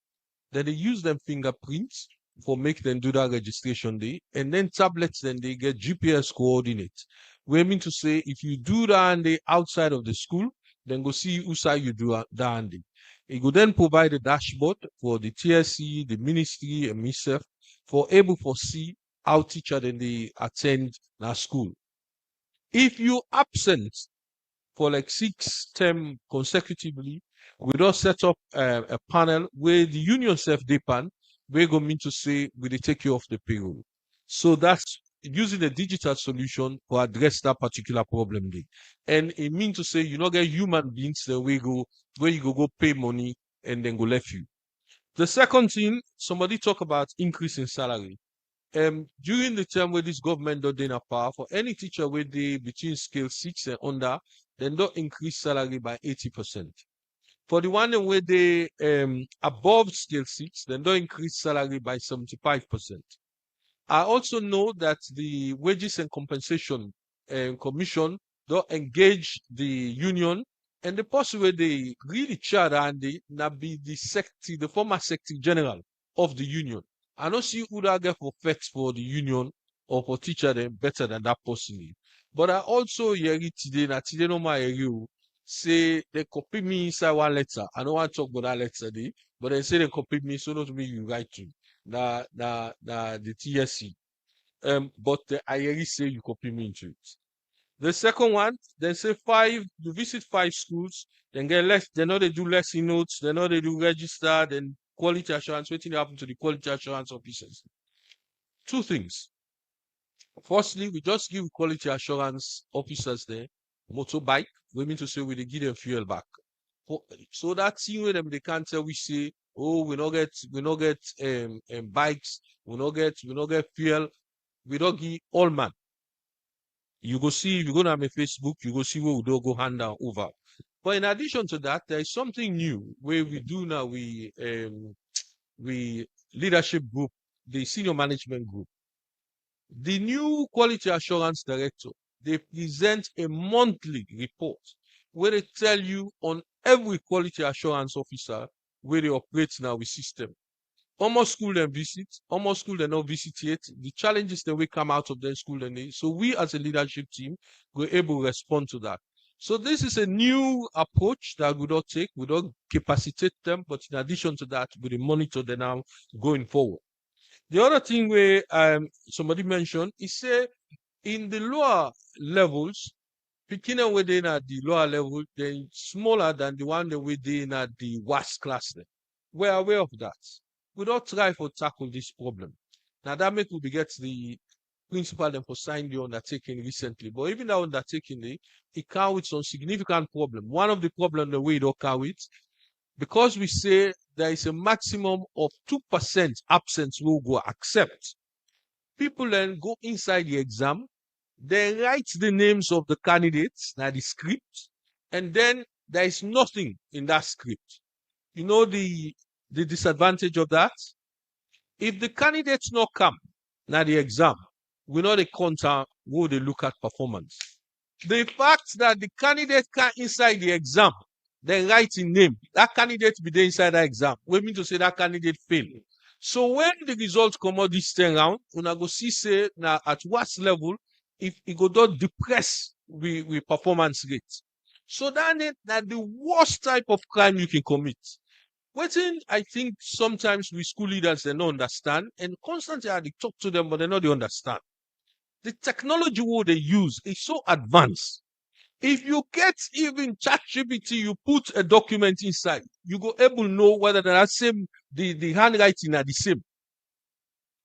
Then they use them fingerprints for make them do that registration day. And then tablets then they get GPS coordinates. We mean to say if you do that day outside of the school, then go see who side you do that day. It will then provide a dashboard for the TSC, the ministry, and myself for able to see how teacher then they attend na school. If you absent for like 6 term consecutively, we don't set up a panel where the union self depend, we're going to say we dey take you off the payroll. So that's using a digital solution to address that particular problem day. And it means to say you not get human beings then we go where you go pay money and then go left you. The second thing, somebody talk about increase in salary. During the time where this government don't dey power for any teacher where they between scale 6 and under, then don't increase salary by 80%. For the one where they above scale 6, then don't increase salary by 75%. I also know that the wages and compensation commission don't engage the union, and the person where they really chair and they not be the former secretary general of the union. I don't see who that get for facts for the union or for teacher them better than that person. But I also hear it today, that today no my you say they copy me inside one letter. I don't want to talk about that letter today, but they say they copy me, so not me you write to the TSC. But I hear it say you copy me into it. The second one, they say you visit 5 schools, then get less, they know they do lesson notes, they know they do register, then quality assurance, waiting to happen to the quality assurance officers. 2 things. Firstly, we just give quality assurance officers there motorbike, we mean to say we give them fuel back. So that thing with them they can't tell we say, oh, we not get bikes, we not get fuel, we don't give all man. You go see, if you go to my Facebook, you go see where we don't go hand down over. But in addition to that, there is something new where we do now. We leadership group, the senior management group, the new quality assurance director, they present a monthly report where they tell you on every quality assurance officer where they operate now with system. Almost school and visit, almost school and not visit yet. The challenges that we come out of their school and they, so we as a leadership team were able to respond to that. So this is a new approach that we don't take. We don't capacitate them, but in addition to that, we monitor them now going forward. The other thing where somebody mentioned is say in the lower levels, beginning within at the lower level, they're smaller than the one that we're doing at the worst class. We're aware of that. We don't try to tackle this problem. Now that make we get the principal and for sign the undertaking recently. But even that undertaking, it come with some significant problem. One of the problems that we don't carry it, because we say there is a maximum of 2% absence we'll go accept. People then go inside the exam, they write the names of the candidates, now the script, and then there is nothing in that script. You know the disadvantage of that? If the candidates not come, now the exam, we know the counter who they look at performance. The fact that the candidate can inside the exam, then write in name, that candidate be there inside that exam. We mean to say that candidate fail. So when the results come out this time round, una go see say now at what level, if it go not depress we performance rate. So that the worst type of crime you can commit. Waiting, I think sometimes we school leaders they don't understand, and constantly I talk to them, but they know they understand. The technology what they use is so advanced. If you get even ChatGPT, you put a document inside, you go able to know whether that same the handwriting are the same.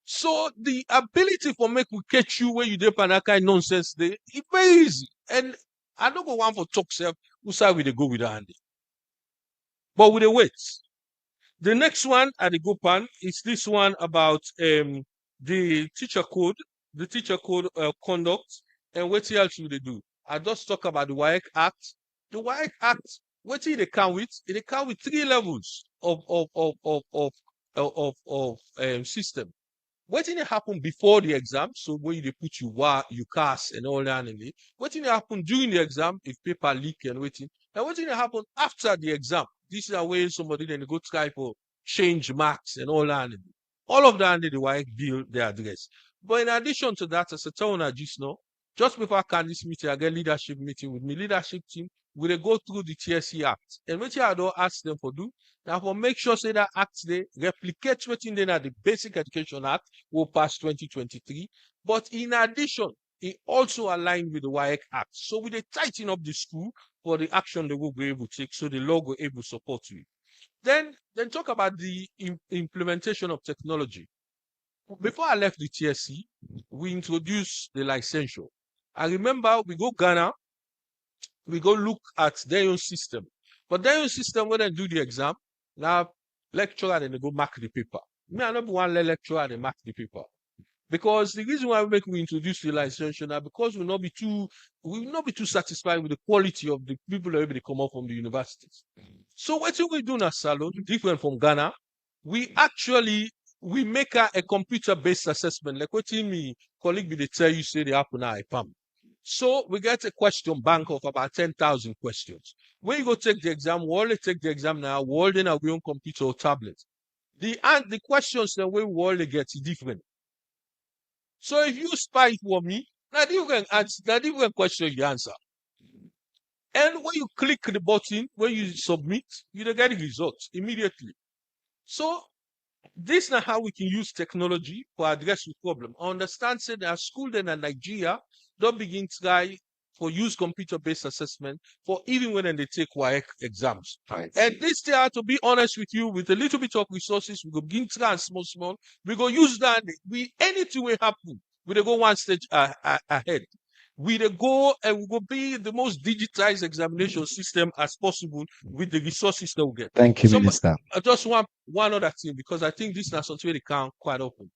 So the ability for make we catch you when you dey for that kind of nonsense dey, it very easy. And I don't go one for talk self, who side we dey go with the hand. But we dey wait. The next one at the go pan is this one about the teacher code conduct, and what else we dey do. I just talk about the WAEC Act. The WAEC Act, what they come with? It come with 3 levels of system. What did happen before the exam? So when they put you cast and all that, what did happen during the exam if paper leak and waiting? And what did happen after the exam? This is a way somebody then go try for change marks and all that. All of that under the WAEC bill they address. But in addition to that, as a town I just know, just before I can this meeting, I get leadership meeting with my leadership team. We dey go through the TSC Act. And what I don't ask them for do, now for make sure say that act they replicate what in the Basic Education Act will pass 2023. But in addition, it also aligned with the WAEC Act. So we dey tighten up the school for the action they will be able to take, so the law will able to support you. Then talk about the implementation of technology. Before I left the TSC, we introduced the licensure. I remember we go Ghana, we go look at their own system. But their own system, when they do the exam, now lecturer and they go mark the paper. Me, I don't want lecturer and they mark the paper. Because the reason why we introduce the licensure now, because we will not be too satisfied with the quality of the people that will come out from the universities. So what we do now, Salon, different from Ghana, we make a computer-based assessment. Like what me colleague will tell you say they happen at IPAM. So we get a question bank of about 10,000 questions. When you go take the exam, we only take the exam now, we all in our own computer or tablet. The questions that we only get is different. So if you spy for me, not even question you answer. And when you click the button, when you submit, you don't get the results immediately. So this is not how we can use technology to address the problem. I understand say there are schools in Nigeria don't begin to try for use computer-based assessment for even when they take WAEC exams. Right. And this year, to be honest with you, with a little bit of resources, we go begin to try small. We go use that. Anything will happen. We go one stage ahead. We go and we go be the most digitized examination system as possible with the resources that we get. Thank you, Minister. I just want one other thing, because I think this is something they count quite often.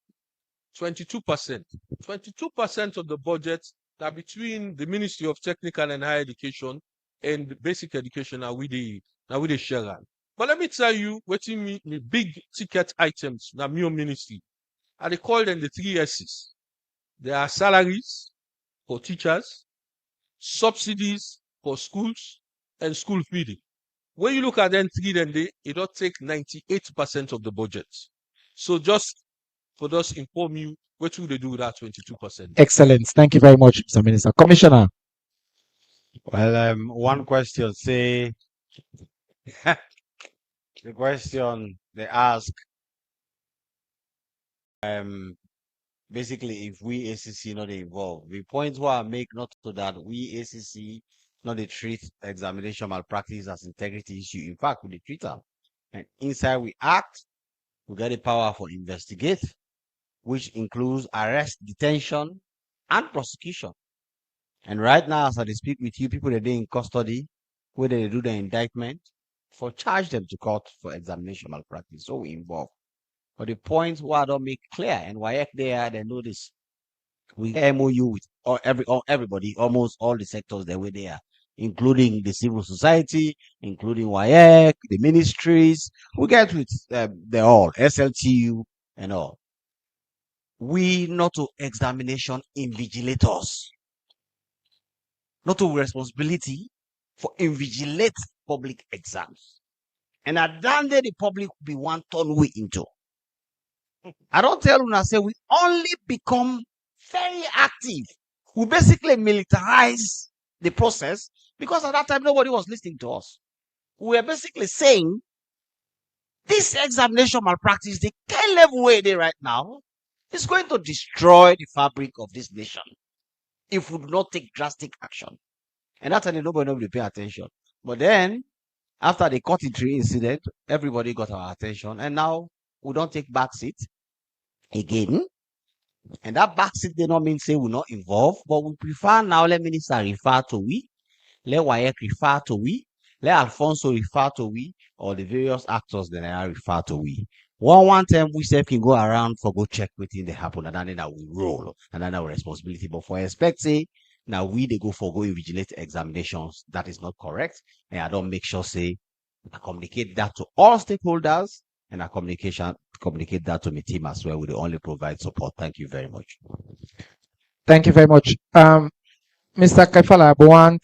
22%. 22% of the budget that between the Ministry of Technical and Higher Education and Basic Education are with the share. But let me tell you, what me big ticket items na my ministry. I call them the 3 S's. There are salaries for teachers, subsidies for schools, and school feeding. When you look at them 3, then it don't take 98% of the budget. So just for us inform you, what will they do with that 22%? Excellent. Thank you very much, Mr. Minister. Commissioner. Well, one question say the question they ask basically if we ACC not involved. The point where I make not so that we ACC not treat examination malpractice as integrity issue. In fact, we treat them. And inside we act, we get the power for investigate, which includes arrest, detention, and prosecution. And right now, as I speak with you, people that are in custody, where they do the indictment, for charge them to court for examination malpractice. So we involve. But the point where I don't make clear, and why they know this. We MOU with everybody, almost all the sectors that were there, including the civil society, including WAEC, the ministries. We get with they all, SLTU and all. We not to examination invigilators, not to responsibility for invigilate public exams. And at that day, the public will be one turn way into. I don't tell you, I say we only become very active. We basically militarize the process because at that time nobody was listening to us. We were basically saying this examination malpractice, the kind level way they right now, is going to destroy the fabric of this nation if we do not take drastic action. And that's why nobody will pay attention. But then, after the cutting tree incident, everybody got our attention, and now we don't take back seat again. And that back seat they not mean say we not involved, but we prefer now let minister refer to we, let Wayek refer to we, let Alfonso refer to we, or the various actors that I refer to we. One time we self can go around for go check within the happen, and then that we roll, and then our responsibility. But for expect say now we they go for go invigilate examinations, that is not correct. And I don't make sure say I communicate that to all stakeholders, and I communicate that to my team as well. We only provide support. Thank you very much. Thank you very much. Mr. Kaifala, I want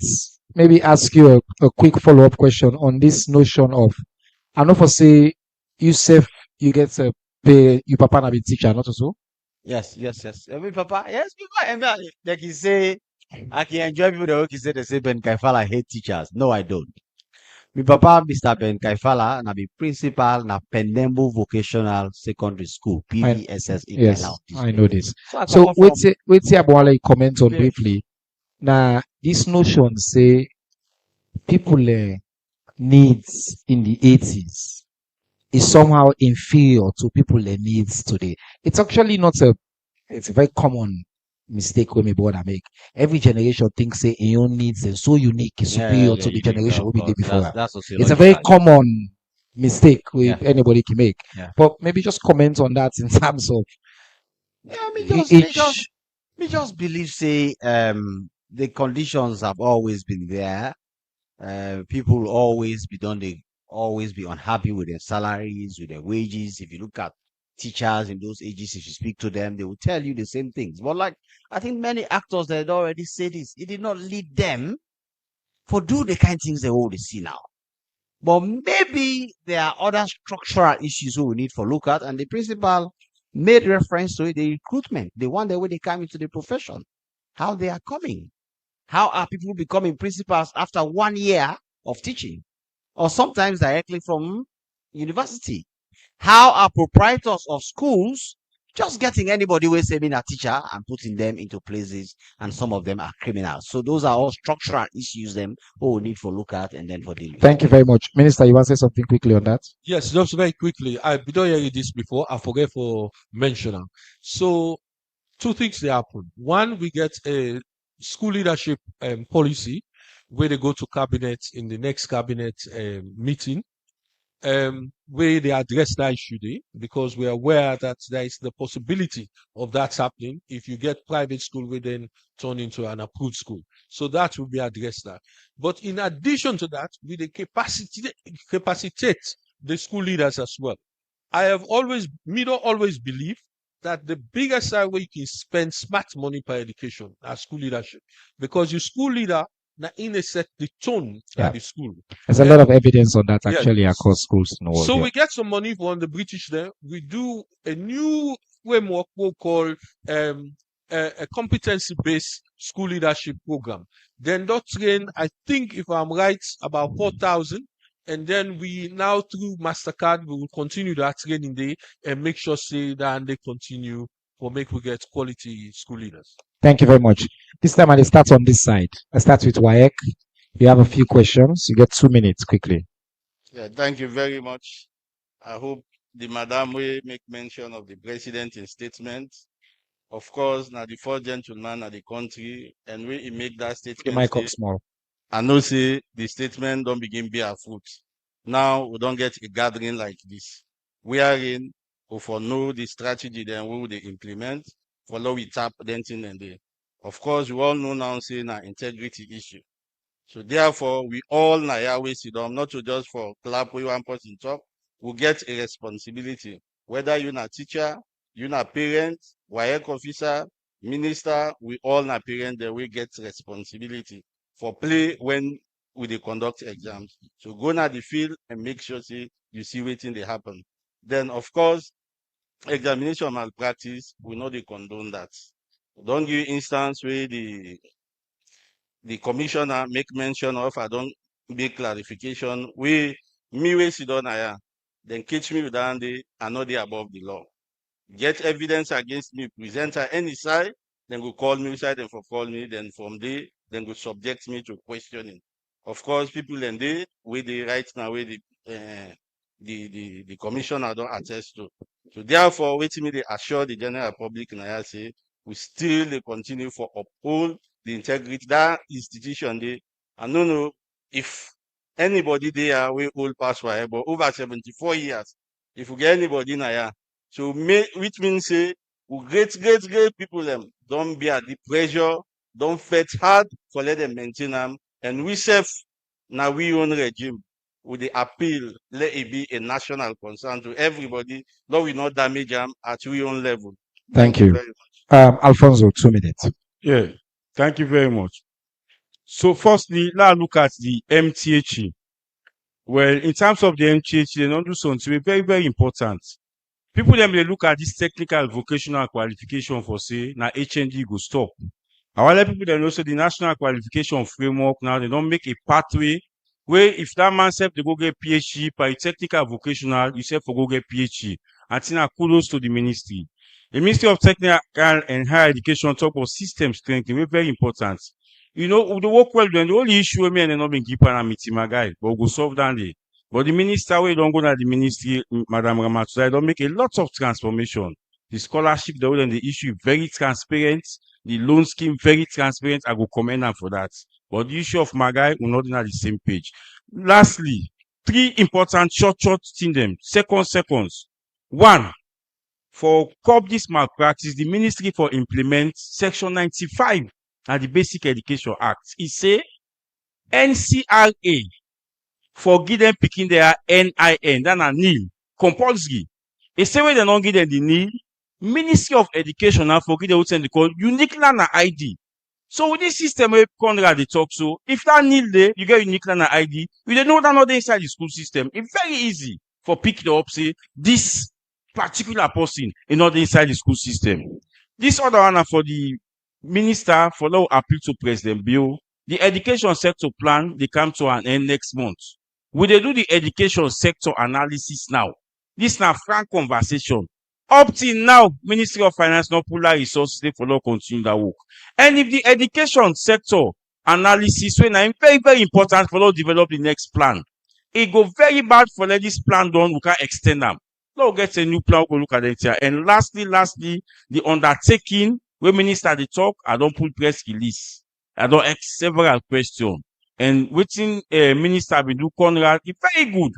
maybe ask you a quick follow-up question on this notion of, I know for say, you get to pay, you papa na be teacher, not so? Yes. Every papa, yes, people, like you say, I can enjoy people that say they say Ben Kaifala hate teachers. No, I don't. My papa, Mr. Ben Kaifala, na be principal na Penembo Vocational Secondary School, PVSS in Yes, Canal. I know this. I So come from- wait say I want comment on Yes. briefly. Now, this notion say people needs in the 80s is somehow inferior to people needs today. It's actually not it's a very common mistake when we born make. Every generation thinks say your own needs are so unique, superior to the generation we did before. That's It's a very sociological. common mistake Yeah. anybody can make. Yeah. But maybe just comment on that in terms of Yeah, each. me just believe say the conditions have always been there. People always be unhappy with their salaries, with their wages. If you look at teachers in those ages, if you speak to them, they will tell you the same things. But like I think many actors that had already said this, it did not lead them for do the kind of things they already see now. But maybe there are other structural issues we need for look at, and the principal made reference to it, the recruitment, the one the way they come into the profession, how they are coming. How are people becoming principals after 1 year of teaching? Or sometimes directly from university? How are proprietors of schools just getting anybody who is being a teacher and putting them into places, and some of them are criminals? So those are all structural issues them who we need for look at and then for deal with. Thank you very much. Minister, you want to say something quickly on that? Yes, just very quickly. I don't hear this before. I forget for mentioning. So two things they happen. One, we get a school leadership policy where they go to cabinet in the next cabinet meeting, where they address that issue there, because we are aware that there is the possibility of that happening if you get private school we then turn into an approved school. So that will be addressed there. But in addition to that, we the capacitate the school leaders as well. I have always believe that the biggest side where you can spend smart money per education are school leadership, because your school leader now in a set the tone at the school. There's a lot of evidence on that Yeah. actually across schools in the world. So yeah. we get some money from the British there. We do a new framework we call a competency-based school leadership program. Then that train, I think if I'm right, about 4,000. And then we now through MasterCard, we will continue that training day and make sure say that and they continue for make we get quality school leaders. Thank you very much. This time I start on this side. I start with Wayek. You have a few questions. You get 2 minutes quickly. Yeah, thank you very much. I hope the madam will make mention of the president in statement. Of course, now the fourth gentleman of the country, and we make that The statement. mic up say, small. I know say the statement don't begin bear fruit. Now we don't get a gathering like this. We are in who for know the strategy then we will they implement, follow we tap then thing and they. Of course, we all know now say na integrity issue. So therefore, we all na Yahweh Sidom, not to just for clap we one person talk, we get a responsibility. Whether you're a teacher, you're a parent, WAEC officer, minister, we all na parent that we get responsibility for play when we dey conduct exams. So go na the field and make sure say you see waiting they happen. Then of course, examination malpractice, we know they condone that. Don't give instance where the commissioner make mention of, I don't make clarification. We sit down here, then catch me with that day, I know they above the law. Get evidence against me, present her any side, then go call me side and for call me, then from there, then go subject me to questioning. Of course, people and they, where they right now, where the commissioner don't attest to. So therefore, wetin me dey assure the general public na here say we still dey continue for uphold the integrity that institution dey. I no know if anybody there wey old pass waye, but over 74 years, if we get anybody na here, so which means say we great people them don't be at the pressure, don't fight hard for let them maintain them, and we self now we own regime with the appeal let it be a national concern to everybody, though we not damage them at we own level. Thank you. very much. Alfonso, 2 minutes. Yeah, thank you very much. So firstly, let's look at the MTHE. Well, in terms of the MTHE, they don't do something very, very important. People then they look at this technical vocational qualification for say now HND go stop. However, people then also the national qualification framework now they don't make a pathway where if that man self they go get PhD by technical vocational, you self for go get PhD. And now kudos to the ministry. The Ministry of Technical and Higher Education talk about system strengthening, very important. You know, the work well done. The only issue with me and not being keeper and meeting my guy, but we'll solve that day. But the minister, we don't go to the ministry, Madam Ramatu, don't make a lot of transformation. The scholarship, the issue very transparent. The loan scheme very transparent. I go commend them for that. But the issue of my guy, we're not on the same page. Lastly, 3 important short things them. Seconds. 1. For curb this malpractice, the ministry for implement section 95 of the Basic Education Act. It say NCRA for give them picking their NIN, then a NIL, compulsory. It say when they don't give them the NIL, Ministry of Education now for give them what they call unique land ID. So with this system where Conrad they talk so, if that NIL there, you get unique land ID, you don't know that not inside the school system. It's very easy for pick it up, say this particular person in not inside the school system. This other one for the minister for law appeal to President Bill. The education sector plan they come to an end next month. Will they do the education sector analysis now? This now frank conversation. Up till now, Ministry of Finance not pull out resources they for law continue that work. And if the education sector analysis when I'm very, very important for law develop the next plan, it go very bad for let this plan done, we can extend them. Now get a new plan, we'll look at it here. And lastly, the undertaking, when minister they talk, I don't put press release. I don't ask several questions. And waiting minister we do Conrad, it's very good.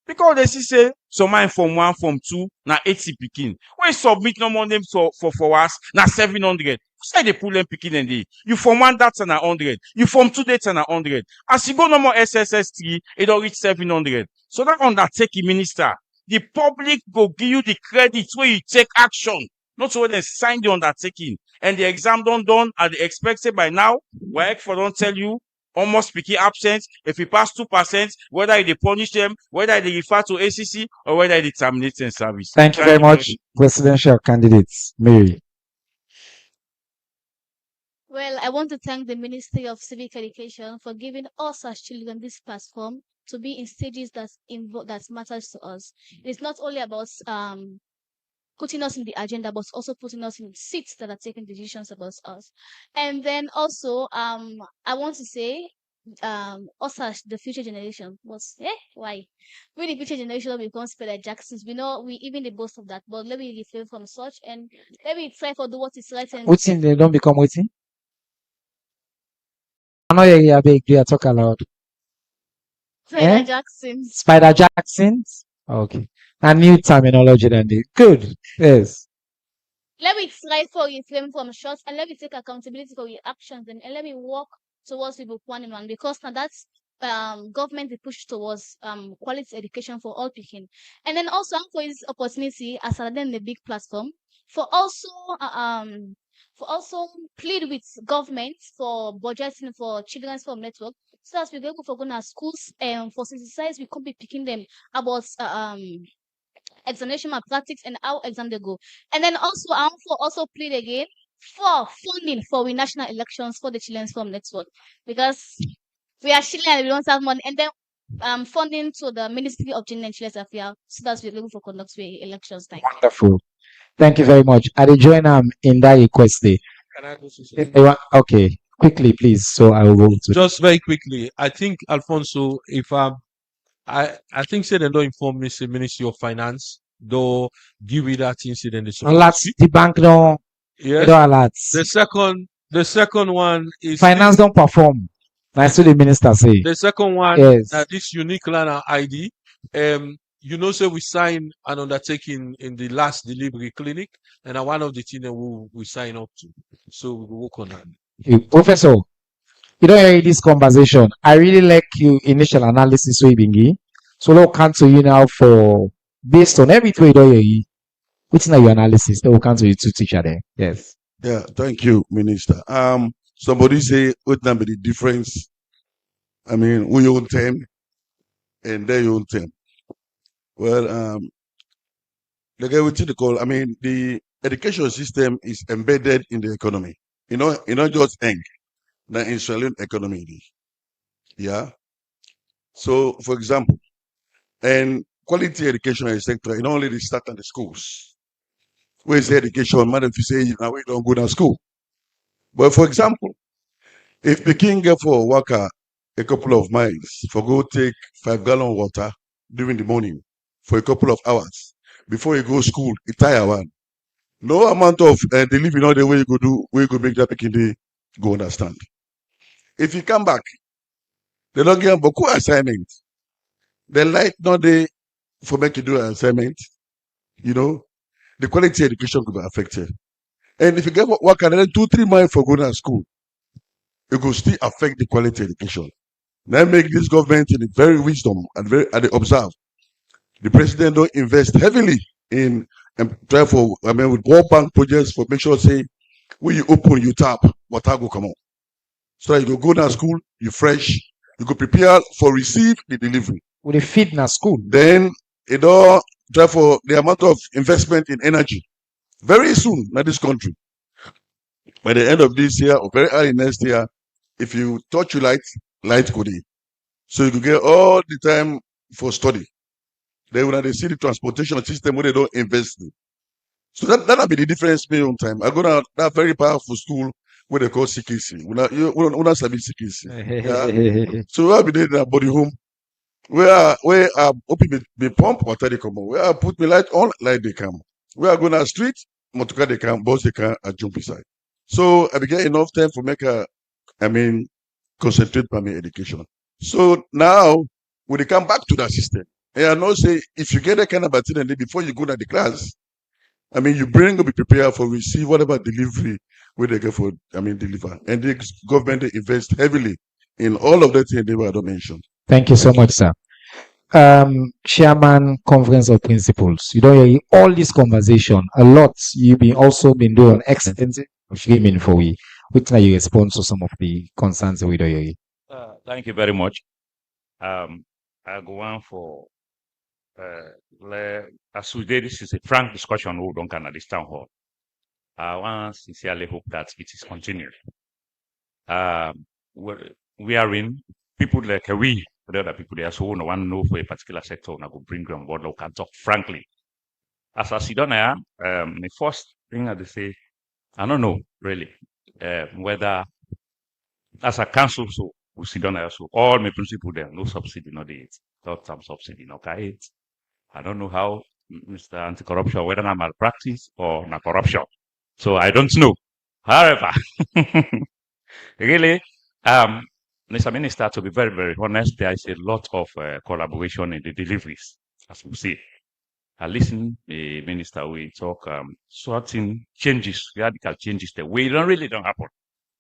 Because they say some man from 1, from 2, now 80 picking. When you submit no more names for us, now 700. Say they pull them picking and they. You from 1 that's an 100. You from 2 that's an 100. As you go no more SSS3, it don't reach 700. So that undertaking minister, the public go give you the credit where you take action. Not so when they sign the undertaking. And the exam done, and they expected by now, work for don't tell you, almost speaking absent. If you pass 2%, whether they punish them, whether they refer to ACC, or whether they terminate in service. Thank you very much, presidential candidates. Mary. Well, I want to thank the Ministry of Civic Education for giving us as children this platform to be in stages that matters to us. It's not only about putting us in the agenda, but also putting us in seats that are taking decisions about us. And then also, I want to say, us as the future generation why? We the future generation will become Speller Jacksons. We know we even the boast of that, but let me refrain from such and let me try for do what is right and Waiting, they don't become waiting. I know you big, you talk aloud. Spider Jacksons. Spider Jacksons? Okay. A new terminology then. Good. Yes. Let me try for refrain from shots and let me take accountability for your actions and let me work towards people planning one because now that's government they push towards quality education for all picking. And then also for this opportunity as then the big platform for also plead with government for budgeting for children's farm network so as we go for going to schools and for synthesize we could be picking them about examination malpractice and how exam they go. And then also I also plead again for funding for the national elections for the children's farm network because we are children and we don't have money and then funding to the Ministry of Gender and Children's Affairs so that we're able to conduct the elections time. Wonderful. Thank you very much. I will join in that request. Can I go to okay, quickly, please. So I will go to just very quickly. I think Alfonso, if I think say they don't inform me, say Ministry of Finance. do give me that incident. Alerts, the bank don't, Yes. don't alerts. The second one is Finance don't perform. That's what the minister say. the second one. Yes. This unique learner ID. You know, so we sign an undertaking in the last delivery clinic, and one of the things that we sign up to. So we will work on that. Professor, you don't hear this conversation. I really like your initial analysis, so so we'll come to you now for based on everything you don't hear. What's now your analysis? Then we'll come to you two teacher there. Yes. Yeah, thank you, Minister. Somebody say what number the difference? I mean, we own 10 and they own 10. Well, the guy with the call, I mean, the education system is embedded in the economy. You know just eng the Israeli economy. Yeah. So, for example, and quality education sector, only they start at the schools. Where's the education? Madam, if you say now we don't go to school. But for example, if the king get for a worker a couple of miles for go take 5-gallon water during the morning for a couple of hours before you go school, it tire one. No amount of the living all the way you go do, where you go make that picking day go understand. If you come back, they don't get a assignment. The light not they for make you do an assignment, the quality education could be affected. And if you get work another 2-3 miles for going to school, it could still affect the quality education. Now make this government in very wisdom and they observe. The president don't invest heavily in and try for with World Bank projects for make sure say when you open you tap water go come on. So that you go to school, you fresh, you go prepare for receive the delivery. With a feed na school. Then it all try for the amount of investment in energy. Very soon in this country. By the end of this year or very early next year, if you touch your light could be. So you could get all the time for study. Then when they see the transportation system where they don't invest in. So that'll be the difference pay on time. I go to that very powerful school where they call CKC. We don't sabi CKC. Yeah? So I'll be there in a body home. Where I open the pump, water they come on. Where I put my light on, light they come. Where I go to the street, motorcar they come, bus they come, I jump inside. So I get enough time for concentrate on my education. So now, when they come back to that system, and I know say, if you get that kind of attendance before you go to the class, you bring be prepared for receive whatever delivery where they get for, deliver. And the government they invest heavily in all of that thing they were mentioned. Thank you so much, sir. Chairman, Conference of Principals. You don't hear all this conversation. A lot you've also been doing extensive framing for we. Which now you respond to some of the concerns that we don't hear. Thank you very much. I go on for as we did, this is a frank discussion we don't at this town hall. I want to sincerely hope that it is continued. We are in people like we, the other people there, so no one know for a particular sector, and I go bring you on board. We can talk frankly. As I sit down here, the first thing I say, I don't know really whether as a council, so we sit down here, so all my principles there, no subsidy, no date, not some subsidy, no guide. I don't know how Mr. Anti-Corruption, whether I'm malpractice or not corruption. So I don't know. However, really, Mr. Minister, to be very, very honest, there is a lot of collaboration in the deliveries, as we see. I listen, the minister, we talk certain changes, radical changes that we really don't happen.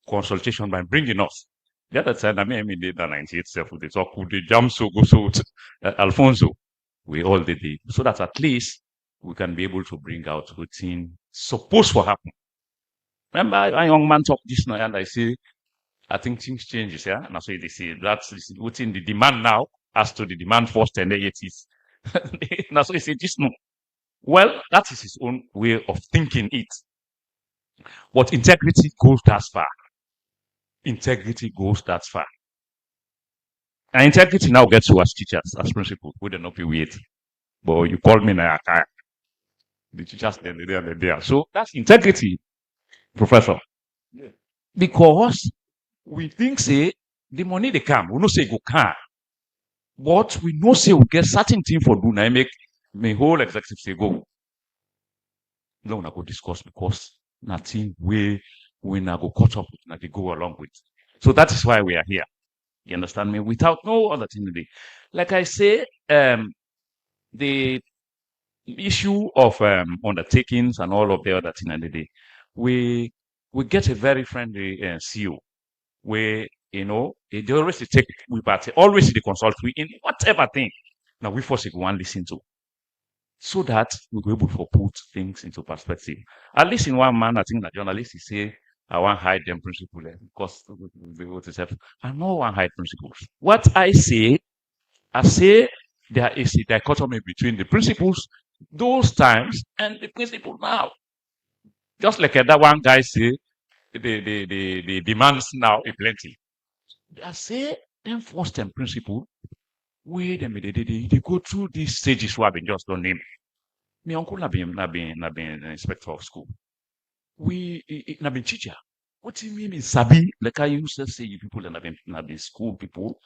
Consultation by bringing us. The other time, I mean, the 98 self, they talk with the jam so go so Alfonso. We all did it. So that at least we can be able to bring out routine supposed to happen. Remember, a young man talked this night and I say, I think things changes, yeah? And I say, they say, that's within the demand now as to the demand first and then it is. And so he said, this no. Well, that is his own way of thinking it. But integrity goes that far. Integrity goes that far. And integrity now gets to us teachers, as principals. We don't know if we wait. But you call me now, the teachers, they're there. So that's integrity, Professor. Yeah. Because we think, say, the money they come, we know say go can. But we know say we get certain thing for do now make my whole executive say go. No, I go discuss because nothing we not go catch up with, not they go along with. So that is why we are here. You understand me? Without no other thing to do. Like I say, the issue of undertakings and all of the other thing and the day, we get a very friendly CEO where they always take we party, always they consult we in whatever thing. Now we force go and listen to, so that we be able to put things into perspective. At least in one man, I think that journalists say I want hide them principles because I know one hide principles. What I say there is a dichotomy between the principles those times and the principle now. Just like that one guy say, the demands now are plenty. I say them first and principle. Wait a minute, they go through these stages where I've been just don't name. My uncle not been an inspector of school. We not been teacher. What do you mean Sabi? Like I used to say, you people that have been school people,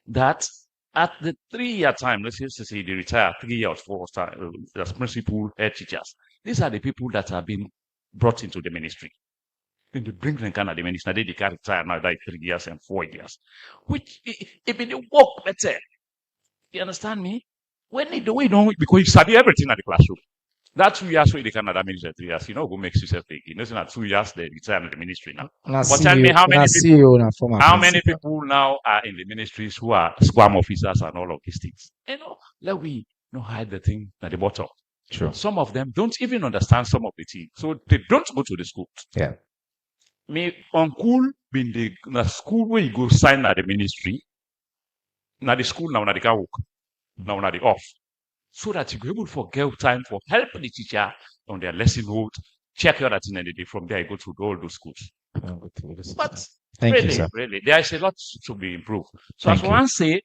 that at the 3-year time, let's just say they retire 3 years, 4 years as principal head teachers. These are the people that have been brought into the ministry. Then they bring them kind of the ministry. They can retire now, like 3 years and 4 years, which it been work better. You understand me? When they do it, because you study everything at the classroom. That 2 years where they can administer 3 years, go make yourself fake. You know, not 2 years they retire in the ministry now. But tell me how many people now are in the ministries who are squam officers and all of these things. Let we hide the thing at the bottom. Sure. Some of them don't even understand some of the things, so they don't go to the school. Yeah. Me uncle been the school where you go sign at the ministry. Now the school now the can work. Now the off. So that you be able to get time for help the teacher on their lesson note, check out that in the day. From there, you go to all those schools. But Thank really, you, sir. really, there is a lot to be improved. So Thank as one say,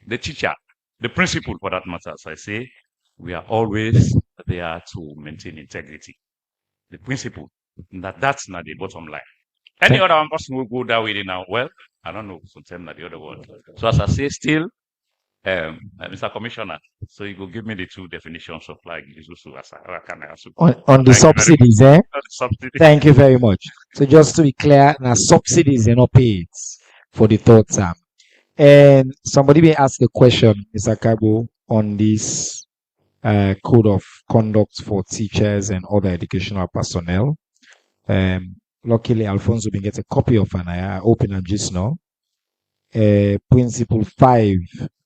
the teacher, the principal for that matter, as I say, we are always there to maintain integrity. The principle, that's not the bottom line. Any other one person will go that way now. Well, I don't know, sometimes not the other one. So as I say, still, Mr. Commissioner, so you go give me the two definitions of like on the subsidies, Thank you very much. So just to be clear, now subsidies are not paid for the third term. And somebody may ask the question, Mr. Kabo, on this code of conduct for teachers and other educational personnel. Luckily, Alfonso will get a copy of an open and just now. Principle 5.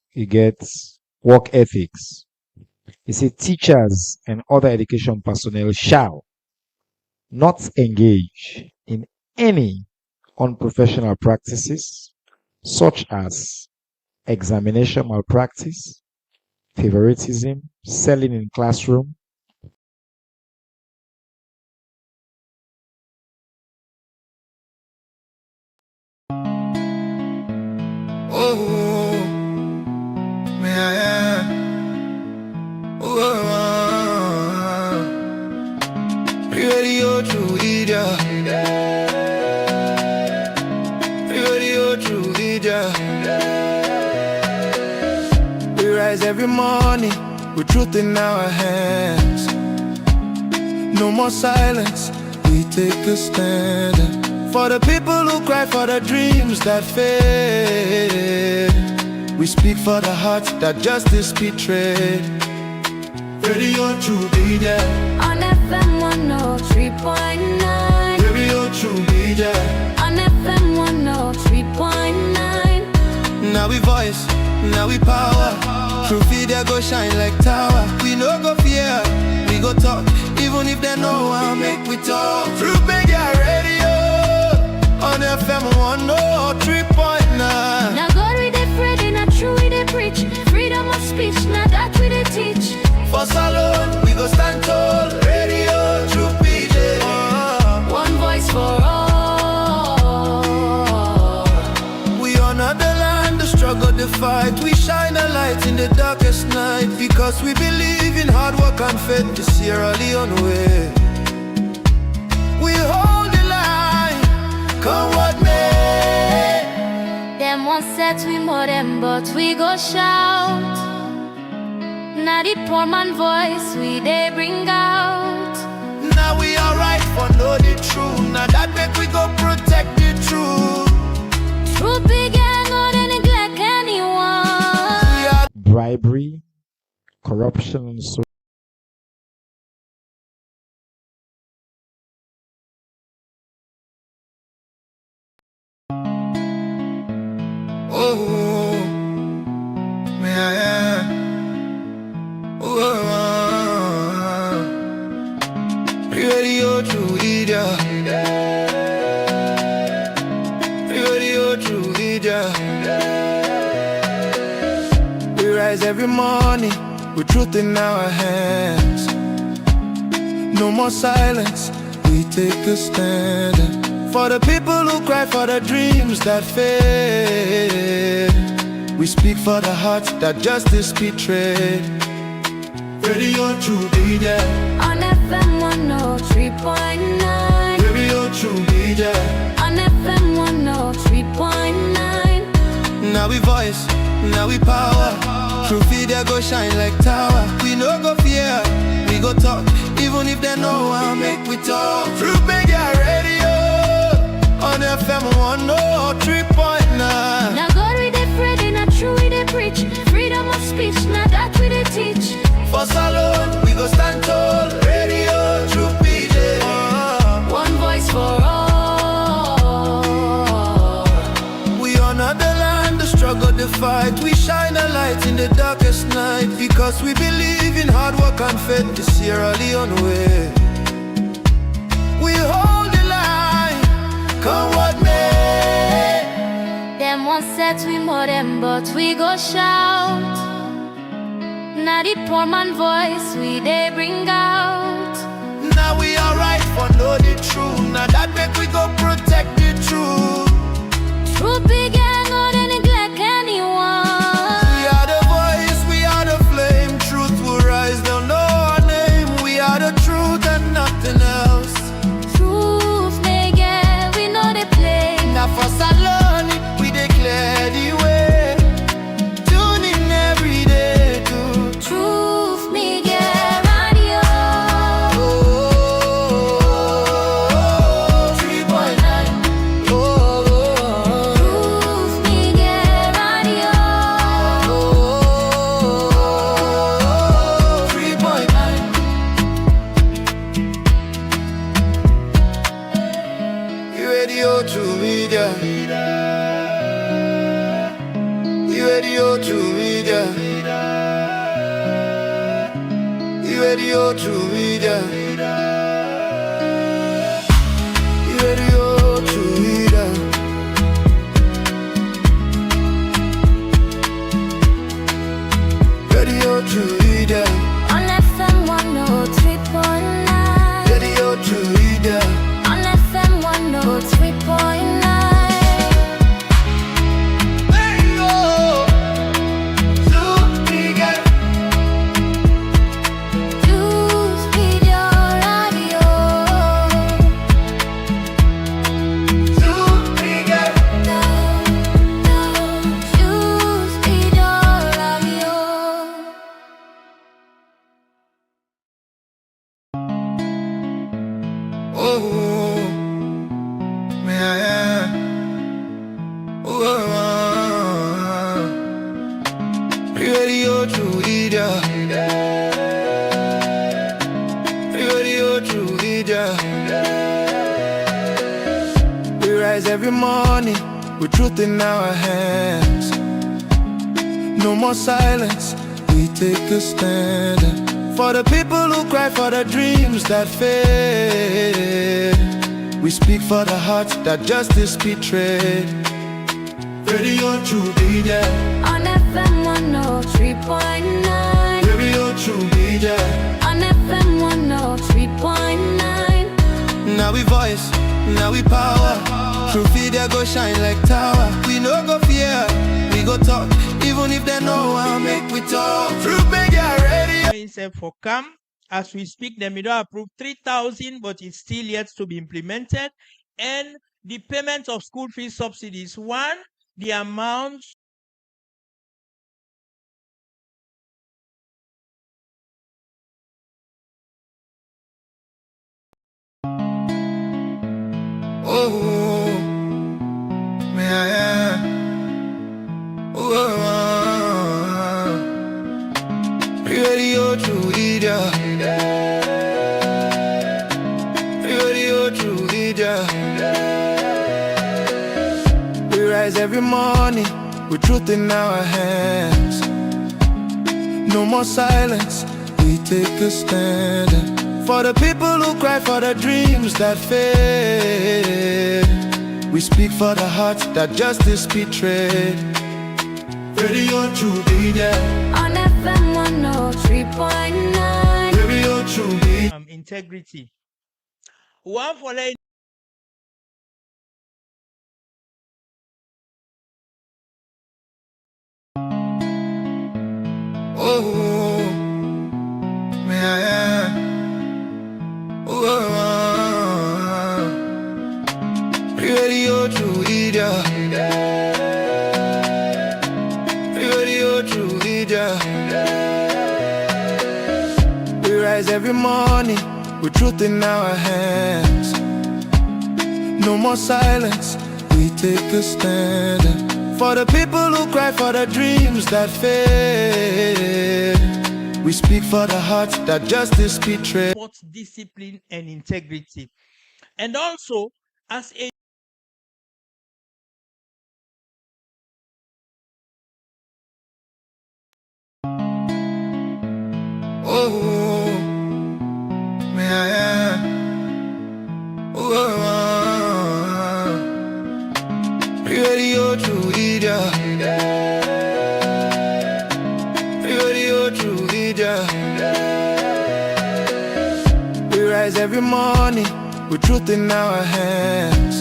He gets work ethics. He said teachers and other education personnel shall not engage in any unprofessional practices such as examination malpractice, favoritism, selling in classroom, Radio true idiot. Radio true idiot. We rise every morning with truth in our hands. No more silence, we take a stand. For the people who cry for the dreams that fade. We speak for the hearts that justice betrayed. Radio true media on FM 103.9. Radio true media on FM 103.9. Now we voice, now we power. True media go shine like tower. We no go fear, we go talk. Even if they know how make we talk. True media radio on FM 103.9. Now God we dey pray, not true we dey preach. Freedom of speech, now that we dey teach. For Salon, we go stand tall. Radio, true PJ. One voice for all. We honor the land, the struggle, the fight. We shine a light in the darkest night. Because we believe in hard work and faith. The Sierra Leone way. We hold the line, come what may. Them one set we more them, but we go shout. Now the poor man voice we they bring out. Now we alright for know the truth. Now that make we go protect the truth. Truth began, no they neglect anyone. Bribery, corruption, and so. Oh, man. Radio to Ida. Radio to Ida. We rise every morning with truth in our hands. No more silence, we take a stand. For the people who cry for the dreams that fade. We speak for the hearts that justice betrayed. Radio to be there. On FM 103.9. Radio to be there. On FM 103.9. Now we voice, now we power. True video go shine like tower. We no go fear, we go talk. Even if they know I'll make we talk. True media radio. On FM 103.9. Now God we dey pray, they not true we dey preach. Freedom of speech, now that we dey teach. For Salon, we go stand tall. Radio, true PJ. One voice for all. We honor the land, the struggle, the fight. We shine a light in the darkest night. Because we believe in hard work and faith. The Sierra Leone way. We hold the line, come what may. Them one set we more them, but we go shout. Now the poor man voice we they bring out. Now we alright for know the truth. Now that make we go protect the truth. Truth began, no they neglect anyone. We are the voice, we are the flame. Truth will rise, they'll know our name. We are the truth and nothing else. Truth may get, we know they play. Now for Salon, we declare the way. Tune in every day to Truth me get radio. 3.9. Truth me get radio. 3.9. Radio to media. Radio to media. Radio to media. Radio to media. Radio to media. On FM 103.9. Radio to media. On FM 103.9. Choose video radio. Choose video radio. Oh, man. Radio to Ida. Radio to Ida. We rise every morning with truth in our hands. No more silence, we take a stand. For the people who cry for the dreams that fade. We speak for the hearts that justice betrayed. Radio to be there. On FM 103.9. Radio to be there. On FM 103.9. Now we voice, now we power. True video go shine like tower. We no go fear, we go talk. Even if they know I'll make we talk. True media radio. Himself for CAM. As we speak, the middle approved 3,000, but it's still yet to be implemented. And the payment of school fees subsidies. One, the amount Oh, yeah. Radio to Ida. Radio to Ida. We rise every morning with truth in our hands. No more silence, we take a stand. For the people who cry for the dreams that fade. We speak for the hearts that justice betrayed. Radio to be there. On FM 103.9. Radio to be integrity. One for like oh, yeah. Radio to Ida. Radio to Ida. We rise every morning with truth in our hands. No more silence, we take a stand. For the people who cry for the dreams that fade. We speak for the hearts that justice betrayed. sports discipline and integrity. And also, as a Oh, yeah. Radio to Ida. Radio to Ida. We rise every morning with truth in our hands.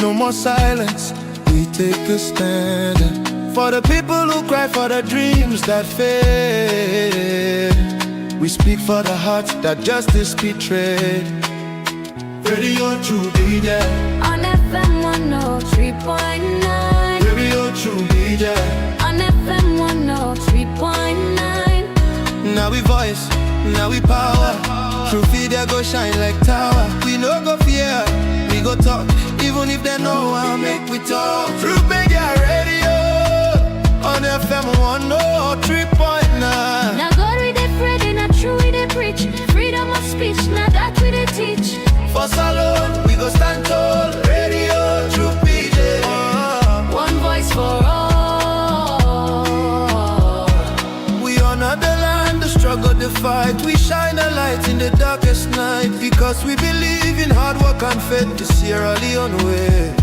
No more silence, we take a stand. For the people who cry for the dreams that fade. We speak for the hearts that justice betrayed. Radio to be there. On FM 103.9. Radio to be there. On FM 103.9. Now we voice, now we power. True video go shine like tower. We no go fear, we go talk. Even if they know how make we talk. True media radio. On FM 103.9. Now God we dey pray, they not true we dey preach. Freedom of speech, now that we dey teach. For Salon, we go stand tall. Radio, true PJ. One voice for all. We honor the land, the struggle, the fight. We shine a light in the darkest night. Because we believe in hard work and faith to Sierra Leone way.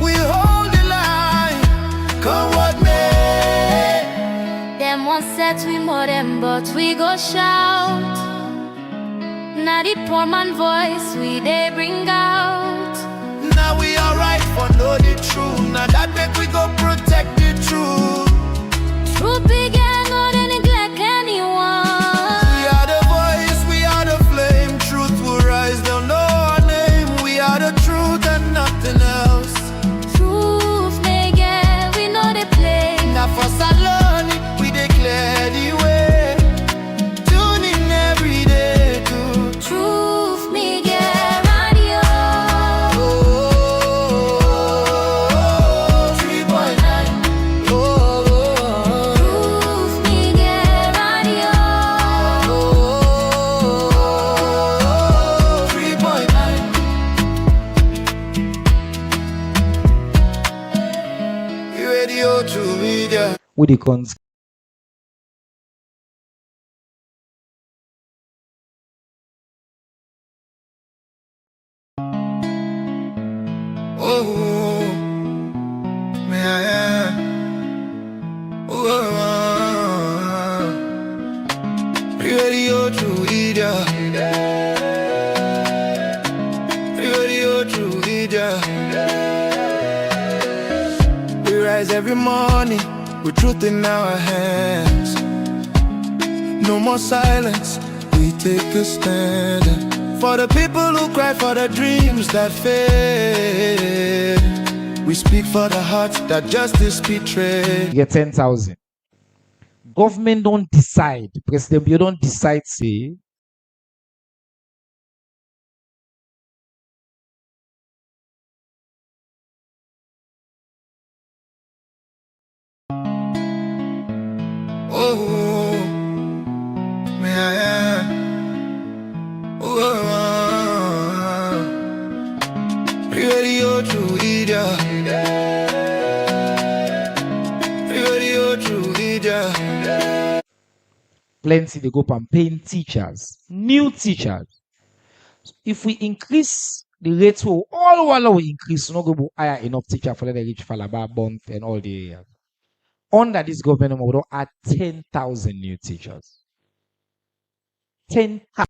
We hold the line, come what may. Them one set we more them, but we go shout. Now the poor man voice we they bring out. Now we alright for know the truth. Now that make we go protect the truth. True big and no they neglect anyone. We are the voice, we are the flame. Truth will rise, they'll know our name. We are the truth and nothing else. Truth they get, we know they play. Now for Salon, we declare the way. Tune in every day to Truth me get radio. 3.9. Truth me get radio. 3.9. Radio to media. With the cons. Oh, yeah. Radio to Ida. Radio to Ida. We rise every morning with truth in our hands. No more silence, we take a stand. For the people who cry for the dreams that fade. We speak for the hearts that justice betrayed. Get 10,000. Government don't decide. President, you don't decide, say, Oh, yeah. Radio to Ida. Radio to Ida. Plenty they go up and paying teachers, new teachers. If we increase the rate, all while we increase, no go higher enough teacher for the reach Falaba, Bont, and all the areas. Under this government, we will add 10,000 new teachers. 10,000.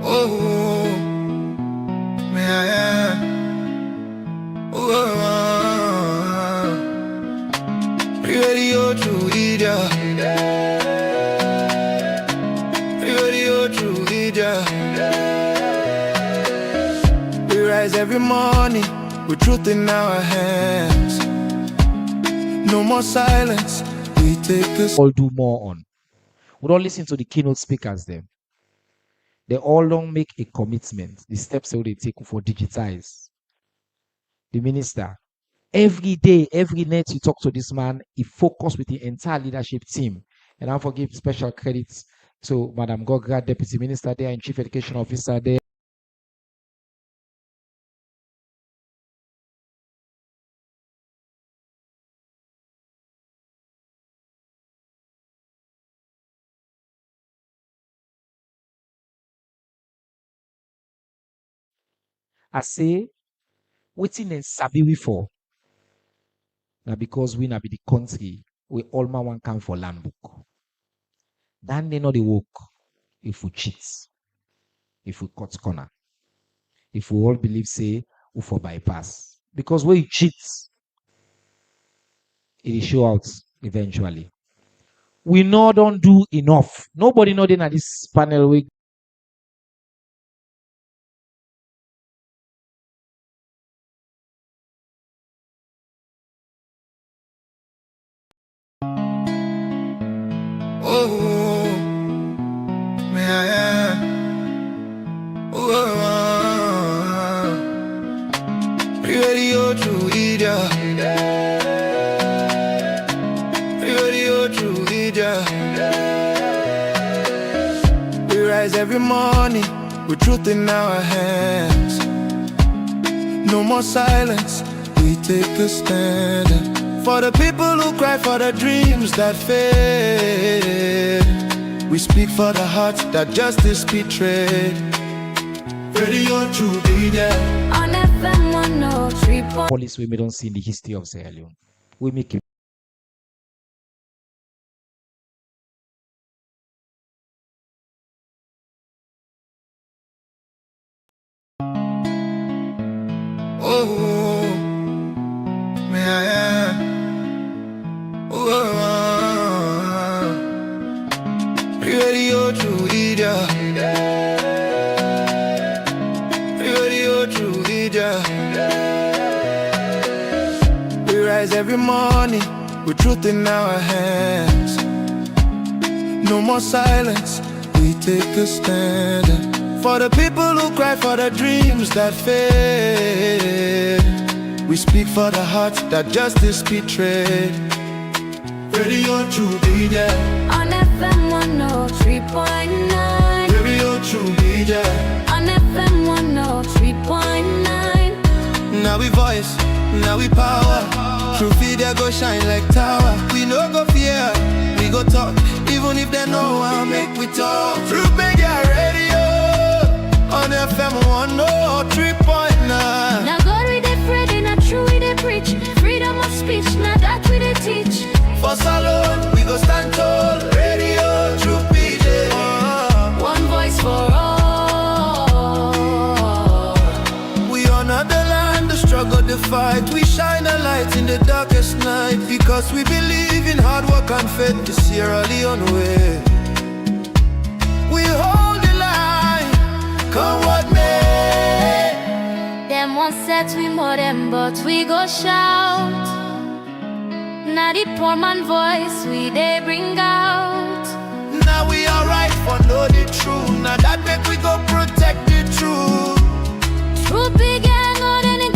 Oh, yeah. Radio to Ida. Radio to Ida. We rise every morning with truth in our hands. No more silence. We take this. All do more on. We don't listen to the keynote speakers then. They all don't make a commitment. The steps that they take for digitize. The minister, every day, every night you talk to this man, he focused with the entire leadership team. And I give special credits to Madam Gogra, Deputy Minister there and Chief Education Officer there. I say, waiting and sabi we for. Now because we na be the country, we all man one come for land book. Then they know the work if we cheat, if we cut corner, if we all believe say we for bypass. Because when you cheat, it will show out eventually. We know don't do enough. Nobody know then at this panel we Oh, yeah. Radio to Ida. Radio to Ida. We rise every morning with truth in our hands. No more silence. We take a stand. For the people who cry for the dreams that fade. We speak for the hearts that justice betrayed. Radio to be there. On FM 103. Police we don't see in the history of Sierra Leone. We make it. Oh, yeah. Radio to Ida. Radio to Ida. We rise every morning with truth in our hands. No more silence. We take a stand. For the people who cry for the dreams that fade. We speak for the hearts that justice betrayed. Radio to be there. On FM 103.9. Radio to be there. On FM 103.9. Now we voice, now we power. True video go shine like tower. We no go fear, we go talk. Even if they know I'll make we talk. True media radio. On FM 103.9. Now God we dey pray, not true we dey preach. Freedom of speech, now that we dey teach. For Salon, we go stand tall. Radio, true PJ. One voice for all. We honor the land, the struggle, the fight. We shine a light in the darkest night. Because we believe in hard work and faith. The Sierra Leone way. We hold the line, come what may. Them one set we more them, but we go shout. Now the poor man voice we they bring out. Now we alright for know the truth. Now that make we go protect the truth. Truth began on any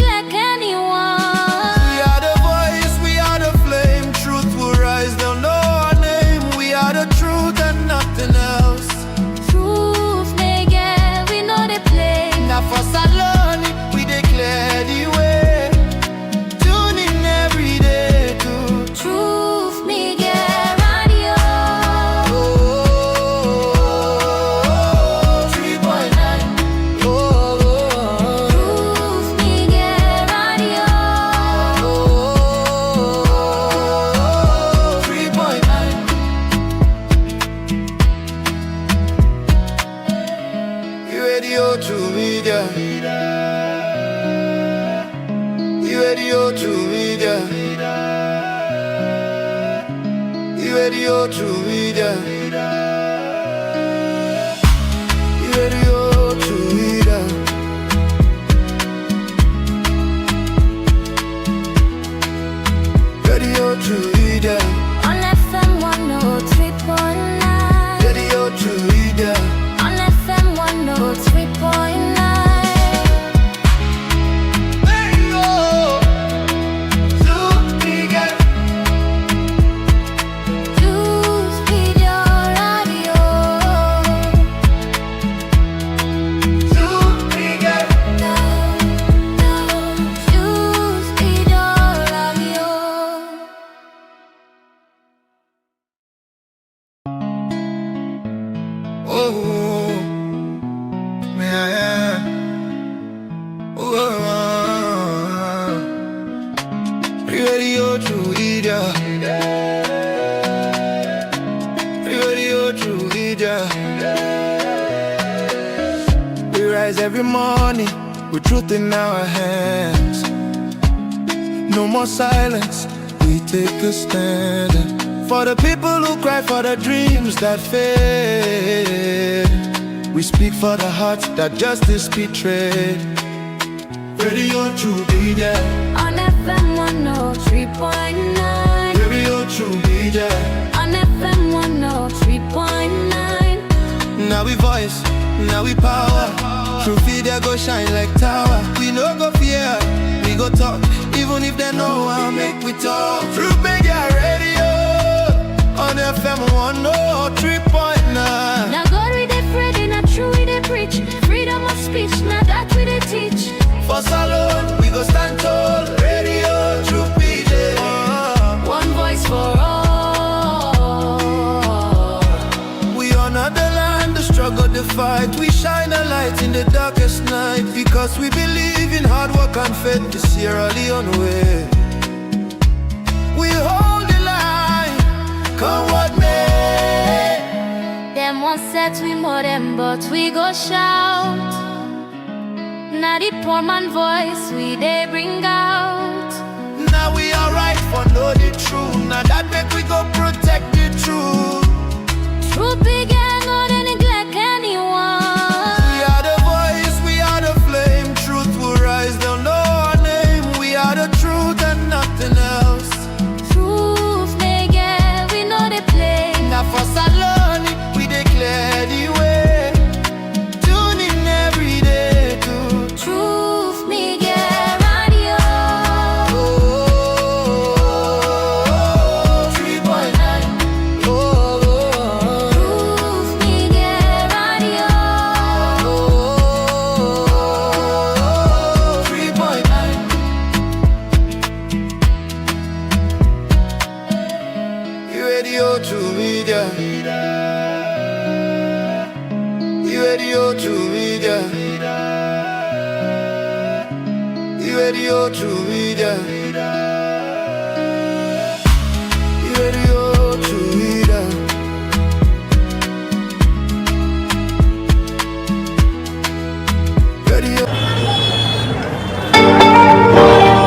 Radio to media. Radio to media. Radio to media. Radio to media. On FM 103.9. Radio to media. On FM 103.9. Radio to media. Radio to media. We rise every morning with truth in our hands. No more silence, we take a stand. For the people who cry for the dreams that fade. We speak for the hearts that justice betrayed. Radio to media. On FM 103.9. Radio to media. On FM 103.9. Now we voice, now we power. True media go shine like tower. We no go fear, we go talk. Even if they know I'll make we talk. True media radio. On FM 103.9. Now God we dey pray, not true we dey preach. Freedom of speech, now that we dey teach. For salon, we go stand tall. Radio, true PJ. One voice for all. We honor the land, the struggle, the fight. We shine a light in the darkest night. Because we believe in hard work and faith. The Sierra Leone way. We hold the line, come what may. Them one set we more them, but we go shout. Now the poor man voice we they bring out. Now we alright for know the truth. Now that make we go protect the truth. Truth began on the neglect anyone. We are the voice, we are the flame. Truth will rise, they'll know our name. We are the truth and nothing else. Truth they get, we know they play. Now for Salon, we declare the way. Tune in every day to Truth me get radio. 3.9. Truth me get radio. 3.9. Radio to media. Radio to media. Radio to media. Radio to media. Radio.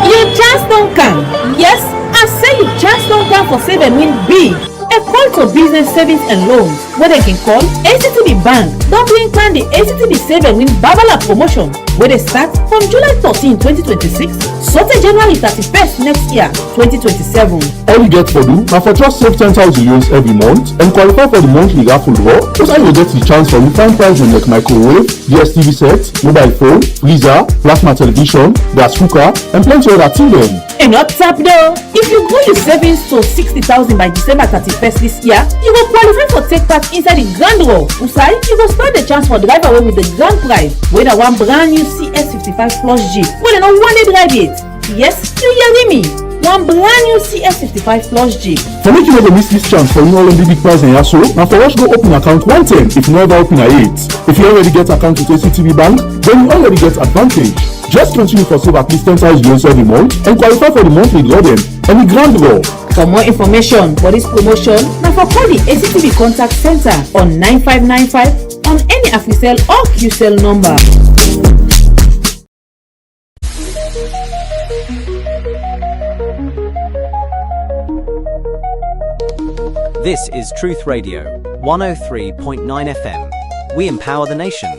You just don't come. Yes, I say you just don't come for Save and Win Big. A call to business savings and loans, where they can call ACTB Bank. Don't be inclined the ACTB Save and Win Babala promotion, where they start from July 13, 2026, so to January 31st next year, 2027. All you get for do, now for just save 10,000 euros every month and qualify for the monthly raffle draw. That's how you get the chance for refined pricing like microwave, DSTV set, mobile phone, freezer, plasma television, gas cooker, and plenty other things. And not tap though. If you grow your savings to 60,000 by December 31st this year, you will qualify for take part inside the grand draw. Usai, you will start the chance for drive away with the grand prize, with a one brand new CS55 Plus Jeep. Well, no one day drive it. Yes, you hear me. One brand new CS55 Plus Jeep. For make you never miss this chance for you all in the big prize and yaso, now for us go open account 110 if you never open a 8. If you already get account with ACTB Bank, then you already get advantage. Just continue for save at least 10,000 euros every month and qualify for the monthly draw then and the grand draw. For more information for this promotion, now for call the ACTB Contact Center on 9595 on any AfriCell or QCell number. This is Truth Radio, 103.9 FM. We empower the nation.